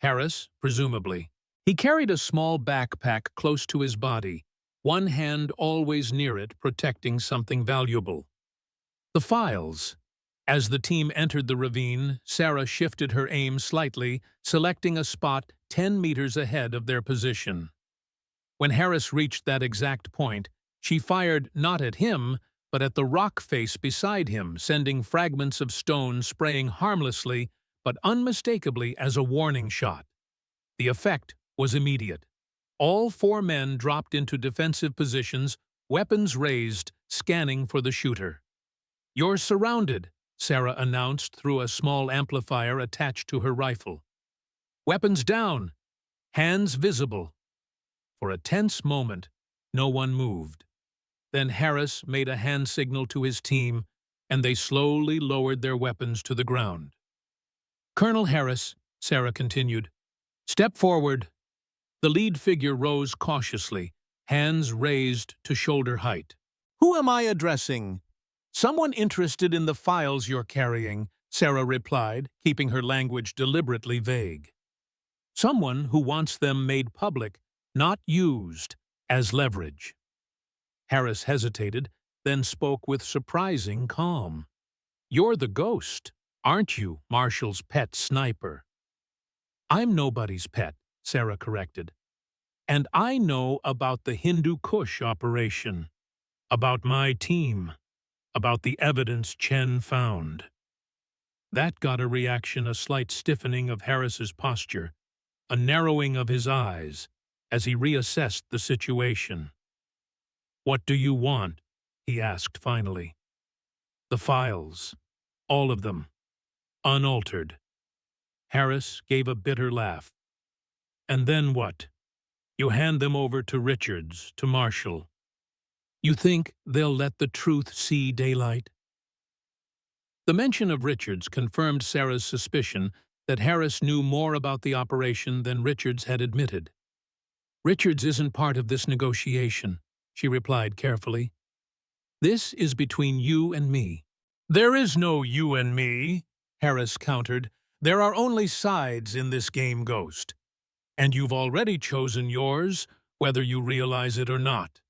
Harris, presumably. He carried a small backpack close to his body, one hand always near it, protecting something valuable. The files. As the team entered the ravine, Sarah shifted her aim slightly, selecting a spot 10 meters ahead of their position. When Harris reached that exact point, she fired not at him, but at the rock face beside him, sending fragments of stone spraying harmlessly but unmistakably as a warning shot. The effect was immediate. All 4 men dropped into defensive positions, weapons raised, scanning for the shooter. "You're surrounded," Sarah announced through a small amplifier attached to her rifle. "Weapons down, hands visible." For a tense moment, no one moved. Then Harris made a hand signal to his team, and they slowly lowered their weapons to the ground. "Colonel Harris," Sarah continued, "step forward." The lead figure rose cautiously, hands raised to shoulder height. "Who am I addressing?" "Someone interested in the files you're carrying," Sarah replied, keeping her language deliberately vague. "Someone who wants them made public, not used, as leverage." Harris hesitated, then spoke with surprising calm. "You're the ghost, aren't you, Marshall's pet sniper?" "I'm nobody's pet," Sarah corrected. "And I know about the Hindu Kush operation, about my team, about the evidence Chen found." That got a reaction, a slight stiffening of Harris's posture, a narrowing of his eyes, as he reassessed the situation. "What do you want?" he asked finally. "The files. All of them. Unaltered." Harris gave a bitter laugh. "And then what? You hand them over to Richards, to Marshall. You think they'll let the truth see daylight?" The mention of Richards confirmed Sarah's suspicion that Harris knew more about the operation than Richards had admitted. "Richards isn't part of this negotiation," she replied carefully. This is between you and me." "There is no you and me," Harris countered. "There are only sides in this game, Ghost. And you've already chosen yours, whether you realize it or not."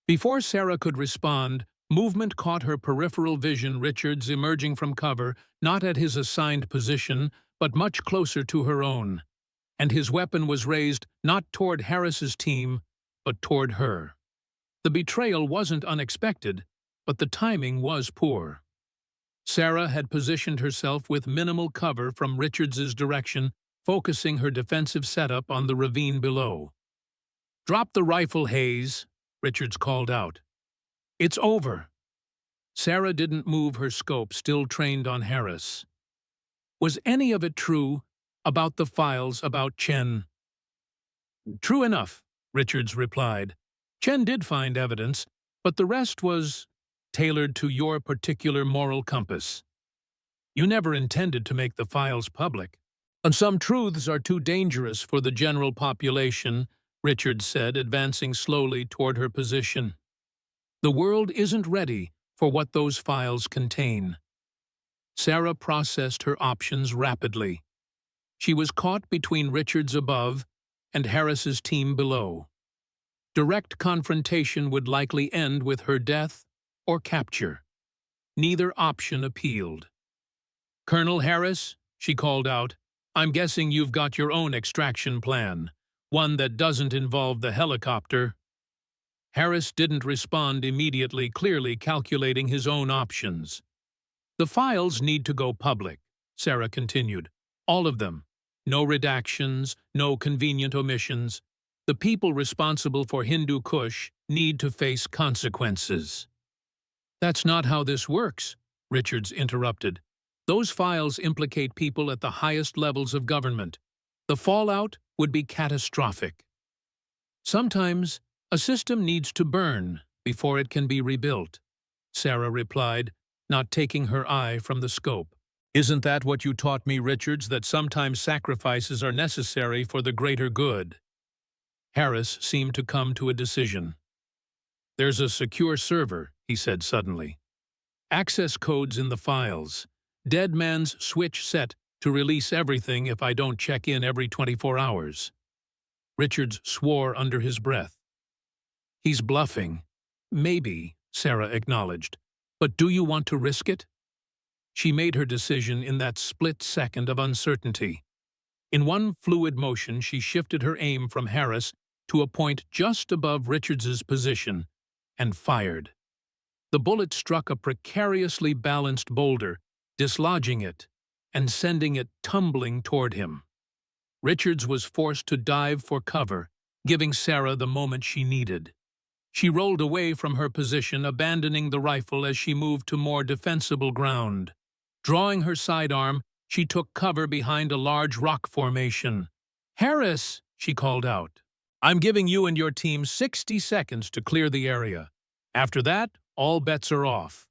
Before Sarah could respond, movement caught her peripheral vision. Richards emerging from cover, not at his assigned position, but much closer to her own. And his weapon was raised not toward Harris's team, but toward her. The betrayal wasn't unexpected, but the timing was poor. Sarah had positioned herself with minimal cover from Richards's direction, focusing her defensive setup on the ravine below. "Drop the rifle, Hayes," Richards called out. "It's over." Sarah didn't move her scope, still trained on Harris. "Was any of it true? About the files, about Chen?" "True enough," Richards replied. "Chen did find evidence, but the rest was tailored to your particular moral compass. You never intended to make the files public. And some truths are too dangerous for the general population," Richards said, advancing slowly toward her position. "The world isn't ready for what those files contain." Sarah processed her options rapidly. She was caught between Richards above and Harris's team below. Direct confrontation would likely end with her death or capture. Neither option appealed. "Colonel Harris," she called out, "I'm guessing you've got your own extraction plan, one that doesn't involve the helicopter." Harris didn't respond immediately, clearly calculating his own options. "The files need to go public," Sarah continued. "All of them. No redactions, no convenient omissions. The people responsible for Hindu Kush need to face consequences." "That's not how this works," Richards interrupted. "Those files implicate people at the highest levels of government. The fallout would be catastrophic." "Sometimes a system needs to burn before it can be rebuilt," Sarah replied, not taking her eye from the scope. "Isn't that what you taught me, Richards, that sometimes sacrifices are necessary for the greater good?" Harris seemed to come to a decision. "There's a secure server," he said suddenly. "Access codes in the files. Dead man's switch set to release everything if I don't check in every 24 hours. Richards swore under his breath. "He's bluffing." "Maybe," Sarah acknowledged. "But do you want to risk it?" She made her decision in that split second of uncertainty. In one fluid motion, she shifted her aim from Harris to a point just above Richards's position and fired. The bullet struck a precariously balanced boulder, dislodging it and sending it tumbling toward him. Richards was forced to dive for cover, giving Sarah the moment she needed. She rolled away from her position, abandoning the rifle as she moved to more defensible ground. Drawing her sidearm, she took cover behind a large rock formation. "Harris," she called out, "I'm giving you and your team 60 seconds to clear the area. After that, all bets are off."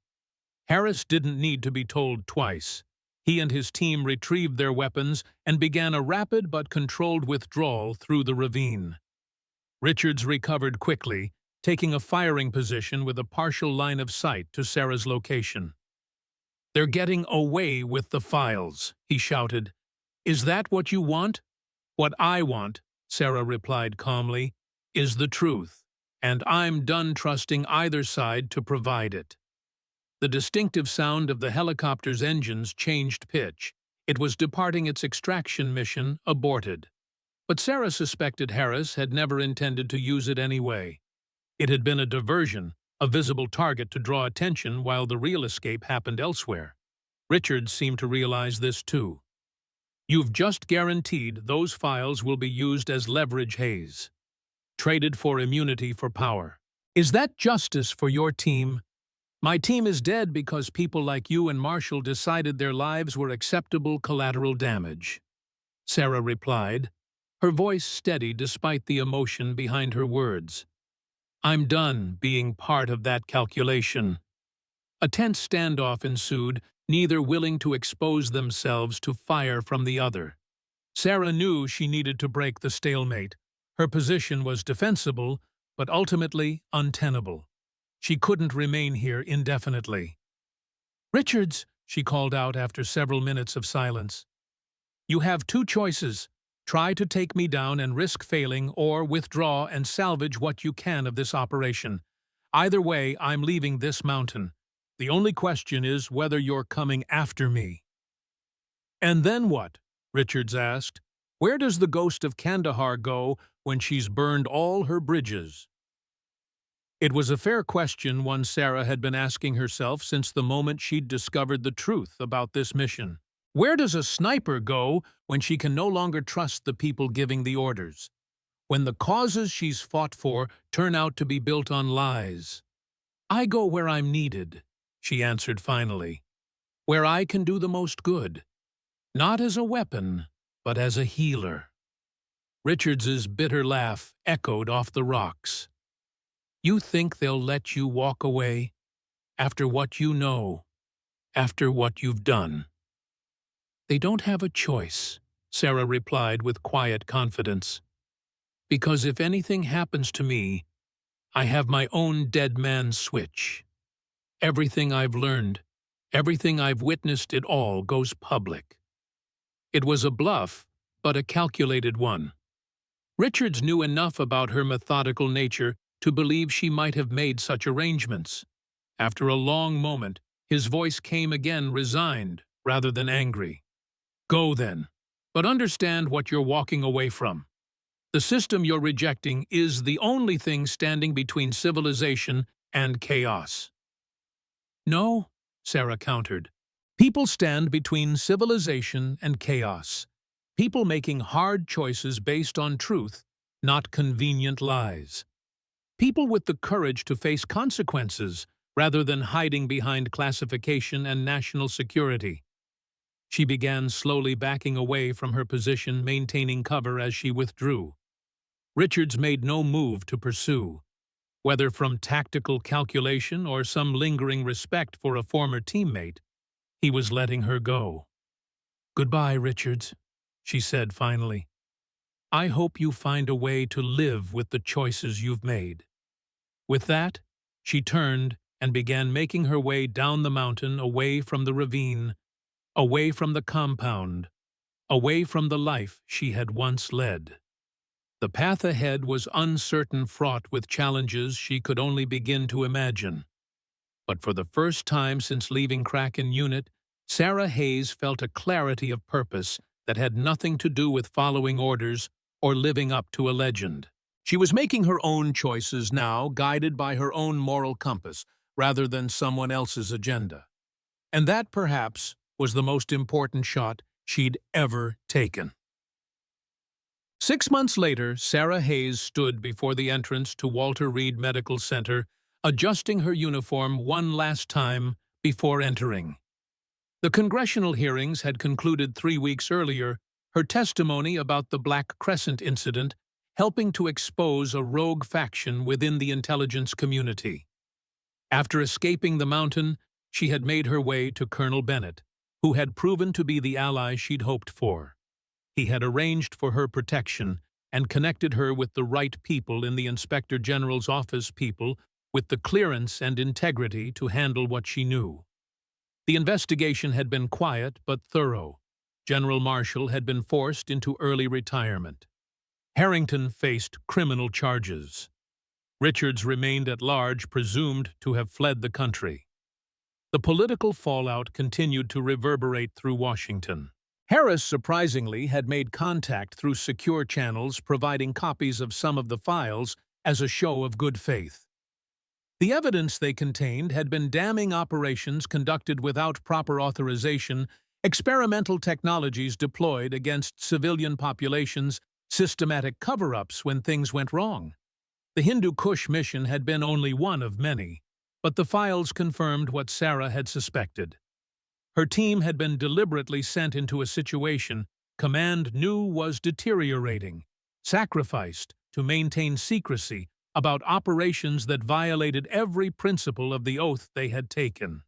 Harris didn't need to be told twice. He and his team retrieved their weapons and began a rapid but controlled withdrawal through the ravine. Richards recovered quickly, taking a firing position with a partial line of sight to Sarah's location. "They're getting away with the files," he shouted. "Is that what you want?" "What I want," Sarah replied calmly, "is the truth, and I'm done trusting either side to provide it." The distinctive sound of the helicopter's engines changed pitch. It was departing its extraction mission, aborted. But Sarah suspected Harris had never intended to use it anyway. It had been a diversion, a visible target to draw attention while the real escape happened elsewhere. Richards seemed to realize this too. "You've just guaranteed those files will be used as leverage, Hayes. Traded for immunity for power. Is that justice for your team?" "My team is dead because people like you and Marshall decided their lives were acceptable collateral damage," Sarah replied, her voice steady despite the emotion behind her words. "I'm done being part of that calculation." A tense standoff ensued, neither willing to expose themselves to fire from the other. Sarah knew she needed to break the stalemate. Her position was defensible, but ultimately untenable. She couldn't remain here indefinitely. "Richards," she called out after several minutes of silence, "you have two choices. Try to take me down and risk failing, or withdraw and salvage what you can of this operation. Either way, I'm leaving this mountain. The only question is whether you're coming after me." "And then what?" Richards asked. "Where does the ghost of Kandahar go when she's burned all her bridges?" It was a fair question, one Sarah had been asking herself since the moment she'd discovered the truth about this mission. Where does a sniper go when she can no longer trust the people giving the orders? When the causes she's fought for turn out to be built on lies? "I go where I'm needed," she answered finally. "Where I can do the most good. Not as a weapon, but as a healer." Richards's bitter laugh echoed off the rocks. "You think they'll let you walk away? After what you know, after what you've done?" "They don't have a choice," Sarah replied with quiet confidence. "Because if anything happens to me, I have my own dead man switch. Everything I've learned, everything I've witnessed, it all goes public." It was a bluff, but a calculated one. Richards knew enough about her methodical nature to believe she might have made such arrangements. After a long moment, his voice came again, resigned rather than angry. "Go then, but understand what you're walking away from. The system you're rejecting is the only thing standing between civilization and chaos." "No," Sarah countered. "People stand between civilization and chaos. People making hard choices based on truth, not convenient lies. People with the courage to face consequences rather than hiding behind classification and national security." She began slowly backing away from her position, maintaining cover as she withdrew. Richards made no move to pursue. Whether from tactical calculation or some lingering respect for a former teammate, he was letting her go. "Goodbye, Richards," she said finally. "I hope you find a way to live with the choices you've made." With that, she turned and began making her way down the mountain, away from the ravine, away from the compound, away from the life she had once led. The path ahead was uncertain, fraught with challenges she could only begin to imagine. But for the first time since leaving Kraken Unit, Sarah Hayes felt a clarity of purpose that had nothing to do with following orders or living up to a legend. She was making her own choices now, guided by her own moral compass, rather than someone else's agenda. And that, perhaps, was the most important shot she'd ever taken. 6 months later, Sarah Hayes stood before the entrance to Walter Reed Medical Center, adjusting her uniform one last time before entering. The congressional hearings had concluded 3 weeks earlier, her testimony about the Black Crescent incident helping to expose a rogue faction within the intelligence community. After escaping the mountain, she had made her way to Colonel Bennett, who had proven to be the ally she'd hoped for. He had arranged for her protection and connected her with the right people in the Inspector General's office, people with the clearance and integrity to handle what she knew. The investigation had been quiet but thorough. General Marshall had been forced into early retirement. Harrington faced criminal charges. Richards remained at large, presumed to have fled the country. The political fallout continued to reverberate through Washington. Harris, surprisingly, had made contact through secure channels, providing copies of some of the files as a show of good faith. The evidence they contained had been damning operations conducted without proper authorization, experimental technologies deployed against civilian populations, systematic cover-ups when things went wrong. The Hindu Kush mission had been only one of many, but the files confirmed what Sarah had suspected. Her team had been deliberately sent into a situation command knew was deteriorating, sacrificed to maintain secrecy about operations that violated every principle of the oath they had taken.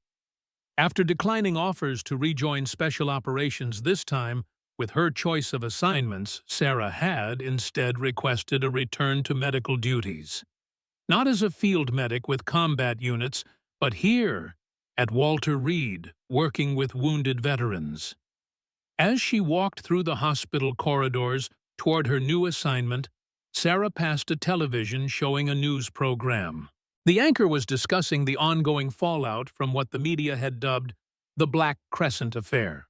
After declining offers to rejoin Special Operations this time, with her choice of assignments, Sarah had instead requested a return to medical duties. Not as a field medic with combat units, but here, at Walter Reed, working with wounded veterans. As she walked through the hospital corridors toward her new assignment, Sarah passed a television showing a news program. The anchor was discussing the ongoing fallout from what the media had dubbed the Black Crescent Affair.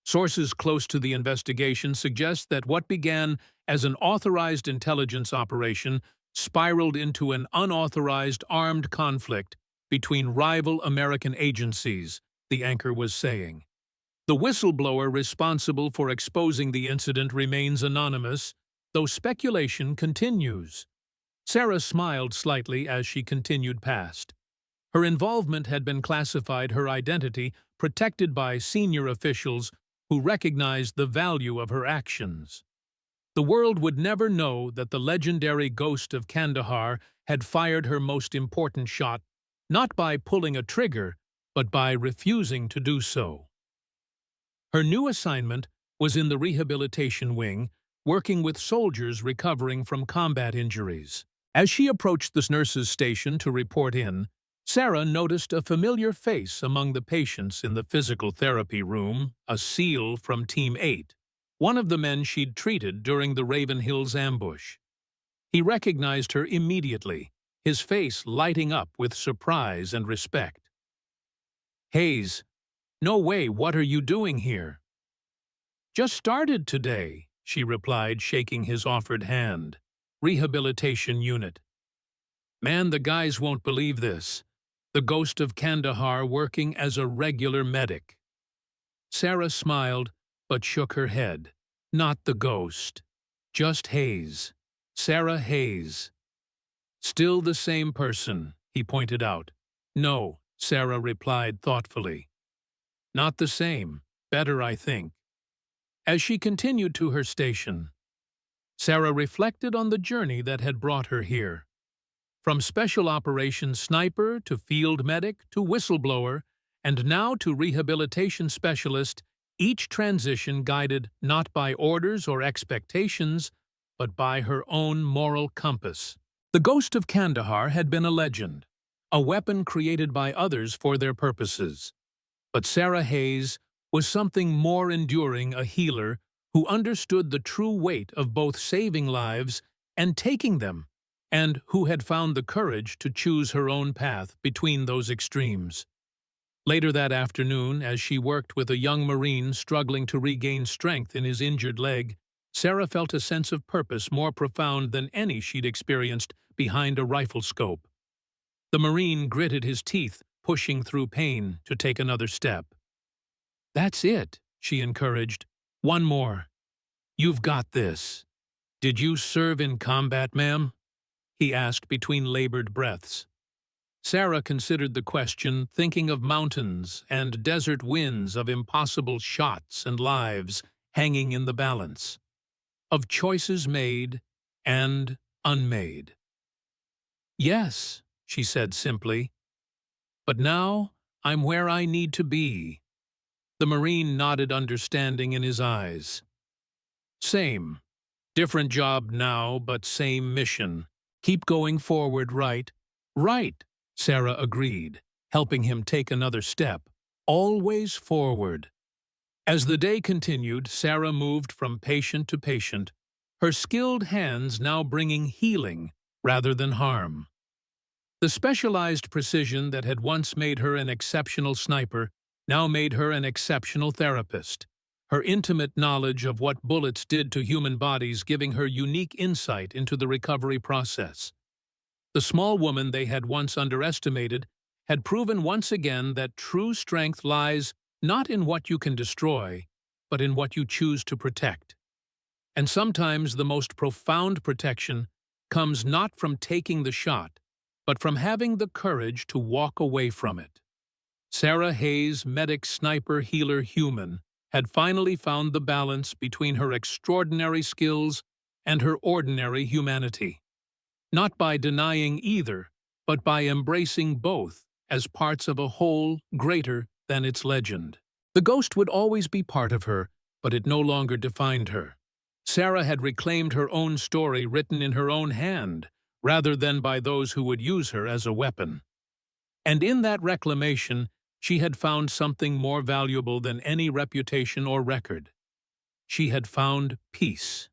Sources close to the investigation suggest that what began as an authorized intelligence operation spiraled into an unauthorized armed conflict between rival American agencies, the anchor was saying. The whistleblower responsible for exposing the incident remains anonymous, though speculation continues. Sarah smiled slightly as she continued past. Her involvement had been classified, her identity protected by senior officials who recognized the value of her actions. The world would never know that the legendary ghost of Kandahar had fired her most important shot, not by pulling a trigger, but by refusing to do so. Her new assignment was in the rehabilitation wing, working with soldiers recovering from combat injuries. As she approached the nurse's station to report in, Sarah noticed a familiar face among the patients in the physical therapy room, a SEAL from Team 8, one of the men she'd treated during the Raven Hills ambush. He recognized her immediately, his face lighting up with surprise and respect. "Hayes, no way, what are you doing here?" "Just started today," she replied, shaking his offered hand. "Rehabilitation unit." "Man, the guys won't believe this. The ghost of Kandahar working as a regular medic." Sarah smiled, but shook her head. "Not the ghost. Just Hayes. Sarah Hayes." "Still the same person," he pointed out. "No," Sarah replied thoughtfully. "Not the same. Better, I think." As she continued to her station, Sarah reflected on the journey that had brought her here. From special operations sniper to field medic to whistleblower, and now to rehabilitation specialist, each transition guided not by orders or expectations, but by her own moral compass. The ghost of Kandahar had been a legend, a weapon created by others for their purposes. But Sarah Hayes was something more enduring, a healer who understood the true weight of both saving lives and taking them, and who had found the courage to choose her own path between those extremes. Later that afternoon, as she worked with a young Marine struggling to regain strength in his injured leg, Sarah felt a sense of purpose more profound than any she'd experienced behind a rifle scope. The Marine gritted his teeth, pushing through pain to take another step. "That's it," she encouraged. "One more. You've got this." "Did you serve in combat, ma'am?" he asked between labored breaths. Sarah considered the question, thinking of mountains and desert winds, of impossible shots and lives hanging in the balance, of choices made and unmade. "Yes," she said simply. "But now I'm where I need to be." The Marine nodded, understanding in his eyes. "Same. Different job now, but same mission. Keep going forward, right?" "Right," Sarah agreed, helping him take another step. "Always forward." As the day continued, Sarah moved from patient to patient, her skilled hands now bringing healing rather than harm. The specialized precision that had once made her an exceptional sniper now made her an exceptional therapist, her intimate knowledge of what bullets did to human bodies giving her unique insight into the recovery process. The small woman they had once underestimated had proven once again that true strength lies not in what you can destroy, but in what you choose to protect. And sometimes the most profound protection comes not from taking the shot, but from having the courage to walk away from it. Sarah Hayes, medic, sniper, healer, human, had finally found the balance between her extraordinary skills and her ordinary humanity. Not by denying either, but by embracing both as parts of a whole greater than its legend. The ghost would always be part of her, but it no longer defined her. Sarah had reclaimed her own story written in her own hand, rather than by those who would use her as a weapon. And in that reclamation, she had found something more valuable than any reputation or record. She had found peace.